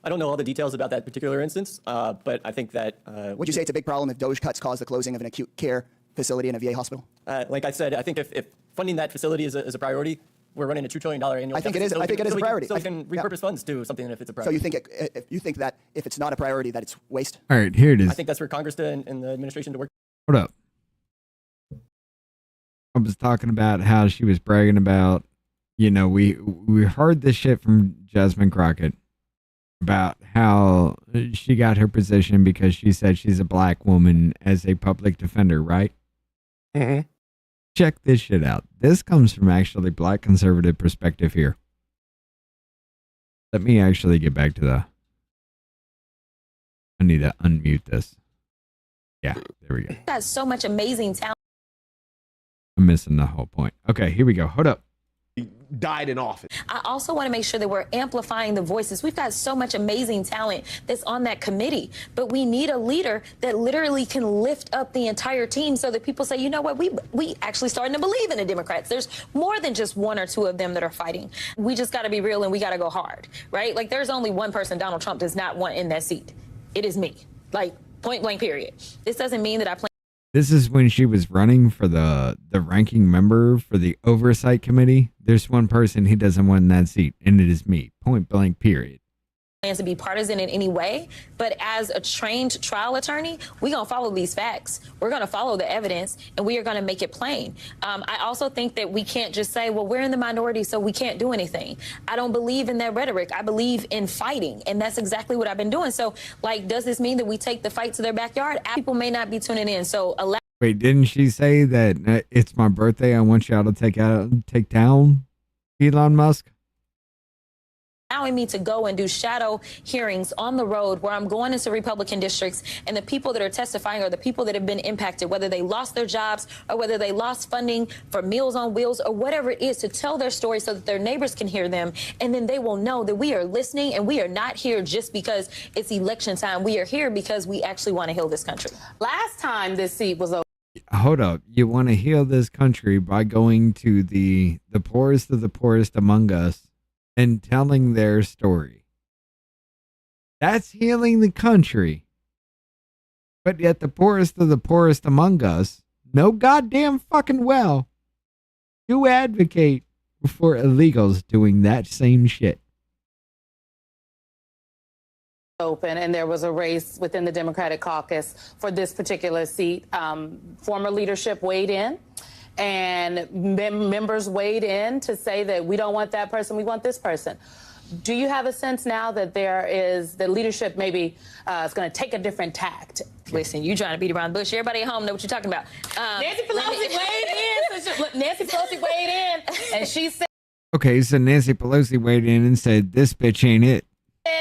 I don't know all the details about that particular instance, but I think that... Would you say it's a big problem if DOGE cuts cause the closing of an acute care facility in a VA hospital? Like I said, I think if funding that facility is a priority, we're running a $2 trillion annual. I think it is. I think it is a priority. So we can repurpose funds to something if it's a priority. So you think that if it's not a priority, that it's waste? All right, here it is. I think that's for Congress and the administration to work. Hold up. I was talking about how she was bragging about, we heard this shit from Jasmine Crockett about how she got her position because she said she's a black woman as a public defender, right? Mm-hmm. Check this shit out. This comes from actually black conservative perspective here. Let me actually get back to I need to unmute this. Yeah, there we go. Got so much amazing talent. I'm missing the whole point. Okay, here we go. Hold up. Died in office. I also want to make sure that we're amplifying the voices. We've got so much amazing talent that's on that committee, but we need a leader that literally can lift up the entire team so that people say, you know what, we actually starting to believe in the Democrats. There's more than just one or two of them that are fighting. We just got to be real and we got to go hard, right? Like there's only one person Donald Trump does not want in that seat. It is me, like point blank period. This doesn't mean that I plan. This is when she was running for the ranking member for the Oversight Committee. There's one person he doesn't want in that seat, and it is me. Point blank, period. Plans to be partisan in any way, but as a trained trial attorney, we're going to follow these facts. We're going to follow the evidence, and we are going to make it plain. I also think that we can't just say, well, we're in the minority, so we can't do anything. I don't believe in that rhetoric. I believe in fighting, and that's exactly what I've been doing. So, like, does this mean that we take the fight to their backyard? People may not be tuning in, so allow. Wait, didn't she say that it's my birthday? I want y'all to take down Elon Musk? Allowing me to go and do shadow hearings on the road where I'm going into Republican districts, and the people that are testifying are the people that have been impacted, whether they lost their jobs or whether they lost funding for Meals on Wheels or whatever it is, to tell their story so that their neighbors can hear them. And then they will know that we are listening, and we are not here just because it's election time. We are here because we actually want to heal this country. Last time this seat was open. hold up. You want to heal this country by going to the poorest of the poorest among us and telling their story. That's healing the country. But yet the poorest of the poorest among us know goddamn fucking well do advocate for illegals doing that same shit. Open, and there was a race within the Democratic caucus for this particular seat. Former leadership weighed in, and members weighed in to say that we don't want that person, we want this person. Do you have a sense now that the leadership maybe is going to take a different tact? Listen, you trying to beat around the bush. Everybody at home know what you're talking about. Nancy Pelosi weighed in. Nancy Pelosi weighed in, and she said, Okay, so Nancy Pelosi weighed in and said, this bitch ain't it.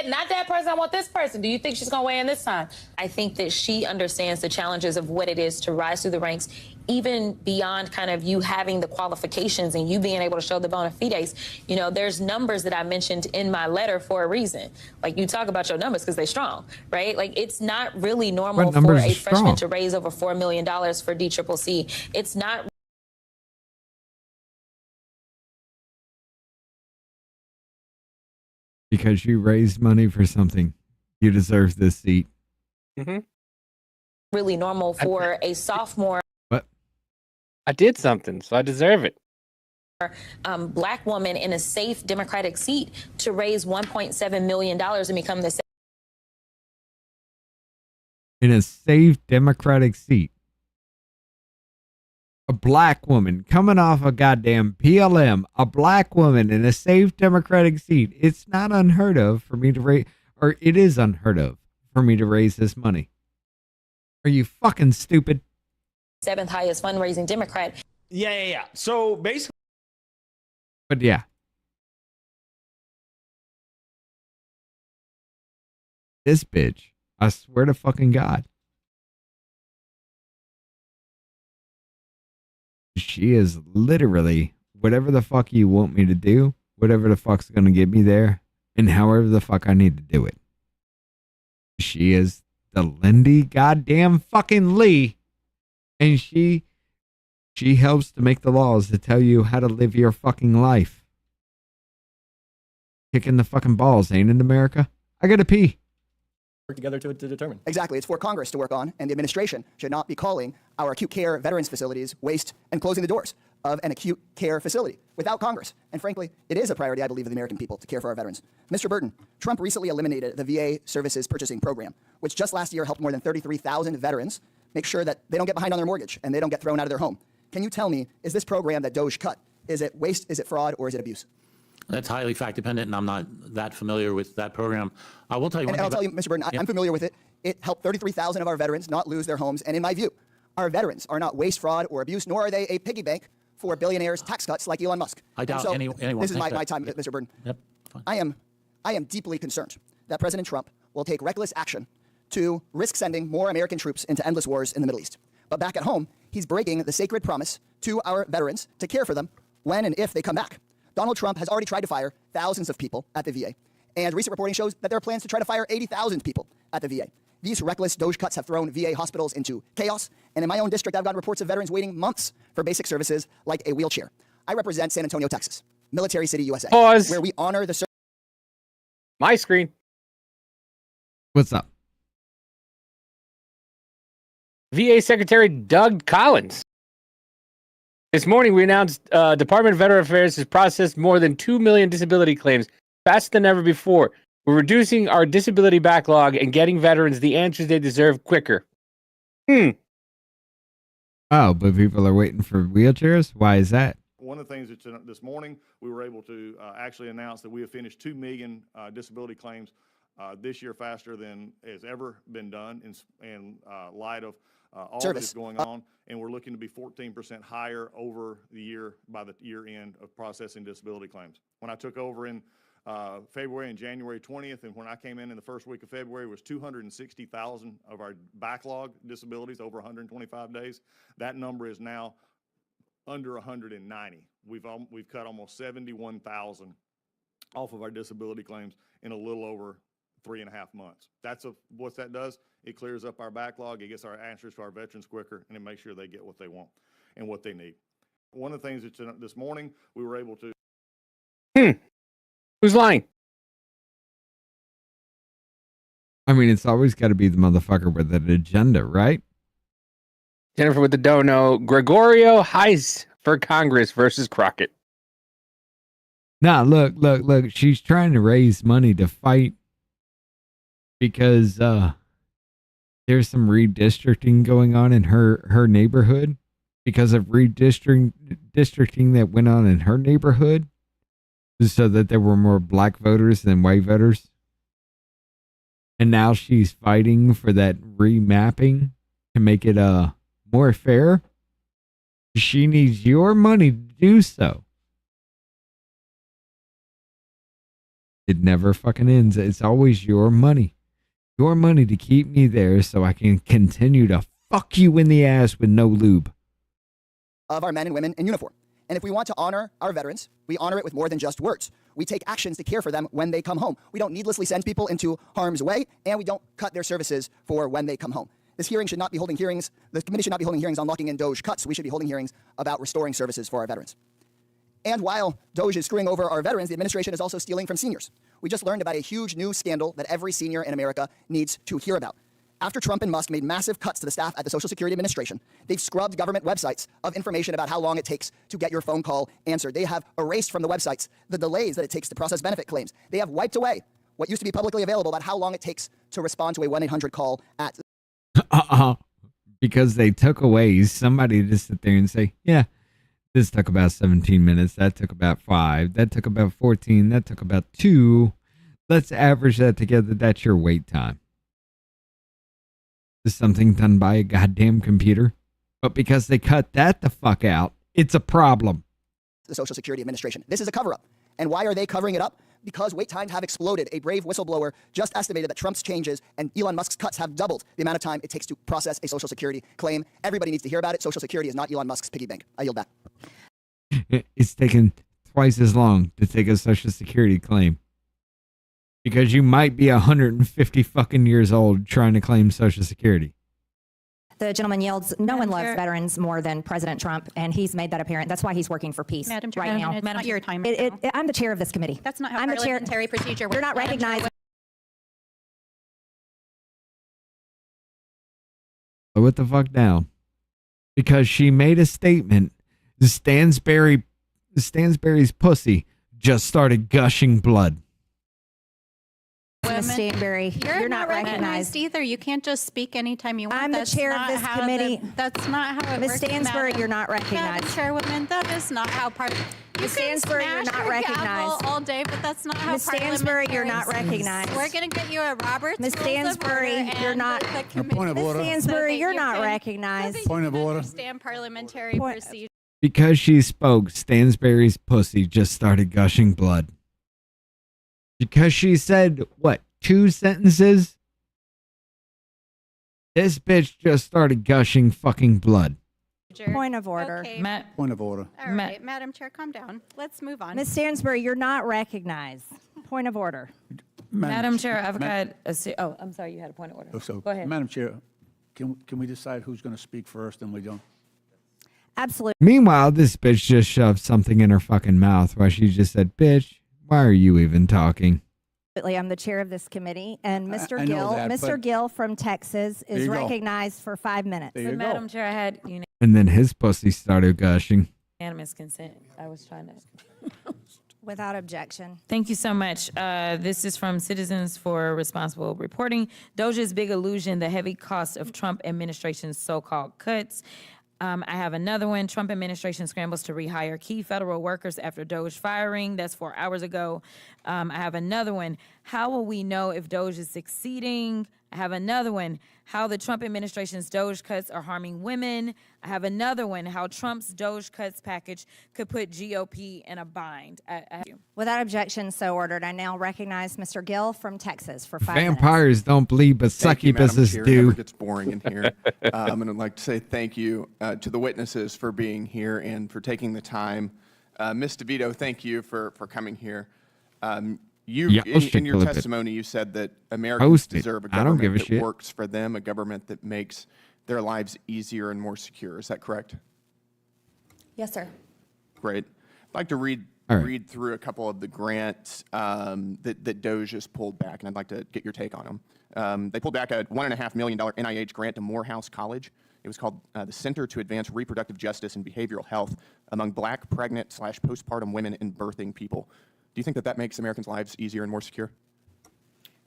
not that person, I want this person. Do you think she's going to weigh in this time? I think that she understands the challenges of what it is to rise through the ranks, even beyond kind of you having the qualifications and you being able to show the bona fides. You know, there's numbers that I mentioned in my letter for a reason. Like, you talk about your numbers because they're strong, right? Like, it's not really normal for a freshman to raise over $4 million for DCCC. It's not. Because you raised money for something. You deserve this seat. Mm-hmm. Really normal for a sophomore. What? I did something, so I deserve it. Black woman in a safe Democratic seat to raise $1.7 million and become the In a safe Democratic seat. A black woman coming off a goddamn PLM, a black woman in a safe Democratic seat. It's not unheard of for me to raise, or it is unheard of for me to raise this money. Are you fucking stupid? 7th highest fundraising Democrat. Yeah. So basically. But yeah. This bitch, I swear to fucking God. She is literally whatever the fuck you want me to do, whatever the fuck's going to get me there, and however the fuck I need to do it. She is the Lindy goddamn fucking Lee, and she helps to make the laws to tell you how to live your fucking life. Kicking the fucking balls, ain't it, America? I gotta pee. Work together to determine. Exactly. It's for Congress to work on, and the administration should not be calling our acute care veterans facilities waste and closing the doors of an acute care facility without Congress. And frankly, it is a priority, I believe, of the American people to care for our veterans. Mr. Burton, Trump recently eliminated the VA Services Purchasing Program, which just last year helped more than 33,000 veterans make sure that they don't get behind on their mortgage and they don't get thrown out of their home. Can you tell me, is this program that DOGE cut, is it waste, is it fraud, or is it abuse? That's highly fact dependent, and I'm not that familiar with that program. I will tell you. And I'll tell you, Mr. Burton, I'm familiar with it. It helped 33,000 of our veterans not lose their homes. And in my view, our veterans are not waste, fraud, or abuse, nor are they a piggy bank for billionaires' tax cuts like Elon Musk. I doubt anyone. This is my time, Mr. Burton. Yep. Fine. I am deeply concerned that President Trump will take reckless action to risk sending more American troops into endless wars in the Middle East. But back at home, he's breaking the sacred promise to our veterans to care for them when and if they come back. Donald Trump has already tried to fire thousands of people at the VA, and recent reporting shows that there are plans to try to fire 80,000 people at the VA. These reckless DOGE cuts have thrown VA hospitals into chaos, and in my own district, I've gotten reports of veterans waiting months for basic services like a wheelchair. I represent San Antonio, Texas, Military City, USA, where we honor the My screen. What's up? VA Secretary Doug Collins. This morning, we announced Department of Veteran Affairs has processed more than 2 million disability claims, faster than ever before. We're reducing our disability backlog and getting veterans the answers they deserve quicker. Oh, but people are waiting for wheelchairs? Why is that? One of the things that this morning, we were able to actually announce that we have finished 2 million disability claims this year faster than has ever been done in light of all of this going on, and we're looking to be 14% higher over the year by the year end of processing disability claims. When I took over in February and January 20th, and when I came in the first week of February, was 260,000 of our backlog disabilities over 125 days. That number is now under 190. We've cut almost 71,000 off of our disability claims in a little over 3.5 months. What that does. It clears up our backlog. It gets our answers to our veterans quicker, and it makes sure they get what they want and what they need. One of the things that this morning we were able to. Who's lying? I mean, it's always got to be the motherfucker with an agenda, right? Jennifer with the dono. Gregorio Heiss for Congress versus Crockett. Nah, look. She's trying to raise money to fight because there's some redistricting going on in her neighborhood because of redistricting that went on in her neighborhood so that there were more black voters than white voters. And now she's fighting for that remapping to make it more fair. She needs your money to do so. It never fucking ends. It's always your money. Your money to keep me there so I can continue to fuck you in the ass with no lube. Of our men and women in uniform. And if we want to honor our veterans, we honor it with more than just words. We take actions to care for them when they come home. We don't needlessly send people into harm's way, and we don't cut their services for when they come home. This hearing should not be holding hearings. The committee should not be holding hearings on locking in DOGE cuts. We should be holding hearings about restoring services for our veterans. And while DOGE is screwing over our veterans, the administration is also stealing from seniors. We just learned about a huge new scandal that every senior in America needs to hear about. After Trump and Musk made massive cuts to the staff at the Social Security Administration, they've scrubbed government websites of information about how long it takes to get your phone call answered. They have erased from the websites the delays that it takes to process benefit claims. They have wiped away what used to be publicly available about how long it takes to respond to a 1-800 call at... Because they took away somebody to sit there and say, yeah, this took about 17 minutes. That took about 5. That took about 14. That took about 2. Let's average that together. That's your wait time. Is something done by a goddamn computer? But because they cut that the fuck out, it's a problem. The Social Security Administration. This is a cover-up. And why are they covering it up? Because wait times have exploded. A brave whistleblower just estimated that Trump's changes and Elon Musk's cuts have doubled the amount of time it takes to process a Social Security claim. Everybody needs to hear about it. Social Security is not Elon Musk's piggy bank. I yield back. It's taken twice as long to take a Social Security claim. Because you might be 150 fucking years old trying to claim Social Security. The gentleman yells, no one loves veterans more than President Trump, and he's made that apparent. That's why he's working for peace Madam Chair, right now. it's not your time. I'm the chair of this committee. That's not how I'm the chair. parliamentary procedure works. You're not recognized. Slow it the fuck down. Because she made a statement. Stansbury's pussy just started gushing blood. Ms. Stanbury, You're not recognized either. You can't just speak anytime you want. I'm the chair of this committee. That's not how it Ms. works. Stansbury, you're not recognized. Madam Chairwoman, that is not how Ms. Stansbury, you're not recognized. All day, but that's not how Ms. Stansbury, you're not recognized. We're going to get you a Robert's Ms. Rules of Stansbury, Order you're and not. the Point of order. Ms. Stansbury, so you're that not you can- recognized. so that Point you of can order. Understand parliamentary procedure. Because she spoke, Stansbury's pussy just started gushing blood. Because she said, what, 2 sentences? This bitch just started gushing fucking blood. Point of order. Okay. Point of order. All right, Madam Chair, calm down. Let's move on. Ms. Stansbury, you're not recognized. Point of order. Madam Chair, I've got oh, I'm sorry, you had a point of order. So, Go ahead. Madam Chair, can we decide who's going to speak first and we don't? Absolutely. Meanwhile, this bitch just shoved something in her fucking mouth while she just said, bitch, why are you even talking? I'm the chair of this committee, and Mr. I know that, Mr. but- Gill from Texas There is you go. recognized for 5 minutes. There you go. Madam Chair, I had And then his pussy started gushing. unanimous consent. I was trying to. Without objection. Thank you so much. This is from Citizens for Responsible Reporting. DOGE's big illusion, the heavy cost of Trump administration's so-called cuts. I have another one. Trump administration scrambles to rehire key federal workers after DOGE firing. That's 4 hours ago. I have another one. How will we know if DOGE is succeeding? I have another one. How the Trump administration's DOGE cuts are harming women. I have another one. How Trump's DOGE cuts package could put GOP in a bind. Without objection, so ordered. I now recognize Mr. Gill from Texas for 5 minutes. Vampires don't bleed, but Thank you, Madam succubuses Chair. It do. never gets boring in here. And I'd like to say thank you to the witnesses for being here and for taking the time. Ms. DeVito, thank you for coming here. In your testimony, you said that Americans deserve a government that works for them, a government that makes their lives easier and more secure. Is that correct? Yes, sir. Great. I'd like to read through a couple of the grants that DOGE has pulled back, and I'd like to get your take on them. They pulled back a $1.5 million NIH grant to Morehouse College. It was called the Center to Advance Reproductive Justice and Behavioral Health Among Black, Pregnant, /Postpartum Women and Birthing People. Do you think that makes Americans' lives easier and more secure?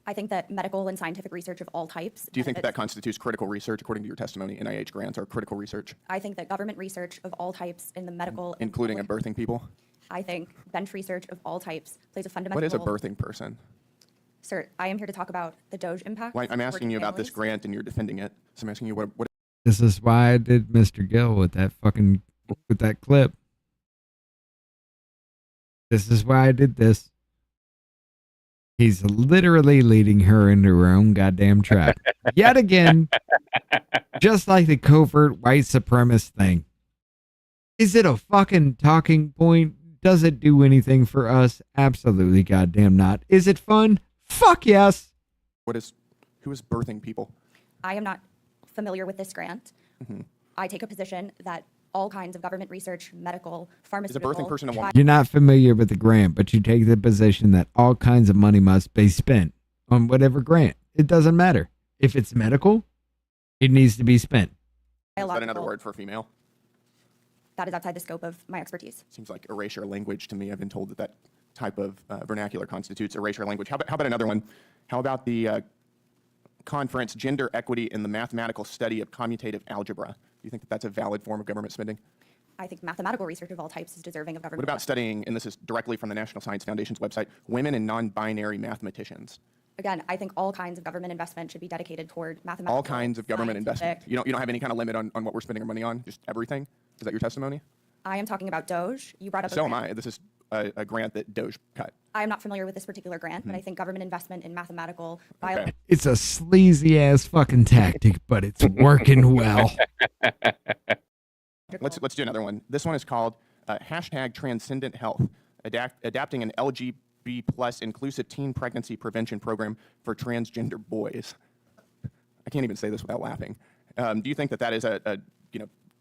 I think that medical and scientific research of all types. Do you think that constitutes critical research, according to your testimony? NIH grants are critical research? I think that government research of all types in the medical... Including a birthing people? I think bench research of all types plays a fundamental What is a role. birthing person? Sir, I am here to talk about the DOGE impact. Well, I'm asking you about this grant, and you're defending it. So I'm asking you what... This is why I did Mr. Gill with that clip. This is why I did this. He's literally leading her into her own goddamn trap. Yet again, just like the covert white supremacist thing. Is it a fucking talking point? Does it do anything for us? Absolutely goddamn not. Is it fun? Fuck yes. Who is birthing people? I am not familiar with this grant. I take a position that all kinds of government research, medical, pharmaceutical... Is a birthing person a woman? You're not familiar with the grant, but you take the position that all kinds of money must be spent on whatever grant. It doesn't matter. If it's medical, it needs to be spent. Is that another word for female? That is outside the scope of my expertise. Seems like erasure language to me. I've been told that type of vernacular constitutes erasure language. How about another one? How about the conference, Gender Equity in the Mathematical Study of Commutative Algebra? Do you think that's a valid form of government spending? I think mathematical research of all types is deserving of government. What about studying, and this is directly from the National Science Foundation's website, women and non-binary mathematicians? Again, I think all kinds of government investment should be dedicated toward mathematical. All kinds of government investment. You don't have any kind of limit on what we're spending our money on? Just everything? Is that your testimony? I am talking about DOGE. You brought up. So am I. This is a grant that DOGE cut. I am not familiar with this particular grant, but I think government investment in mathematical, biology. It's a sleazy ass fucking tactic, but it's working well. Let's do another one. This one is called hashtag Transcendent Health, adapting an LGB plus inclusive teen pregnancy prevention program for transgender boys. I can't even say this without laughing. Do you think that is a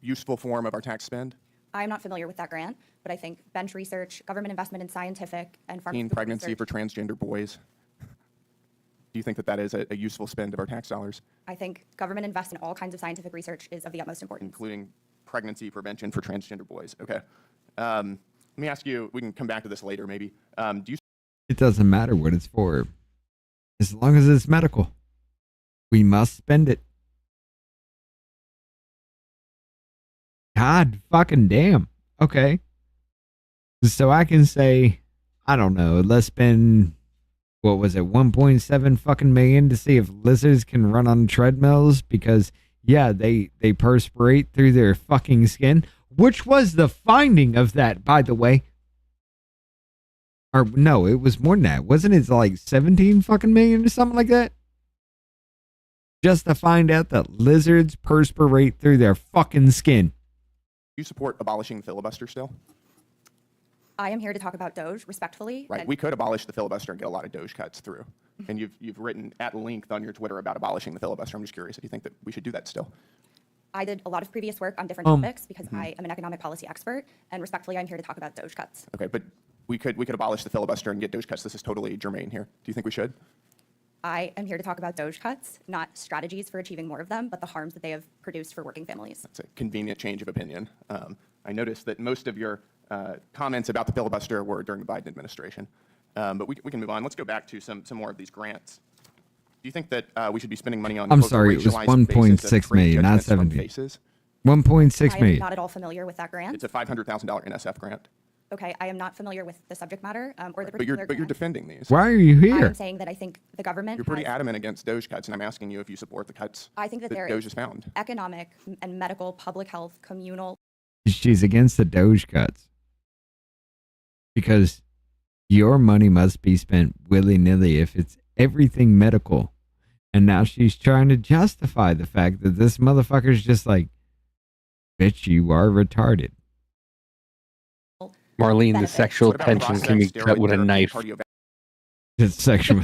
useful form of our tax spend? I am not familiar with that grant, but I think bench research, government investment in scientific and pharmaceutical teen pregnancy research, for transgender boys. Do you think that is a useful spend of our tax dollars? I think government investment in all kinds of scientific research is of the utmost importance. Including pregnancy prevention for transgender boys. Okay. Let me ask you, we can come back to this later maybe. It doesn't matter what it's for. As long as it's medical. We must spend it. God fucking damn. Okay. So I can say, I don't know, let's spend, what was it, 1.7 fucking million to see if lizards can run on treadmills because, yeah, they perspirate through their fucking skin, which was the finding of that, by the way. Or no, it was more than that. Wasn't it like 17 fucking million or something like that? Just to find out that lizards perspirate through their fucking skin. You support abolishing the filibuster still? I am here to talk about DOGE respectfully. Right. We could abolish the filibuster and get a lot of DOGE cuts through. And you've written at length on your Twitter about abolishing the filibuster. I'm just curious if you think that we should do that still. I did a lot of previous work on different topics because I am an economic policy expert, and respectfully, I'm here to talk about DOGE cuts. Okay, but we could abolish the filibuster and get DOGE cuts. This is totally germane here. Do you think we should? I am here to talk about DOGE cuts, not strategies for achieving more of them, but the harms that they have produced for working families. That's a convenient change of opinion. I noticed that most of your comments about the filibuster were during the Biden administration. But we can move on. Let's go back to some more of these grants. Do you think that we should be spending money on? I'm sorry, it was 1.6 million, not 17. 1.6 I million. am not at all familiar with that grant. It's a $500,000 NSF grant. Okay, I am not familiar with the subject matter or the But particular you're grant. defending these. Why are you here? I'm saying that I think the government You're pretty has- adamant against DOGE cuts, and I'm asking you if you support the cuts I think that there DOGE is has found. economic and medical, public health, communal. She's against the DOGE cuts. Because your money must be spent willy-nilly if it's everything medical. And now she's trying to justify the fact that this motherfucker's just like, bitch, you are retarded. Marlene, the benefits. sexual What about tension can be processed cut with a steroid knife. therapy, It's sexual.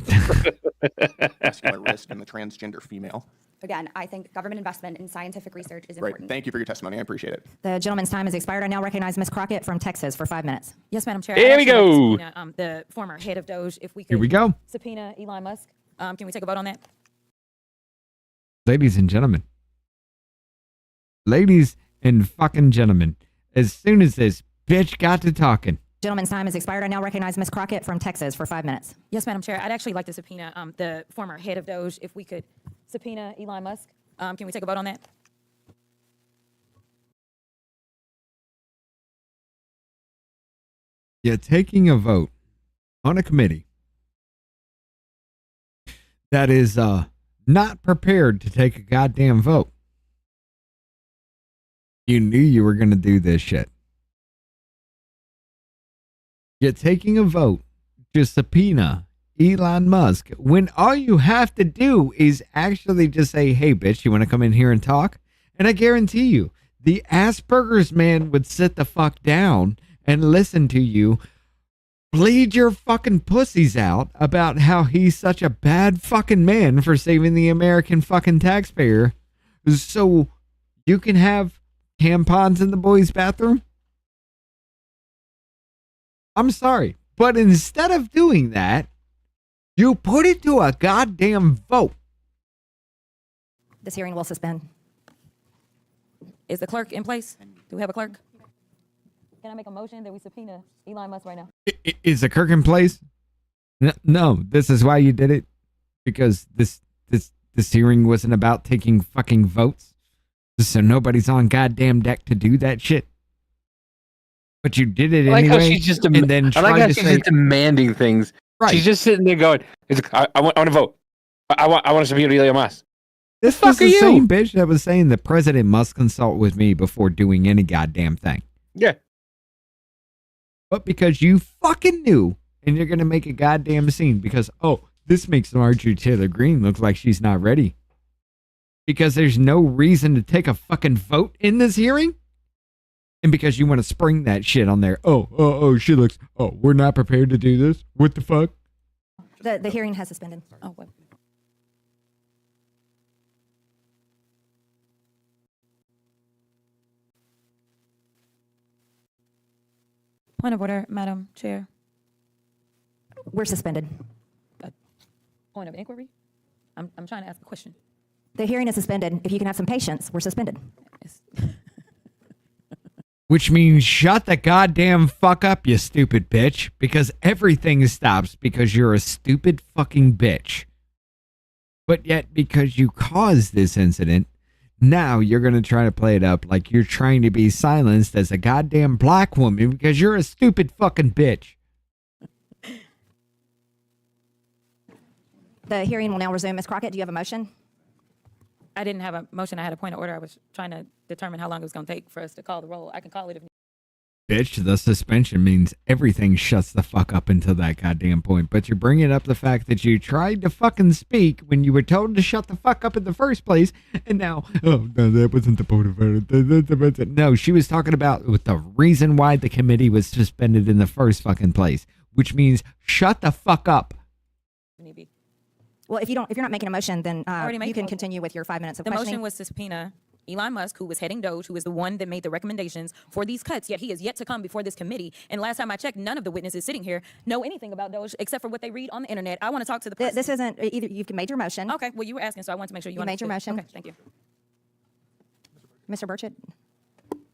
Vascular risk in the transgender female. Again, I think government investment in scientific research is Right. important. Thank you for your testimony. I appreciate it. The gentleman's time has expired. I now recognize Ms. Crockett from Texas for 5 minutes. Yes, Madam Chair. Here I'd we actually like to go. subpoena, the former head of DOGE, if we could Here we go. subpoena Elon Musk. Can we take a vote on that? Ladies and gentlemen. Ladies and fucking gentlemen. As soon as this bitch got to talking. Gentleman's time has expired. I now recognize Ms. Crockett from Texas for 5 minutes. Yes, Madam Chair. I'd actually like to subpoena the former head of DOGE, if we could subpoena Elon Musk. Can we take a vote on that? You're taking a vote on a committee that is not prepared to take a goddamn vote. You knew you were going to do this shit. You're taking a vote to subpoena Elon Musk when all you have to do is actually just say, hey, bitch, you want to come in here and talk? And I guarantee you, the Asperger's man would sit the fuck down and listen to you bleed your fucking pussies out about how he's such a bad fucking man for saving the American fucking taxpayer so you can have tampons in the boys' bathroom? I'm sorry, but instead of doing that, you put it to a goddamn vote. This hearing will suspend. Is the clerk in place? Do we have a clerk? Can I make a motion that we subpoena Elon Musk right now? Is the clerk in place? No, this is why you did it. Because this hearing wasn't about taking fucking votes. So nobody's on goddamn deck to do that shit. But you did it I like anyway. how she's just and then I like tried how to she's say, just demanding things. Right. She's just sitting there going, I want to vote. I want to subpoena Elon Musk. this was the same bitch that was saying the president must consult with me before doing any goddamn thing. Yeah. But because you fucking knew, and you're going to make a goddamn scene because, oh, this makes Marjorie Taylor Greene look like she's not ready. Because there's no reason to take a fucking vote in this hearing. And because you want to spring that shit on there. She looks, we're not prepared to do this. What the fuck? The hearing has suspended. Oh, what? Point of order, Madam Chair. We're suspended. Point of inquiry? I'm trying to ask a question. The hearing is suspended. If you can have some patience, we're suspended. Which means shut the goddamn fuck up, you stupid bitch. Because everything stops because you're a stupid fucking bitch. But yet, because you caused this incident, now you're going to try to play it up like you're trying to be silenced as a goddamn black woman because you're a stupid fucking bitch. The hearing will now resume. Ms. Crockett, do you have a motion? I didn't have a motion. I had a point of order. I was trying to determine how long it was going to take for us to call the roll. I can call it if. Bitch, the suspension means everything shuts the fuck up until that goddamn point. But you're bringing up the fact that you tried to fucking speak when you were told to shut the fuck up in the first place. And now, oh, no, that wasn't the point of order. No, she was talking about with the reason why the committee was suspended in the first fucking place. Which means shut the fuck up. Well, if you're not making a motion, then Already made you the can motion. continue with your 5 minutes of The questioning. motion was to subpoena Elon Musk, who was heading DOGE, who is the one that made the recommendations for these cuts, yet he is yet to come before this committee. And last time I checked, none of the witnesses sitting here know anything about DOGE except for what they read on the internet. I want to talk to the person. This isn't either. You've made your motion. Okay, well, you were asking, so I wanted to make sure you made your understood. motion. Okay, thank you. Mr. Burchett?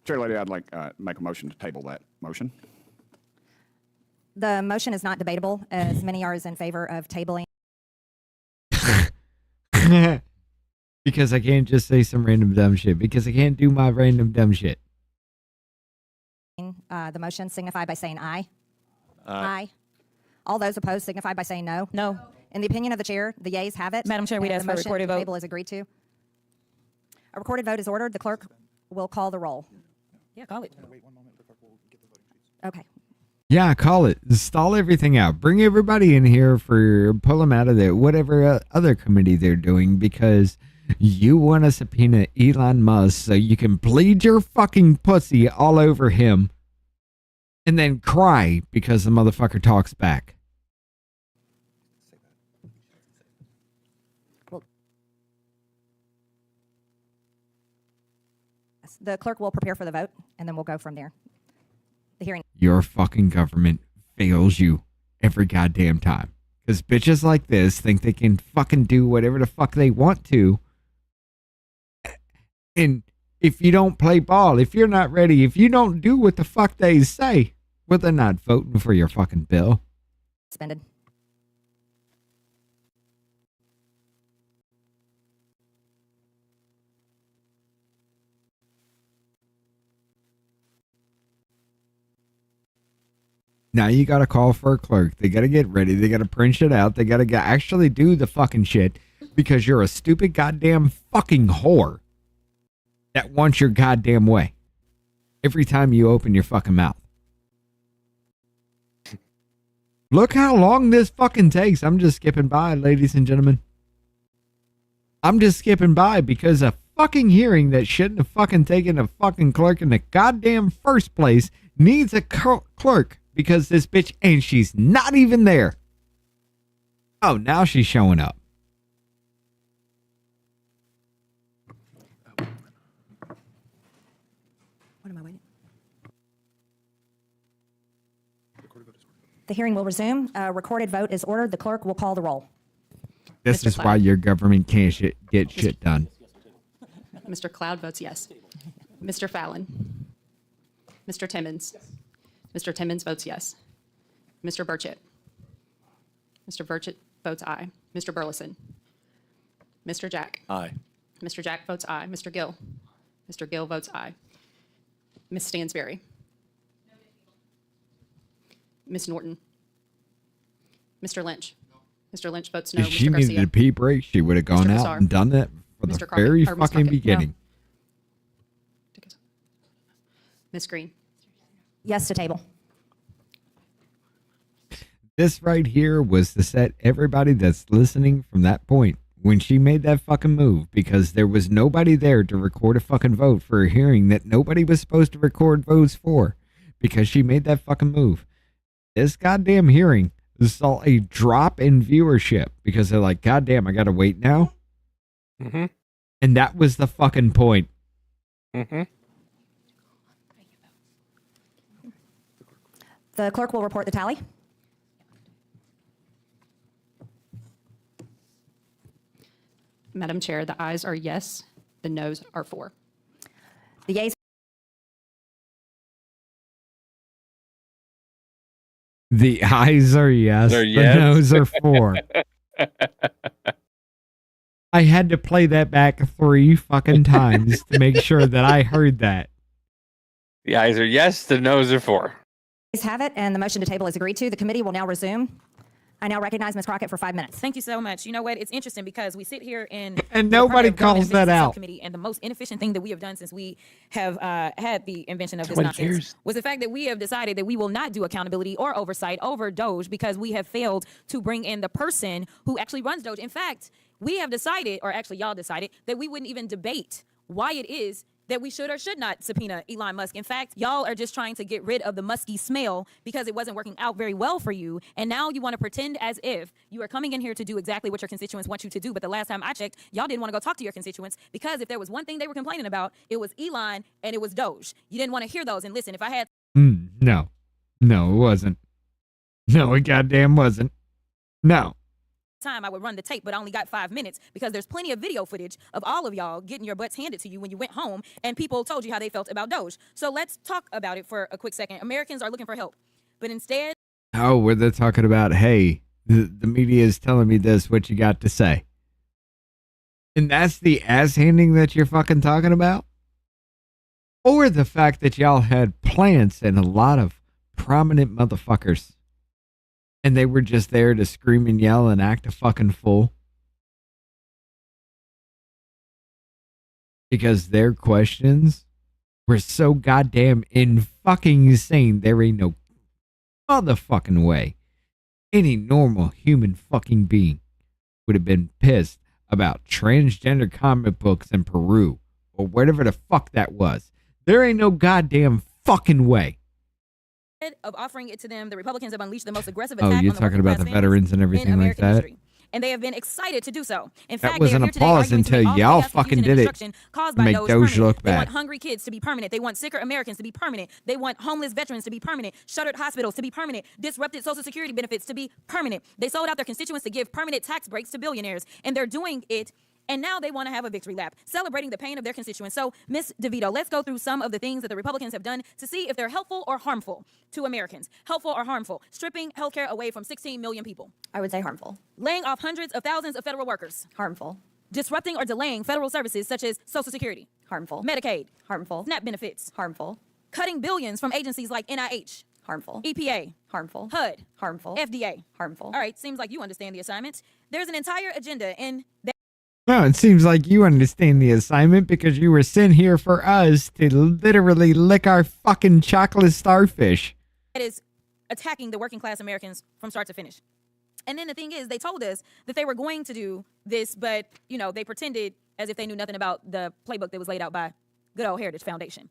Chair Lady, I'd like to make a motion to table that motion. The motion is not debatable, as many are in favor of tabling. Because I can't just say some random dumb shit. Because I can't do my random dumb shit. The motion signify by saying aye. Aye. All those opposed signify by saying no. No. In the opinion of the chair, the yeas have it. Madam Chair, we'd and ask the for a motion recorded to vote. table is agreed to. A recorded vote is ordered. The clerk will call the roll. Yeah, call it. Okay. Yeah, call it. Stall everything out. Bring everybody in here pull them out of there, whatever other committee they're doing, because you want to subpoena Elon Musk so you can bleed your fucking pussy all over him and then cry because the motherfucker talks back. The clerk will prepare for the vote, and then we'll go from there. The hearing. Your fucking government fails you every goddamn time. Because bitches like this think they can fucking do whatever the fuck they want to. And if you don't play ball, if you're not ready, if you don't do what the fuck they say, well, they're not voting for your fucking bill. Suspended. Now you gotta call for a clerk. They gotta get ready. They gotta print shit out. They gotta actually do the fucking shit because you're a stupid goddamn fucking whore that wants your goddamn way every time you open your fucking mouth. Look how long this fucking takes. I'm just skipping by, ladies and gentlemen. I'm just skipping by because a fucking hearing that shouldn't have fucking taken a fucking clerk in the goddamn first place needs a clerk. Because this bitch, and she's not even there. Oh, now she's showing up. What am I waiting? The hearing will resume. A recorded vote is ordered. The clerk will call the roll. This is why your government can't get shit done. Mr. Cloud votes yes. Mr. Fallon. Mr. Timmons. Mr. Timmons votes yes. Mr. Burchett. Mr. Burchett votes aye. Mr. Burleson. Mr. Jack. Aye. Mr. Jack votes aye. Mr. Gill. Mr. Gill votes aye. Ms. Stansberry. Ms. Norton. Mr. Lynch. Mr. Lynch votes no. If she Mr. needed Garcia. a pee break, she would have gone Mr. out Mazar. and done that from the Mr. Crockett, very or Ms. fucking Puckett. beginning. Ms. Green. Yes to table. This right here was to set everybody that's listening from that point when she made that fucking move, because there was nobody there to record a fucking vote for a hearing that nobody was supposed to record votes for, because she made that fucking move. This goddamn hearing saw a drop in viewership because they're like, goddamn, I gotta wait now. Mm-hmm. And that was the fucking point. Mm-hmm. The clerk will report the tally. Madam Chair, the ayes are yes, the noes are 4. The yeas. The ayes are yes, They're the yes. noes are 4. I had to play that back 3 fucking times to make sure that I heard that. The ayes are yes, the noes are 4. Ayes have it, and the motion to table is agreed to. The committee will now resume. I now recognize Ms. Crockett for 5 minutes. Thank you so much. You know what? It's interesting because we sit here in And the nobody Department of Government calls that Efficiency out. Subcommittee, and the most inefficient thing that we have done since we have had the invention of this 20 nonsense years. was the fact that we have decided that we will not do accountability or oversight over DOGE because we have failed to bring in the person who actually runs DOGE. In fact, we have decided, or actually y'all decided, that we wouldn't even debate why it is that we should or should not subpoena Elon Musk. In fact, y'all are just trying to get rid of the musky smell because it wasn't working out very well for you. And now you want to pretend as if you are coming in here to do exactly what your constituents want you to do. But the last time I checked, y'all didn't want to go talk to your constituents because if there was one thing they were complaining about, it was Elon and it was DOGE. You didn't want to hear those. And listen, if I had No, it wasn't. No, it goddamn wasn't. No. time, I would run the tape, but I only got 5 minutes because there's plenty of video footage of all of y'all getting your butts handed to you when you went home and people told you how they felt about DOGE. So let's talk about it for a quick second. Americans are looking for help, but instead... Oh, where they're talking about, hey, the media is telling me this, what you got to say? And that's the ass handing that you're fucking talking about? Or the fact that y'all had plants and a lot of prominent motherfuckers and they were just there to scream and yell and act a fucking fool? Because their questions were so goddamn fucking insane, there ain't no motherfucking way any normal human fucking being would have been pissed about transgender comic books in Peru or whatever the fuck that was. There ain't no goddamn fucking way. Of offering it to them, the Republicans have unleashed the most aggressive Oh, attack you're on the talking working about class the veterans and families everything in like American that? history. and they have been excited to do so. In That fact, was they are an here today applause arguing to make until all y'all chaos, fucking confusion, and did it destruction caused to by make DOGE Doge permanent. look They want bad. hungry kids to be permanent. They want sicker Americans to be permanent. They want homeless veterans to be permanent. Shuttered hospitals to be permanent. Disrupted Social Security benefits to be permanent. They sold out their constituents to give permanent tax breaks to billionaires, and they're doing it. And now they want to have a victory lap, celebrating the pain of their constituents. So, Ms. DeVito, let's go through some of the things that the Republicans have done to see if they're helpful or harmful to Americans. Helpful or harmful? Stripping health care away from 16 million people. I would say harmful. Laying off hundreds of thousands of federal workers. Harmful. Disrupting or delaying federal services such as Social Security. Harmful. Medicaid. Harmful. SNAP benefits. Harmful. Cutting billions from agencies like NIH. Harmful. EPA. Harmful. HUD. Harmful. FDA. Harmful. All right, seems like you understand the assignment. There's an entire agenda in that. Well, it seems like you understand the assignment because you were sent here for us to literally lick our fucking chocolate starfish. That is attacking the working class Americans from start to finish. And then the thing is, they told us that they were going to do this, but, you know, they pretended as if they knew nothing about the playbook that was laid out by good old Heritage Foundation.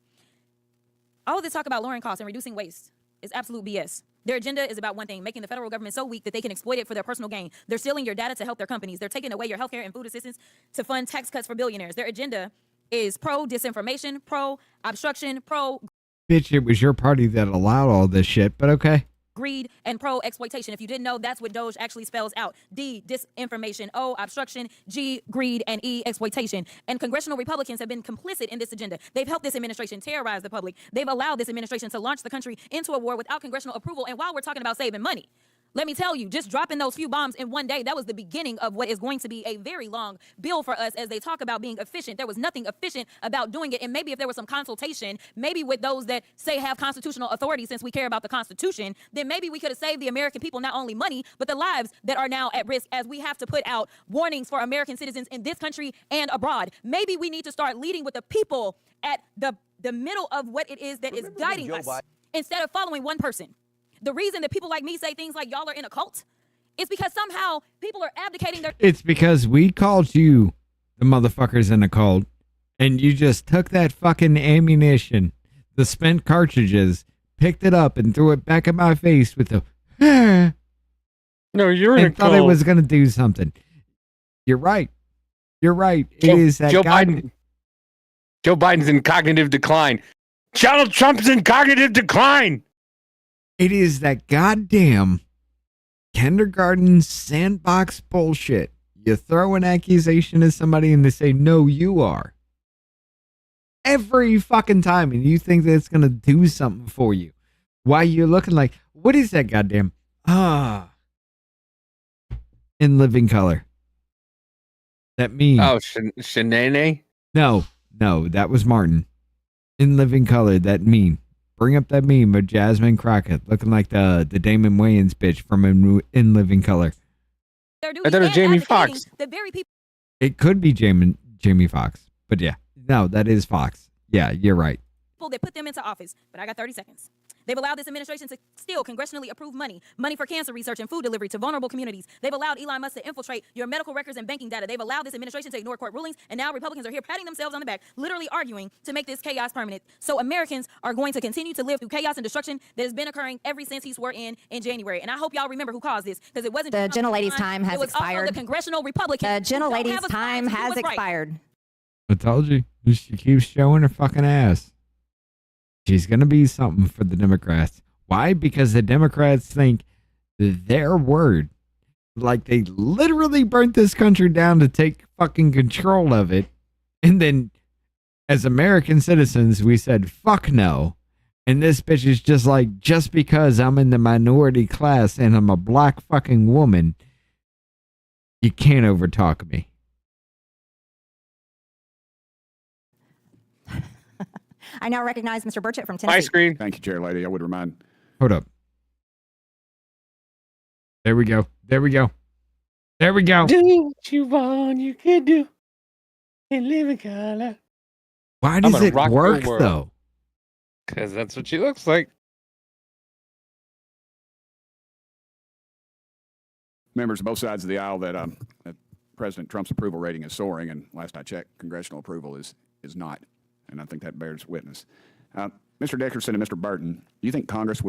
All of this talk about lowering costs and reducing waste is absolute BS. Their agenda is about one thing, making the federal government so weak that they can exploit it for their personal gain. They're stealing your data to help their companies. They're taking away your healthcare and food assistance to fund tax cuts for billionaires. Their agenda is pro-disinformation, pro-obstruction, pro- Bitch, it was your party that allowed all this shit, but okay. greed, and pro-exploitation. If you didn't know, that's what DOGE actually spells out. D, disinformation. O, obstruction. G, greed. And E, exploitation. And congressional Republicans have been complicit in this agenda. They've helped this administration terrorize the public. They've allowed this administration to launch the country into a war without congressional approval. And while we're talking about saving money, let me tell you, just dropping those few bombs in one day, that was the beginning of what is going to be a very long bill for us as they talk about being efficient. There was nothing efficient about doing it. And maybe if there was some consultation, maybe with those that say have constitutional authority, since we care about the Constitution, then maybe we could have saved the American people not only money, but the lives that are now at risk as we have to put out warnings for American citizens in this country and abroad. Maybe we need to start leading with the people at the middle of what it is that is guiding us instead of following one person. The reason that people like me say things like y'all are in a cult is because somehow people are abdicating their... It's because we called you the motherfuckers in a cult, and you just took that fucking ammunition, the spent cartridges, picked it up, and threw it back at my face with the... No, you're in a and thought cult. it was going to do something. You're right. You're right. It is that Joe God- Biden. Joe Biden's in cognitive decline. Donald Trump's in cognitive decline. It is that goddamn kindergarten sandbox bullshit. You throw an accusation at somebody and they say, no, you are. Every fucking time. And you think that it's going to do something for you. Why you're looking like, what is that goddamn? In living color. That meme. Oh, Shanae? No, that was Martin. In living color, that meme. Bring up that meme of Jasmine Crockett looking like the Damon Wayans bitch from In Living Color. I thought it was Jamie Foxx. The very people... It could be Jamie Foxx, but yeah. No, that is Fox. Yeah, you're right. that put them into office. But I got 30 seconds. They've allowed this administration to steal congressionally approved money for cancer research and food delivery to vulnerable communities. They've allowed Elon Musk to infiltrate your medical records and banking data. They've allowed this administration to ignore court rulings, and now Republicans are here patting themselves on the back, literally arguing to make this chaos permanent. So Americans are going to continue to live through chaos and destruction that has been occurring ever since he swore in January. And I hope y'all remember who caused this, because it wasn't The just Trump gentlelady's this time has it was expired. Also the congressional Republicans. The gentlelady's time has expired. I told you. She keeps showing her fucking ass. She's going to be something for the Democrats. Why? Because the Democrats think their word, like they literally burnt this country down to take fucking control of it. And then as American citizens, we said, fuck no. And this bitch is just like, just because I'm in the minority class and I'm a black fucking woman, you can't overtalk me. I now recognize Mr. Burchett from Tennessee. My screen. Thank you, Chair Lady. I would remind. Hold up. There we go. There we go. There we go. Do what you want, you can do. And live in color. Why does it work, though? Because that's what she looks like. Members of both sides of the aisle, that President Trump's approval rating is soaring, and last I checked, congressional approval is not. And I think that bears witness. Mr. Dickerson and Mr. Burton, do you think Congress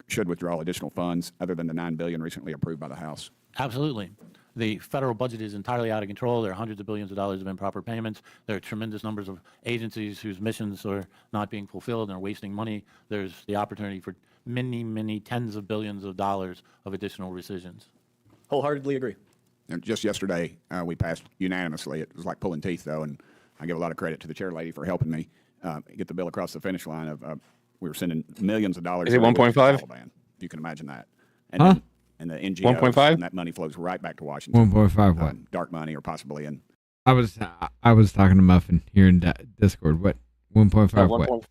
should withdraw additional funds other than the $9 billion recently approved by the House? Absolutely. The federal budget is entirely out of control. There are hundreds of billions of dollars of improper payments. There are tremendous numbers of agencies whose missions are not being fulfilled and are wasting money. There's the opportunity for many, many tens of billions of dollars of additional rescissions. Wholeheartedly agree. And just yesterday, we passed unanimously. It was like pulling teeth, though, and I give a lot of credit to the chair lady for helping me get the bill across the finish line. We were sending millions of dollars. Is it to the 1.5? Taliban, if you can imagine that. And and the NGOs, 1.5? and that money flows right back to Washington. 1.5 what? Dark money, or possibly in. I was talking to Muffin here in Discord. What? 1.5 what?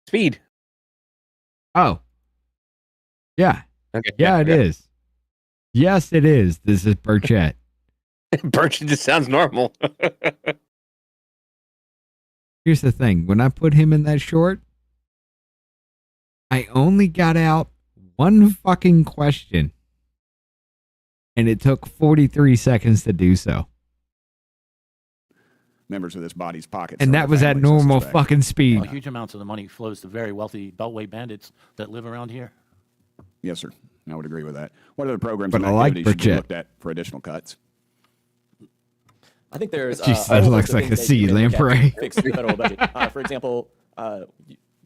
Speed. Oh. Yeah. Okay. Yeah, it is. Yes, it is. This is Burchett. Burchett just sounds normal. Here's the thing. When I put him in that short, I only got out one fucking question. And it took 43 seconds to do so. Members of this body's pockets. And that was at normal fucking speed. Well, huge amounts of the money flows to very wealthy Beltway bandits that live around here. Yes, sir. I would agree with that. What other programs But and I like activities should be Burchett. looked at for additional cuts? I think there's Jeez, a that whole looks host of like a things that C, you can look at lamprey. to fix the federal budget. For example,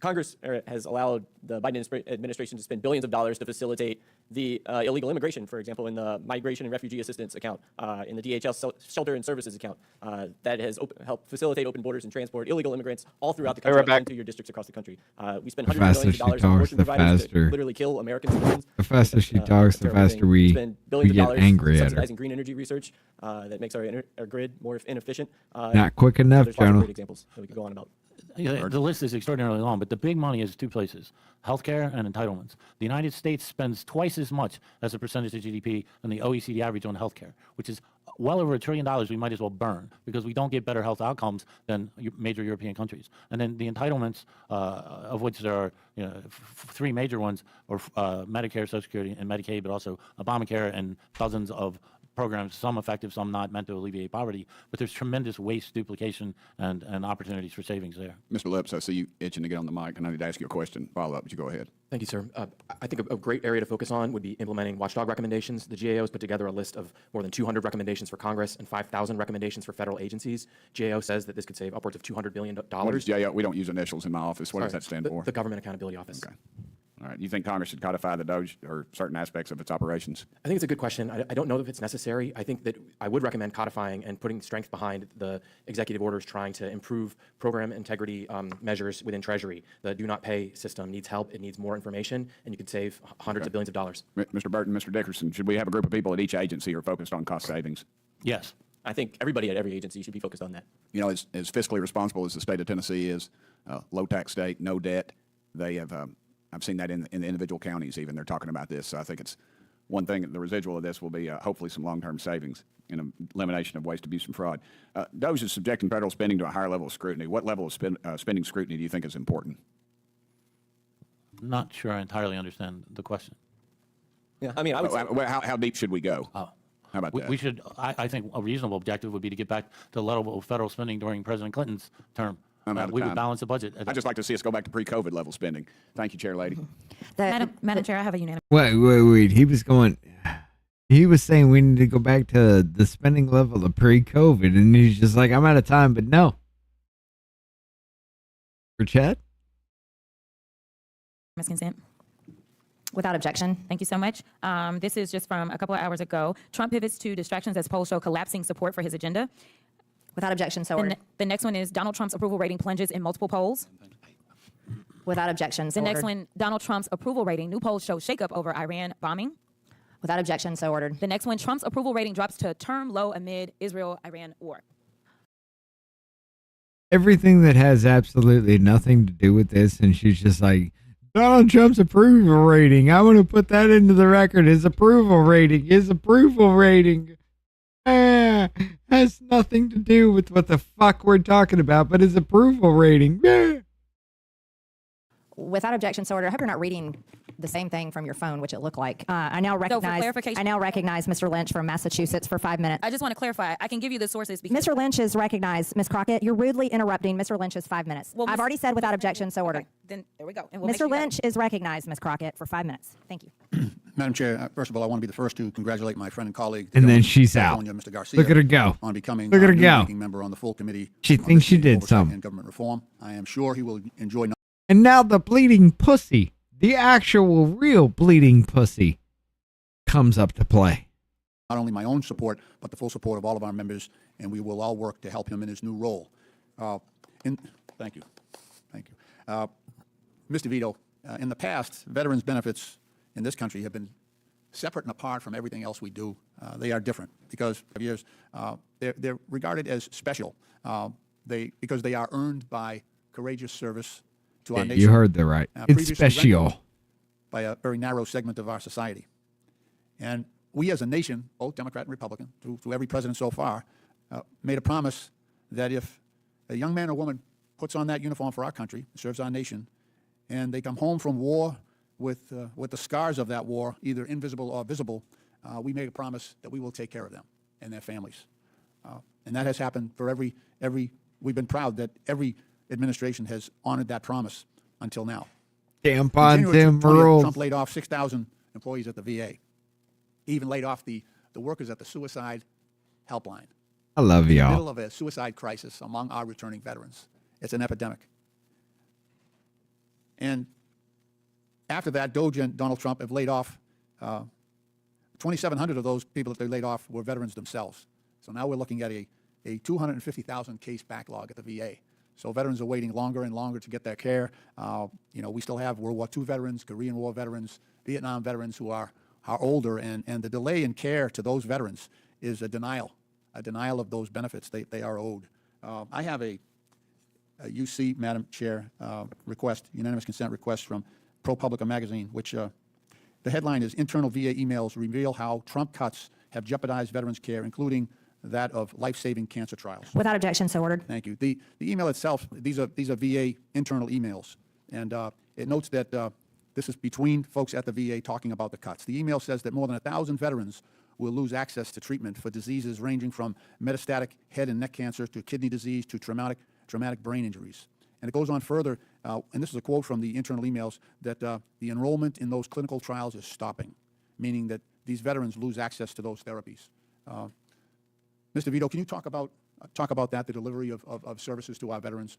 Congress has allowed the Biden administration to spend billions of dollars to facilitate the illegal immigration, for example, in the Migration and Refugee Assistance account, in the DHS Shelter and Services account, that has helped facilitate open borders and transport illegal immigrants all throughout the country into your districts across the country. We spend hundreds of millions of dollars on abortion providers that literally kill American citizens. The faster she talks, the faster we get angry at her. Subsidizing green energy research that makes our grid more inefficient. Not quick enough, There's lots of Jonah. great examples that we could go on about. Yeah, the list is extraordinarily long, but the big money is two places: healthcare and entitlements. The United States spends twice as much as a percentage of GDP than the OECD average on healthcare, which is well over $1 trillion we might as well burn because we don't get better health outcomes than major European countries. And then the entitlements, of which there are three major ones, are Medicare, Social Security, and Medicaid, but also Obamacare and dozens of programs, some effective, some not, meant to alleviate poverty, but there's tremendous waste, duplication, and opportunities for savings there. Mr. Lips, I see you itching to get on the mic, and I need to ask you a question. Follow up, but you go ahead. Thank you, sir. I think a great area to focus on would be implementing watchdog recommendations. The GAO has put together a list of more than 200 recommendations for Congress and 5,000 recommendations for federal agencies. GAO says that this could save upwards of $200 billion. What is GAO? We don't use initials in my office. What does that stand for? The Government Accountability Office. Okay. All right. You think Congress should codify the DOGE or certain aspects of its operations? I think it's a good question. I don't know if it's necessary. I think that I would recommend codifying and putting strength behind the executive orders trying to improve program integrity measures within Treasury. The do not pay system needs help. It needs more information, and you could save hundreds of billions of dollars. Mr. Burton, Mr. Dickerson, should we have a group of people at each agency who are focused on cost savings? Yes. I think everybody at every agency should be focused on that. You know, as fiscally responsible as the state of Tennessee is, low tax state, no debt, they have, I've seen that in the individual counties even, they're talking about this. So I think it's one thing, the residual of this will be hopefully some long-term savings and elimination of waste, abuse, and fraud. DOGE is subjecting federal spending to a higher level of scrutiny. What level of spending scrutiny do you think is important? Not sure I entirely understand the question. Yeah, I mean, I would say, how deep should we go? Oh. How about that? We should, I think a reasonable objective would be to get back to the level of federal spending during President Clinton's term. I'm out of We time. would balance the budget. I'd just like to see us go back to pre-COVID level spending. Thank you, Chair Lady. Madam Chair, I have a unanimous. Wait. He was saying we need to go back to the spending level of pre-COVID, and he's just like, I'm out of time, but no. For Chad? Consent. Without objection. Thank you so much. This is just from a couple of hours ago. Trump pivots to distractions as polls show collapsing support for his agenda. Without objection, so ordered. The next one is Donald Trump's approval rating plunges in multiple polls. Without objection, so The next ordered. one, Donald Trump's approval rating. New polls show shakeup over Iran bombing. Without objection, so ordered. The next one, Trump's approval rating drops to term low amid Israel-Iran war. Everything that has absolutely nothing to do with this, and she's just like, Donald Trump's approval rating. I want to put that into the record. His approval rating. Has nothing to do with what the fuck we're talking about, but his approval rating. Without objection, so ordered. I hope you're not reading the same thing from your phone, which it looked like. I now clarification- recognize Mr. Lynch from Massachusetts for 5 minutes. I just want to clarify. I can give you the sources because Mr. Lynch is recognized. Ms. Crockett, you're rudely interrupting Mr. Lynch's 5 minutes. Well, I've Ms. already said without objection, so ordered. Okay, then there we go. And we'll make Mr. sure you got it. Lynch is recognized, Ms. Crockett, for 5 minutes. Thank you. Madam Chair, first of all, I want to be the first to congratulate my friend and colleague, the And then gentleman she's from out. California, Mr. Garcia, Look at her go. on becoming Look at her new go. ranking member on the full committee. She on thinks this she committee, did Oversight something. and Government Reform. I am sure he will enjoy And now the bleeding pussy, the actual real bleeding pussy, comes up to play. not only my own support, but the full support of all of our members, and we will all work to help him in his new role. Thank you. Thank you. Mr. Vito, in the past, veterans' benefits in this country have been separate and apart from everything else we do. They are different because of years. They're regarded as special because they are earned by courageous service to our nation. You heard that right. It's previously rendered special. by a very narrow segment of our society. And we as a nation, both Democrat and Republican, through every president so far, made a promise that if a young man or woman puts on that uniform for our country, serves our nation, and they come home from war with the scars of that war, either invisible or visible, we made a promise that we will take care of them and their families. And that has happened for every, we've been proud that every administration has honored that promise until now. Tampons January and 20th, rolls. Trump laid off 6,000 employees at the VA. He even laid off the workers at the suicide helpline. I love In the y'all. middle of a suicide crisis among our returning veterans. It's an epidemic. And after that, DOGE and Donald Trump have laid off 2,700 of those people that they laid off were veterans themselves. So now we're looking at a 250,000 case backlog at the VA. So veterans are waiting longer and longer to get their care. We still have World War II veterans, Korean War veterans, Vietnam veterans who are older, and the delay in care to those veterans is a denial of those benefits they are owed. I have a UC, Madam Chair, unanimous consent request from ProPublica magazine, which the headline is Internal VA Emails Reveal How Trump Cuts Have Jeopardized Veterans Care, Including that of life-saving cancer trials. Without objection, so ordered. Thank you. The email itself, these are VA internal emails, and it notes that this is between folks at the VA talking about the cuts. The email says that more than 1,000 veterans will lose access to treatment for diseases ranging from metastatic head and neck cancer to kidney disease to traumatic brain injuries. And it goes on further, and this is a quote from the internal emails, that the enrollment in those clinical trials is stopping, meaning that these veterans lose access to those therapies. Mr. Vito, can you talk about that, the delivery of services to our veterans?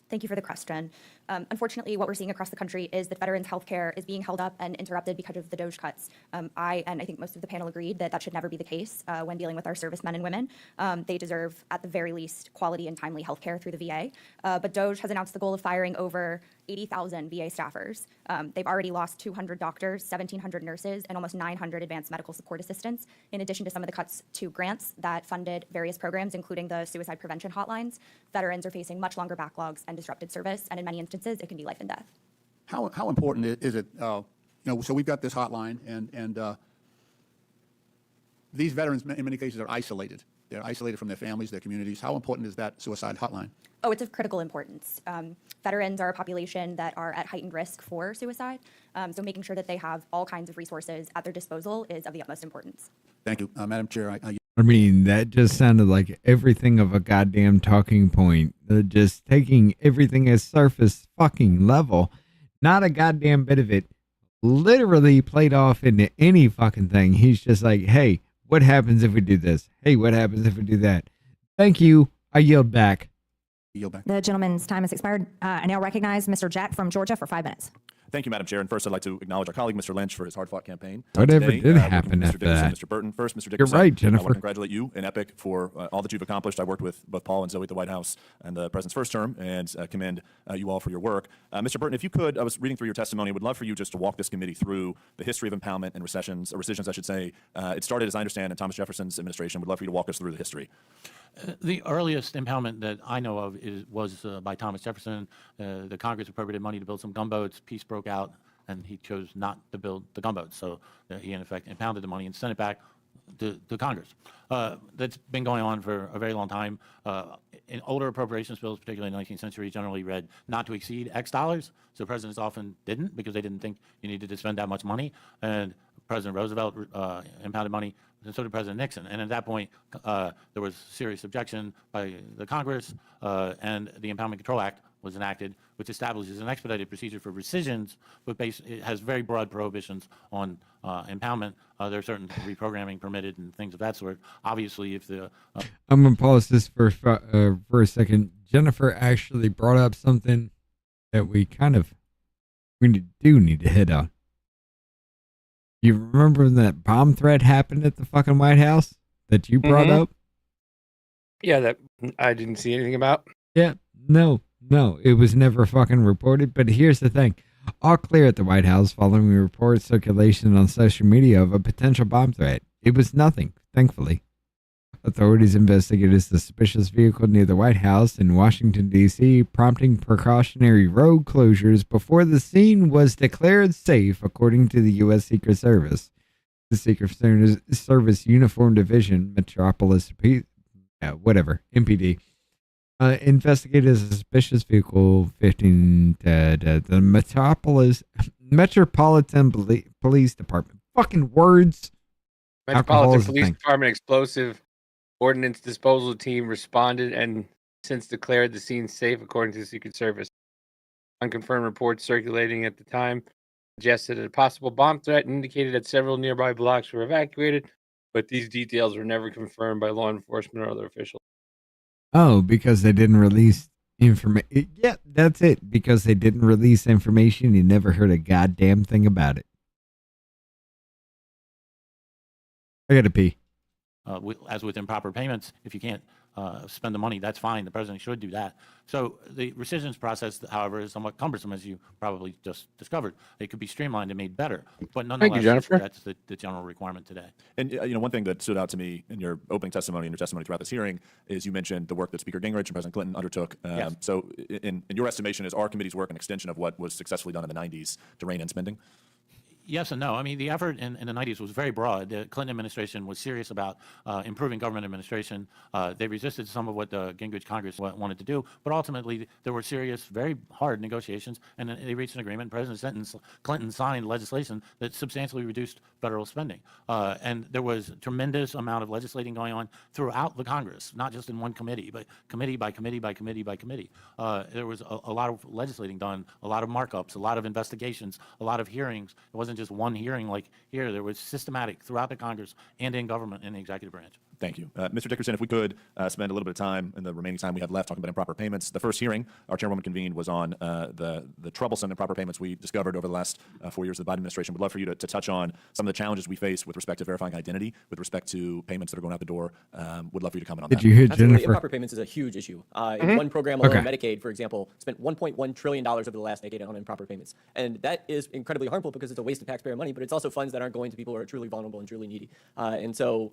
Thank you for the question. Unfortunately, what we're seeing across the country is that veterans' health care is being held up and interrupted because of the DOGE cuts. I think most of the panel agreed that should never be the case when dealing with our servicemen and women. They deserve, at the very least, quality and timely health care through the VA. But DOGE has announced the goal of firing over 80,000 VA staffers. They've already lost 200 doctors, 1,700 nurses, and almost 900 advanced medical support assistants, in addition to some of the cuts to grants that funded various programs, including the suicide prevention hotlines. Veterans are facing much longer backlogs and disrupted service, and in many instances, it can be life and death. How important is it, so we've got this hotline, and these veterans, in many cases, are isolated. They're isolated from their families, their communities. How important is that suicide hotline? Oh, it's of critical importance. Veterans are a population that are at heightened risk for suicide, so making sure that they have all kinds of resources at their disposal is of the utmost importance. Thank you. Madam Chair, I mean, that just sounded like everything of a goddamn talking point. They're just taking everything as surface fucking level. Not a goddamn bit of it literally played off into any fucking thing. He's just like, hey, what happens if we do this? Hey, what happens if we do that? Thank you. I yield back. The gentleman's time has expired. I now recognize Mr. Jack from Georgia for 5 minutes. Thank you, Madam Chair. And first, I'd like to acknowledge our colleague, Mr. Lynch, for his hard-fought campaign. Whatever today, did working happen with Mr. after Dickerson, that. Mr. Burton. First, Mr. You're Dickerson, right, I want Jennifer. to congratulate you and EPIC for all that you've accomplished. I worked with both Paul and Zoe at the White House and the President's first term, and commend you all for your work. Mr. Burton, if you could, I was reading through your testimony. I would love for you just to walk this committee through the history of impoundment and rescissions, I should say. It started, as I understand, in Thomas Jefferson's administration. Would love for you to walk us through the history. The earliest impoundment that I know of was by Thomas Jefferson. The Congress appropriated money to build some gunboats. Peace broke out, and he chose not to build the gunboats. So he, in effect, impounded the money and sent it back. to Congress. That's been going on for a very long time. In older appropriations bills, particularly in the 19th century, generally read not to exceed X dollars. So presidents often didn't because they didn't think you needed to spend that much money. And President Roosevelt impounded money, and so did President Nixon. And at that point, there was serious objection by the Congress, and the Impoundment Control Act was enacted, which establishes an expedited procedure for rescissions, but it has very broad prohibitions on impoundment. There are certain reprogramming permitted and things of that sort. Obviously, if the I'm gonna pause this for a second. Jennifer actually brought up something that we do need to hit on. You remember when that bomb threat happened at the fucking White House that you brought up? Yeah, that I didn't see anything about. Yeah, no, it was never fucking reported. But here's the thing. All clear at the White House following a report circulation on social media of a potential bomb threat. It was nothing, thankfully. Authorities investigated a suspicious vehicle near the White House in Washington, D.C., prompting precautionary road closures before the scene was declared safe, according to the U.S. Secret Service. The Secret Service Uniform Division, MPD, investigated a suspicious vehicle 15 the Metropolitan Police Department. Fucking words. Metropolitan Police Department explosive ordnance disposal team responded and since declared the scene safe, according to the Secret Service. Unconfirmed reports circulating at the time suggested a possible bomb threat and indicated that several nearby blocks were evacuated, but these details were never confirmed by law enforcement or other officials. Oh, because they didn't release information. Yeah, that's it. Because they didn't release information, you never heard a goddamn thing about it. I gotta pee. As with improper payments, if you can't spend the money, that's fine. The president should do that. So the rescissions process, however, is somewhat cumbersome, as you probably just discovered. It could be streamlined and made better, but nonetheless, Jennifer. That's the general requirement today. And one thing that stood out to me in your opening testimony and your testimony throughout this hearing is you mentioned the work that Speaker Gingrich and President Clinton undertook. Yes. So in your estimation, is our committee's work an extension of what was successfully done in the 90s to rein in spending? Yes and no. I mean, the effort in the 90s was very broad. The Clinton administration was serious about improving government administration. They resisted some of what the Gingrich Congress wanted to do, but ultimately there were serious, very hard negotiations, and they reached an agreement. President Clinton signed legislation that substantially reduced federal spending. And there was a tremendous amount of legislating going on throughout the Congress, not just in one committee, but committee by committee by committee by committee. There was a lot of legislating done, a lot of markups, a lot of investigations, a lot of hearings. It wasn't just one hearing like here. There was systematic throughout the Congress and in government and the executive branch. Thank you. Mr. Dickerson, if we could spend a little bit of time in the remaining time we have left talking about improper payments. The first hearing our chairwoman convened was on the troublesome improper payments we discovered over the last 4 years of the Biden administration. Would love for you to touch on some of the challenges we face with respect to verifying identity, with respect to payments that are going out the door. Would love for you to comment on that. Did you hear Absolutely. Jennifer? Improper payments is a huge issue. In one program alone, Medicaid, for example, spent $1.1 trillion over the last decade on improper payments. And that is incredibly harmful because it's a waste of taxpayer money, but it's also funds that aren't going to people who are truly vulnerable and truly needy. And so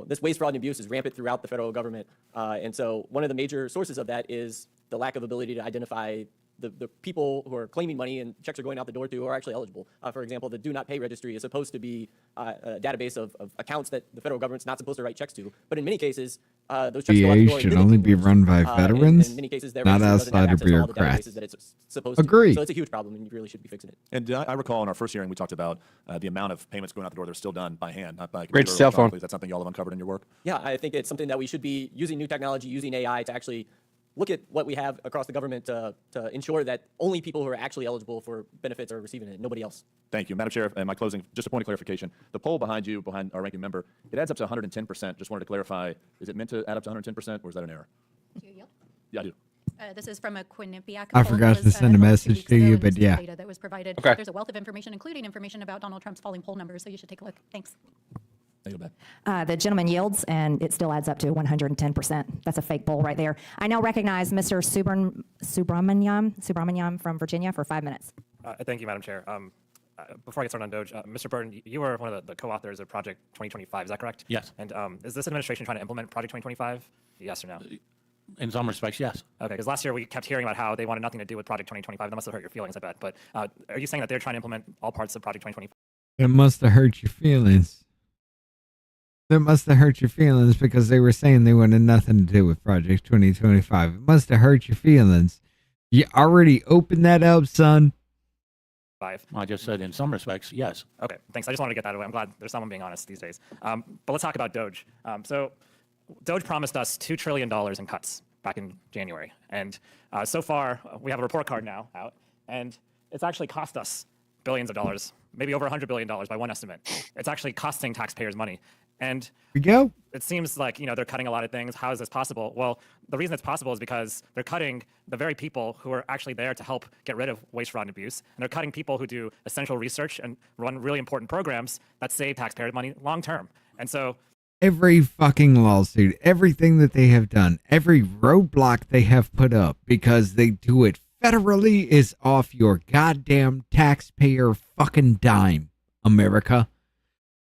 this waste, fraud, and abuse is rampant throughout the federal government. And so one of the major sources of that is the lack of ability to identify the people who are claiming money and checks are going out the door to who are actually eligible. For example, the Do Not Pay registry is supposed to be a database of accounts that the federal government's not supposed to write checks to. But in many cases, those checks go out the door. should only be run by veterans, in many cases, their not registry doesn't have outside of access to all the bureaucrats. databases that it's supposed to. Agree. So it's a huge problem, and you really should be fixing it. And I recall in our first hearing we talked about the amount of payments going out the door that are still done by hand, not by computer. cell phone. Is that something y'all have uncovered in your work? Yeah, I think it's something that we should be using new technology, using AI to actually look at what we have across the government to ensure that only people who are actually eligible for benefits are receiving it, nobody else. Thank you. Madam Chair, in my closing, just a point of clarification. The poll behind you, behind our ranking member, it adds up to 110%. Just wanted to clarify, is it meant to add up to 110% or is that an error? Do you yield? Yeah, I do. This is from a Quinnipiac I poll forgot that to was, send a held 2 message weeks to ago, you, and but this is yeah. Data that was provided. Okay. There's a wealth of information, including information about Donald Trump's falling poll numbers, so you should take a look. Thanks. The gentleman yields, and it still adds up to 110%. That's a fake poll right there. I now recognize Mr. Subramaniam from Virginia for 5 minutes. Thank you, Madam Chair. Before I get started on DOGE, Mr. Burton, you were one of the co-authors of Project 2025, is that correct? Yes. And is this administration trying to implement Project 2025? Yes or no? In some respects, yes. Okay, because last year we kept hearing about how they wanted nothing to do with Project 2025. That must have hurt your feelings, I bet. But are you saying that they're trying to implement all parts of Project 2025? It must have hurt your feelings. That must have hurt your feelings because they were saying they wanted nothing to do with Project 2025. It must have hurt your feelings. You already opened that up, son. I just said in some respects, yes. Okay, thanks. I just wanted to get that out of the way. I'm glad there's someone being honest these days. But let's talk about DOGE. So DOGE promised us $2 trillion in cuts back in January. And so far, we have a report card now out, and it's actually cost us billions of dollars, maybe over $100 billion by one estimate. It's actually costing taxpayers money. And we go. It seems like, they're cutting a lot of things. How is this possible? Well, the reason it's possible is because they're cutting the very people who are actually there to help get rid of waste, fraud, and abuse. And they're cutting people who do essential research and run really important programs that save taxpayer money long term. And so every fucking lawsuit, everything that they have done, every roadblock they have put up because they do it federally is off your goddamn taxpayer fucking dime, America.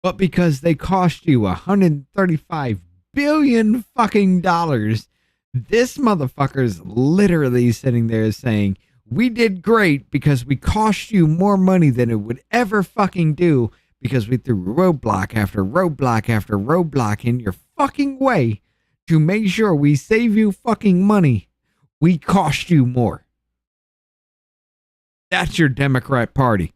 But because they cost you $135 billion fucking dollars, this motherfucker's literally sitting there saying, we did great because we cost you more money than it would ever fucking do because we threw roadblock after roadblock after roadblock in your fucking way to make sure we save you fucking money. We cost you more. That's your Democrat Party.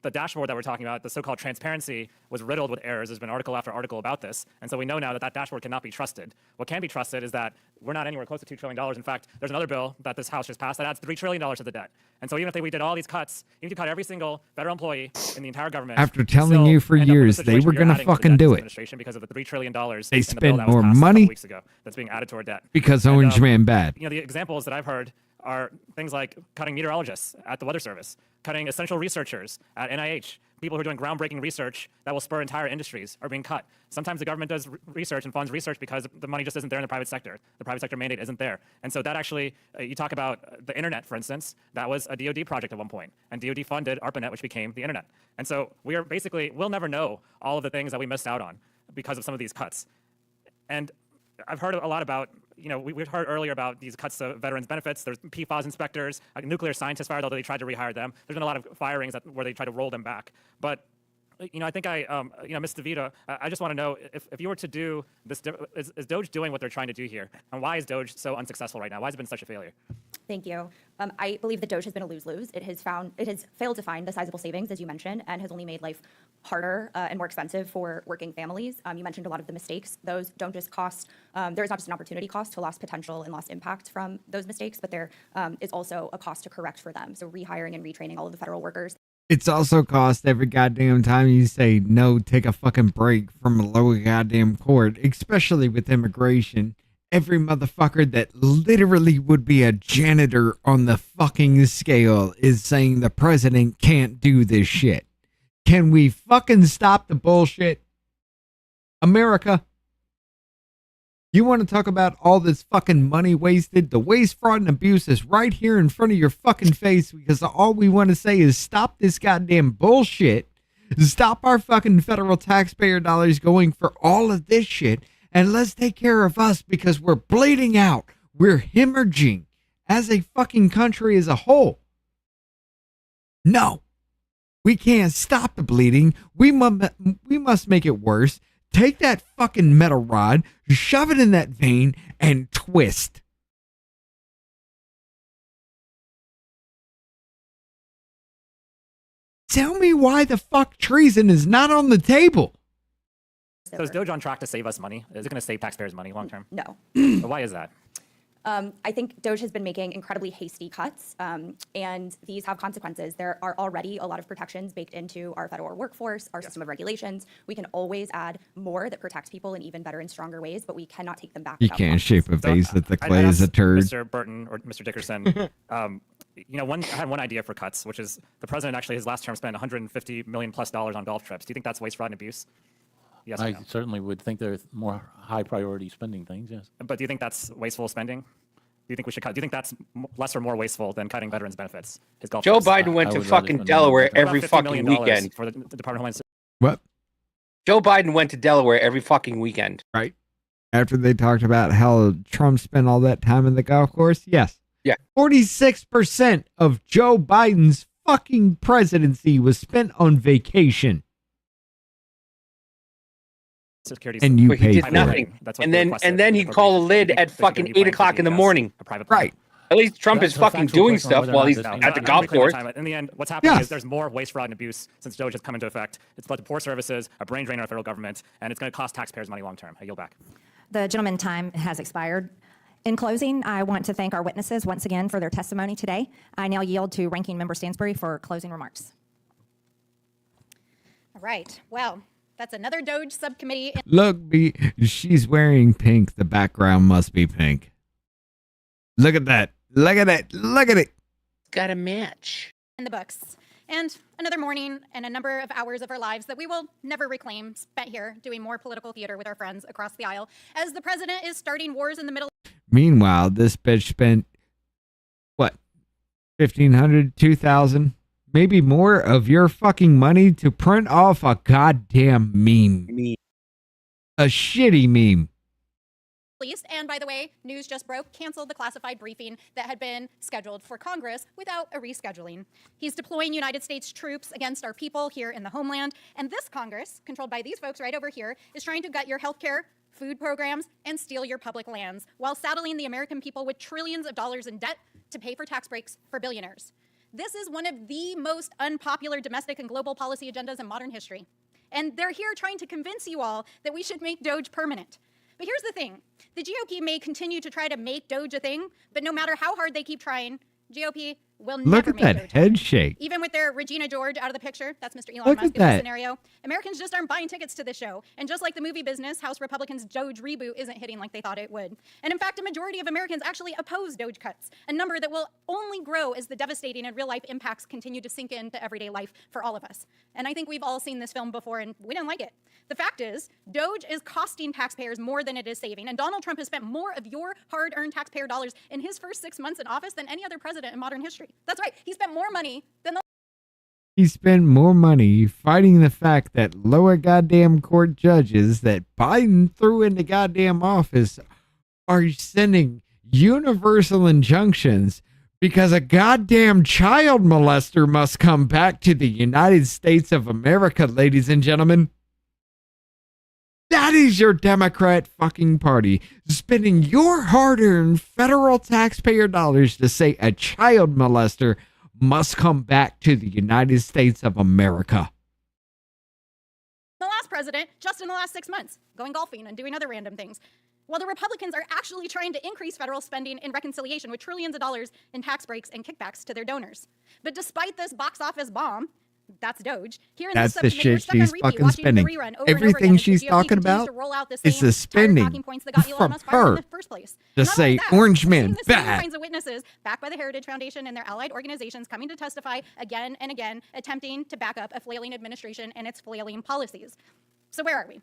The dashboard that we're talking about, the so-called transparency, was riddled with errors. There's been article after article about this. And so we know now that that dashboard cannot be trusted. What can be trusted is that we're not anywhere close to $2 trillion. In fact, there's another bill that this House just passed that adds $3 trillion to the debt. And so even if we did all these cuts, even if you cut every single federal employee in the entire government, after telling you for years they were going to fucking do it, because of the $3 trillion they spend more money weeks ago that's being added to our debt. Because Orange Man bad. The examples that I've heard are things like cutting meteorologists at the Weather Service, cutting essential researchers at NIH. People who are doing groundbreaking research that will spur entire industries are being cut. Sometimes the government does research and funds research because the money just isn't there in the private sector. The private sector mandate isn't there. And so that actually, you talk about the internet, for instance, that was a DOD project at one point. And DOD funded ARPANET, which became the internet. And so we'll never know all of the things that we missed out on because of some of these cuts. And I've heard a lot about, we've heard earlier about these cuts to veterans benefits. There's PFAS inspectors, nuclear scientists fired, although they tried to rehire them. There's been a lot of firings where they try to roll them back. But, I think Ms. DeVita, I just want to know if you were to do this, is DOGE doing what they're trying to do here? And why is DOGE so unsuccessful right now? Why has it been such a failure? Thank you. I believe that DOGE has been a lose-lose. It has failed to find the sizable savings, as you mentioned, and has only made life harder and more expensive for working families. You mentioned a lot of the mistakes. Those don't just cost, there is not just an opportunity cost to lost potential and lost impact from those mistakes, but there is also a cost to correct for them. So rehiring and retraining all of the federal workers. It's also cost every goddamn time you say, no, take a fucking break from a lower goddamn court, especially with immigration. Every motherfucker that literally would be a janitor on the fucking scale is saying the president can't do this shit. Can we fucking stop the bullshit? America, you want to talk about all this fucking money wasted? The waste, fraud, and abuse is right here in front of your fucking face because all we want to say is stop this goddamn bullshit. Stop our fucking federal taxpayer dollars going for all of this shit. And let's take care of us because we're bleeding out. We're hemorrhaging as a fucking country as a whole. No, we can't stop the bleeding. We must make it worse. Take that fucking metal rod, shove it in that vein, and twist. Tell me why the fuck treason is not on the table. So is DOGE on track to save us money? Is it going to save taxpayers money long term? No. Why is that? I think DOGE has been making incredibly hasty cuts, and these have consequences. There are already a lot of protections baked into our federal workforce, our system of regulations. We can always add more that protects people in even better and stronger ways, but we cannot take them back. You can't shape a vase that the clay is a turd. Mr. Burton or Mr. Dickerson, I had one idea for cuts, which is the president actually his last term spent $150 million plus on golf trips. Do you think that's waste, fraud, and abuse? Yes or no? I certainly would think there are more high priority spending things, yes. But do you think that's wasteful spending? Do you think we should cut? Do you think that's less or more wasteful than cutting veterans benefits? His golf Joe trips? Biden went to fucking Delaware every fucking weekend. For the Department of Homeland Security. What? Joe Biden went to Delaware every fucking weekend. Right. After they talked about how Trump spent all that time in the golf course? Yes. Yeah. 46% of Joe Biden's fucking presidency was spent on vacation. securities. And you But he paid did for it. nothing. That's what And they then requested. and then he Appropriations. called a lid They think at they could fucking be 8 playing o'clock in the 3D chess, morning. a private plan. Right. At least Trump That's is a fucking factual doing question on stuff whether or while not he's this at being the done. golf course. In the end, what's happening Yes. is there's more waste, fraud, and abuse since DOGE has come into effect. It's led to poor services, a brain drain on our federal government, and it's going to cost taxpayers money long term. I yield back. The gentleman's time has expired. In closing, I want to thank our witnesses once again for their testimony today. I now yield to Ranking Member Stansbury for closing remarks. All right. Well, that's another DOGE subcommittee. Look, she's wearing pink. The background must be pink. Look at that. Look at it. Look at it. Got a match. In the books. And another morning and a number of hours of our lives that we will never reclaim spent here doing more political theater with our friends across the aisle as the president is starting wars in the Middle Meanwhile, this bitch spent, what, 1,500, 2,000, maybe more of your fucking money to print off a goddamn meme. A shitty meme. East. And by the way, news just broke, canceled the classified briefing that had been scheduled for Congress without a rescheduling. He's deploying United States troops against our people here in the homeland. And this Congress, controlled by these folks right over here, is trying to gut your healthcare, food programs, and steal your public lands while saddling the American people with trillions of dollars in debt to pay for tax breaks for billionaires. This is one of the most unpopular domestic and global policy agendas in modern history. And they're here trying to convince you all that we should make DOGE permanent. But here's the thing. The GOP may continue to try to make DOGE a thing, but no matter how hard they keep trying, GOP will Look never at make that DOGE. head shake. Even with their Regina George out of the picture, that's Mr. Elon Look Musk at in that. this scenario, Americans just aren't buying tickets to this show. And just like the movie business, House Republicans' DOGE reboot isn't hitting like they thought it would. And in fact, a majority of Americans actually oppose DOGE cuts, a number that will only grow as the devastating and real-life impacts continue to sink into everyday life for all of us. And I think we've all seen this film before, and we didn't like it. The fact is, DOGE is costing taxpayers more than it is saving, and Donald Trump has spent more of your hard-earned taxpayer dollars in his first 6 months in office than any other president in modern history. That's right, he spent more money than the He spent more money fighting the fact that lower goddamn court judges that Biden threw into goddamn office are sending universal injunctions because a goddamn child molester must come back to the United States of America, ladies and gentlemen. That is your Democrat fucking party, spending your hard-earned federal taxpayer dollars to say a child molester must come back to the United States of America. last president, just in the last 6 months, going golfing and doing other random things. While the Republicans are actually trying to increase federal spending in reconciliation with trillions of dollars in tax breaks and kickbacks to their donors. But despite this box office bomb, that's DOGE. Here in That's this the subcommittee, we're shit stuck on she's repeat, fucking watching the spending. rerun over and over Everything again as the she's GOP talking continues about to roll out the is same the tired spending talking points that got Elon from Musk fired in her the first place. to And not only say that, Orange we're Man seeing the same bad. kinds of witnesses backed by the Heritage Foundation and their allied organizations coming to testify again and again, attempting to back up a flailing administration and its flailing policies. So where are we?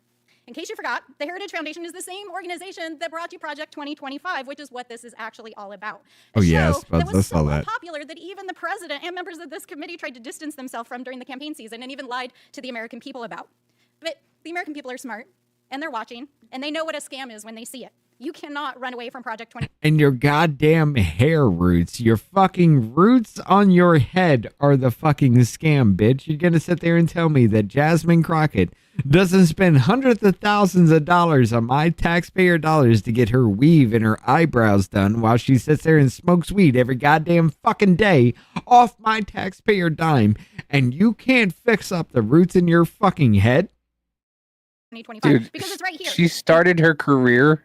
In case you forgot, the Heritage Foundation is the same organization that brought you Project 2025, which is what this is actually all about. Oh, yeah, I show suppose that I was saw so that. unpopular that even the president and members of this committee tried to distance themselves from during the campaign season and even lied to the American people about. But the American people are smart, and they're watching, and they know what a scam is when they see it. You cannot run away from Project 20. And your goddamn hair roots, your fucking roots on your head are the fucking scam, bitch. You're gonna sit there and tell me that Jasmine Crockett doesn't spend hundreds of thousands of dollars on my taxpayer dollars to get her weave and her eyebrows done while she sits there and smokes weed every goddamn fucking day off my taxpayer dime, and you can't fix up the roots in your fucking head? 2025, Dude, because it's right here. she started her career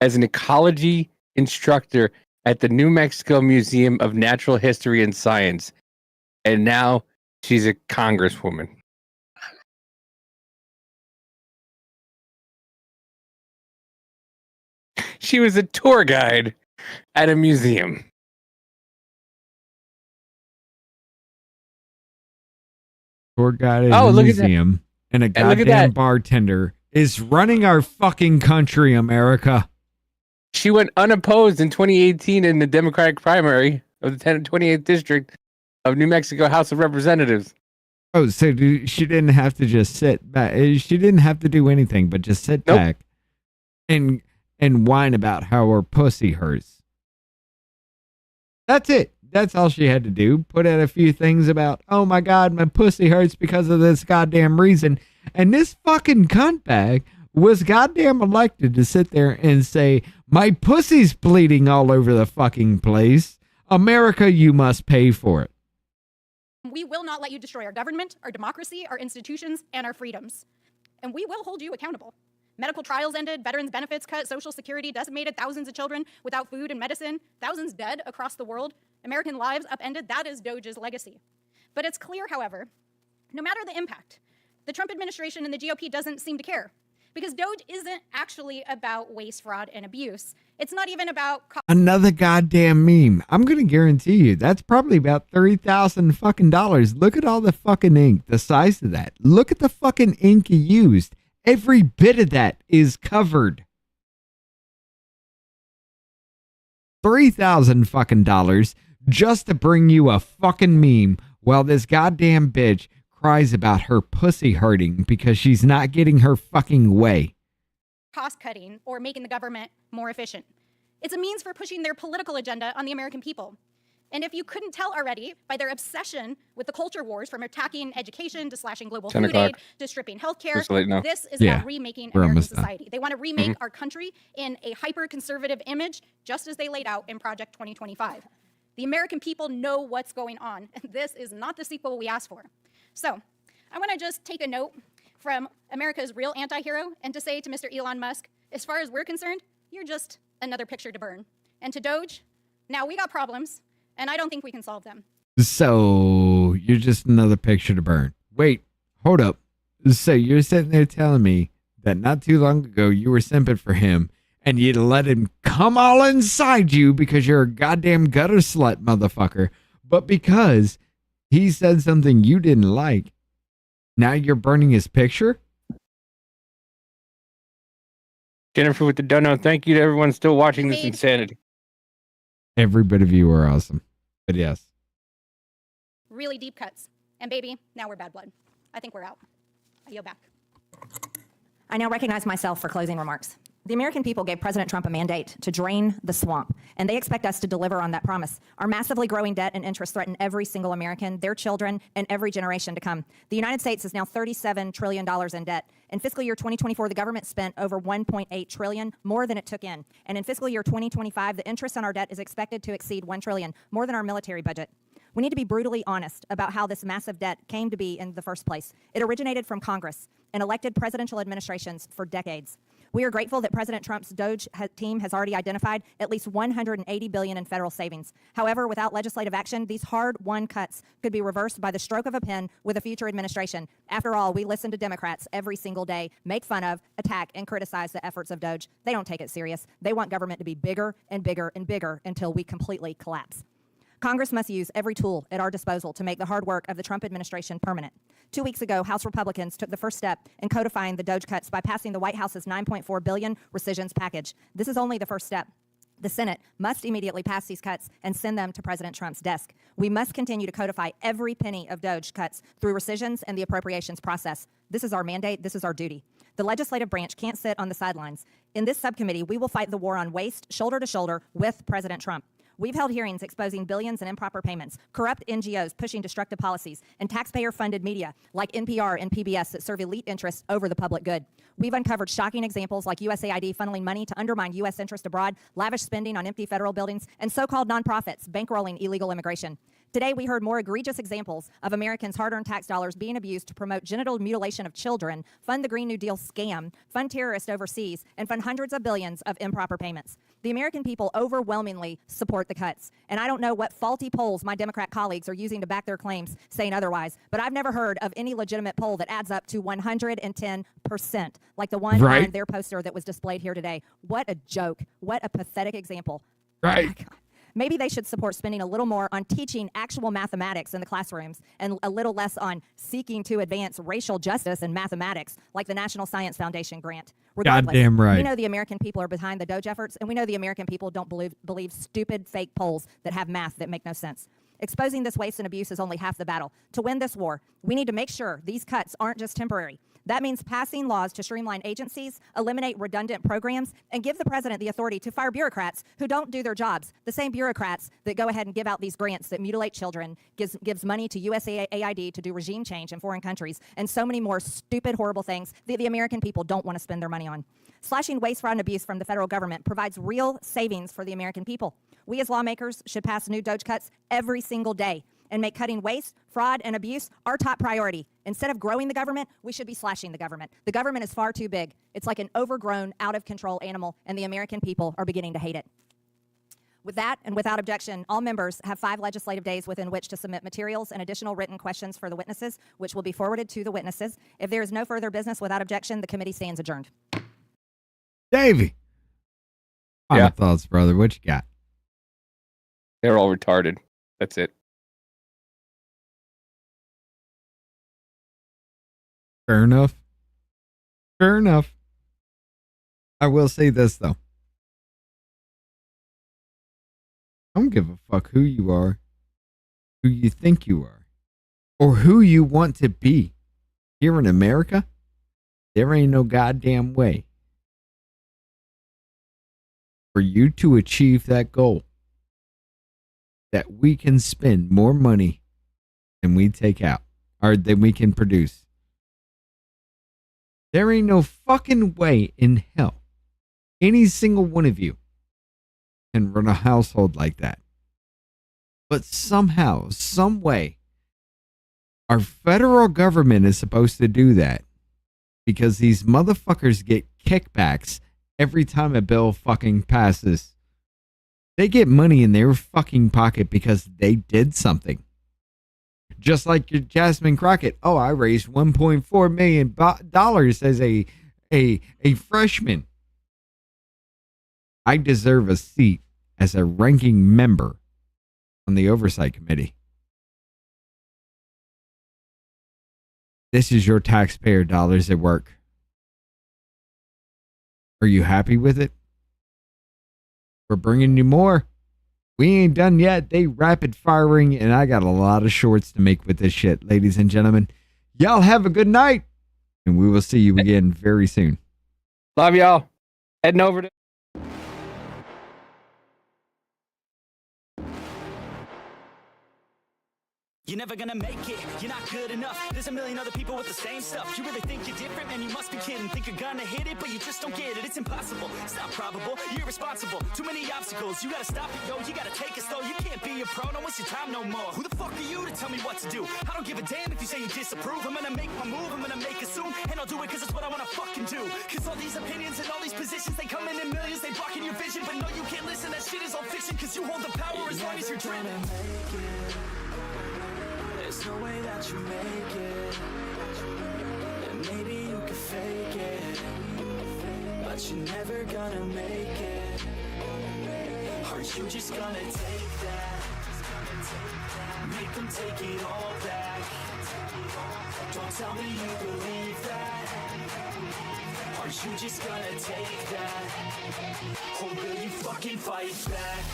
as an ecology instructor at the New Mexico Museum of Natural History and Science, and now she's a congresswoman. She was a tour guide at a museum. Tour guide at Oh, a look at that. museum and a And look at goddamn that. bartender is running our fucking country, America. She went unopposed in 2018 in the Democratic primary of the 28th District of New Mexico House of Representatives. Oh, so she didn't have to just sit back. She didn't have to do anything but just sit Nope. back and whine about how her pussy hurts. That's it. That's all she had to do. Put out a few things about, oh my God, my pussy hurts because of this goddamn reason. And this fucking cuntbag was goddamn elected to sit there and say, my pussy's bleeding all over the fucking place. America, you must pay for it. We will not let you destroy our government, our democracy, our institutions, and our freedoms. And we will hold you accountable. Medical trials ended, veterans benefits cut, Social Security decimated, thousands of children without food and medicine, thousands dead across the world, American lives upended. That is DOGE's legacy. But it's clear, however, no matter the impact, the Trump administration and the GOP doesn't seem to care. Because DOGE isn't actually about waste, fraud, and abuse. It's not even about... Another goddamn meme. I'm going to guarantee you that's probably about $30,000 fucking dollars. Look at all the fucking ink, the size of that. Look at the fucking ink you used. Every bit of that is covered. $3,000 fucking dollars just to bring you a fucking meme while this goddamn bitch cries about her pussy hurting because she's not getting her fucking way. cost cutting or making the government more efficient. It's a means for pushing their political agenda on the American people. And if you couldn't tell already by their obsession with the culture wars, from attacking education to slashing global food aid to stripping healthcare, this is about remaking American society. They want to remake our country in a hyper-conservative image, just as they laid out in Project 2025. The American people know what's going on, and this is not the sequel we asked for. So I want to just take a note from America's real anti-hero and to say to Mr. Elon Musk, as far as we're concerned, you're just another picture to burn. And to DOGE, now we got problems, and I don't think we can solve them. So you're just another picture to burn. Wait, hold up. So you're sitting there telling me that not too long ago you were simping for him and you'd let him come all inside you because you're a goddamn gutter slut motherfucker. But because he said something you didn't like, now you're burning his picture? Jennifer with the dono, thank you to everyone still watching this insanity. Every bit of you are awesome. But yes. Really deep cuts. And baby, now we're bad blood. I think we're out. I yield back. I now recognize myself for closing remarks. The American people gave President Trump a mandate to drain the swamp, and they expect us to deliver on that promise. Our massively growing debt and interest threaten every single American, their children, and every generation to come. The United States is now $37 trillion in debt. In fiscal year 2024, the government spent over $1.8 trillion, more than it took in. And in fiscal year 2025, the interest on our debt is expected to exceed $1 trillion, more than our military budget. We need to be brutally honest about how this massive debt came to be in the first place. It originated from Congress and elected presidential administrations for decades. We are grateful that President Trump's DOGE team has already identified at least $180 billion in federal savings. However, without legislative action, these hard-won cuts could be reversed by the stroke of a pen with a future administration. After all, we listen to Democrats every single day, make fun of, attack, and criticize the efforts of DOGE. They don't take it serious. They want government to be bigger and bigger and bigger until we completely collapse. Congress must use every tool at our disposal to make the hard work of the Trump administration permanent. 2 weeks ago, House Republicans took the first step in codifying the DOGE cuts by passing the White House's $9.4 billion rescissions package. This is only the first step. The Senate must immediately pass these cuts and send them to President Trump's desk. We must continue to codify every penny of DOGE cuts through rescissions and the appropriations process. This is our mandate. This is our duty. The legislative branch can't sit on the sidelines. In this subcommittee, we will fight the war on waste shoulder to shoulder with President Trump. We've held hearings exposing billions in improper payments, corrupt NGOs pushing destructive policies, and taxpayer-funded media like NPR and PBS that serve elite interests over the public good. We've uncovered shocking examples like USAID funneling money to undermine U.S. interest abroad, lavish spending on empty federal buildings, and so-called nonprofits bankrolling illegal immigration. Today, we heard more egregious examples of Americans' hard-earned tax dollars being abused to promote genital mutilation of children, fund the Green New Deal scam, fund terrorists overseas, and fund hundreds of billions of improper payments. The American people overwhelmingly support the cuts. And I don't know what faulty polls my Democrat colleagues are using to back their claims saying otherwise, but I've never heard of any legitimate poll that adds up to 110%, like the one on their poster that was displayed here today. What a joke. What a pathetic example. Right. Maybe they should support spending a little more on teaching actual mathematics in the classrooms and a little less on seeking to advance racial justice in mathematics, like the National Science Foundation grant. Regardless, goddamn right. We know the American people are behind the DOGE efforts, and we know the American people don't believe stupid fake polls that have math that make no sense. Exposing this waste and abuse is only half the battle. To win this war, we need to make sure these cuts aren't just temporary. That means passing laws to streamline agencies, eliminate redundant programs, and give the president the authority to fire bureaucrats who don't do their jobs. The same bureaucrats that go ahead and give out these grants that mutilate children, gives money to USAID to do regime change in foreign countries, and so many more stupid, horrible things that the American people don't want to spend their money on. Slashing waste, fraud, and abuse from the federal government provides real savings for the American people. We as lawmakers should pass new DOGE cuts every single day and make cutting waste, fraud, and abuse our top priority. Instead of growing the government, we should be slashing the government. The government is far too big. It's like an overgrown, out-of-control animal, and the American people are beginning to hate it. With that, and without objection, all members have 5 legislative days within which to submit materials and additional written questions for the witnesses, which will be forwarded to the witnesses. If there is no further business without objection, the committee stands adjourned. Davey. Final thoughts, brother. What you got? They're all retarded. That's it. Fair enough. Fair enough. I will say this, though. I don't give a fuck who you are, who you think you are, or who you want to be. Here in America, there ain't no goddamn way for you to achieve that goal that we can spend more money than we take out, or than we can produce. There ain't no fucking way in hell any single one of you can run a household like that. But somehow, some way, our federal government is supposed to do that because these motherfuckers get kickbacks every time a bill fucking passes. They get money in their fucking pocket because they did something. Just like your Jasmine Crockett. Oh, I raised $1.4 million as a freshman. I deserve a seat as a ranking member on the Oversight Committee. This is your taxpayer dollars at work. Are you happy with it? We're bringing you more. We ain't done yet. They rapid firing, and I got a lot of shorts to make with this shit, ladies and gentlemen. Y'all have a good night, and we will see you again very soon. Love y'all. Heading over to... You're never gonna make it, you're not good enough. There's a million other people with the same stuff. You really think you're different, man, you must be kidding. Think you're gonna hit it, but you just don't get it. It's impossible, it's not probable, you're irresponsible. Too many obstacles, you gotta stop it, yo. You gotta take it slow, you can't be a pro, don't waste your time no more. Who the fuck are you to tell me what to do? I don't give a damn if you say you disapprove. I'm gonna make my move, I'm gonna make it soon. And I'll do it cause it's what I wanna fucking do. Cause all these opinions and all these positions, they come in millions, they blocking your vision. But no, you can't listen, that shit is all fiction. Cause you hold the power as long as you're dreaming. There's no way that you make it, and maybe you can fake it, but you're never gonna make it. Aren't you just gonna take that? Make them take it all back. Don't tell me you believe that. Aren't you just gonna take that? Or will you fucking fight back?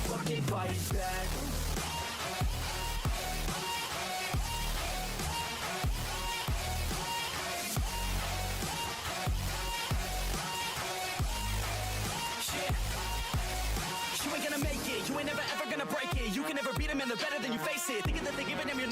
Fucking fight back. You ain't gonna make it, you ain't never ever gonna break it. You can never beat them and they're better than you face it. Thinking that they're giving them your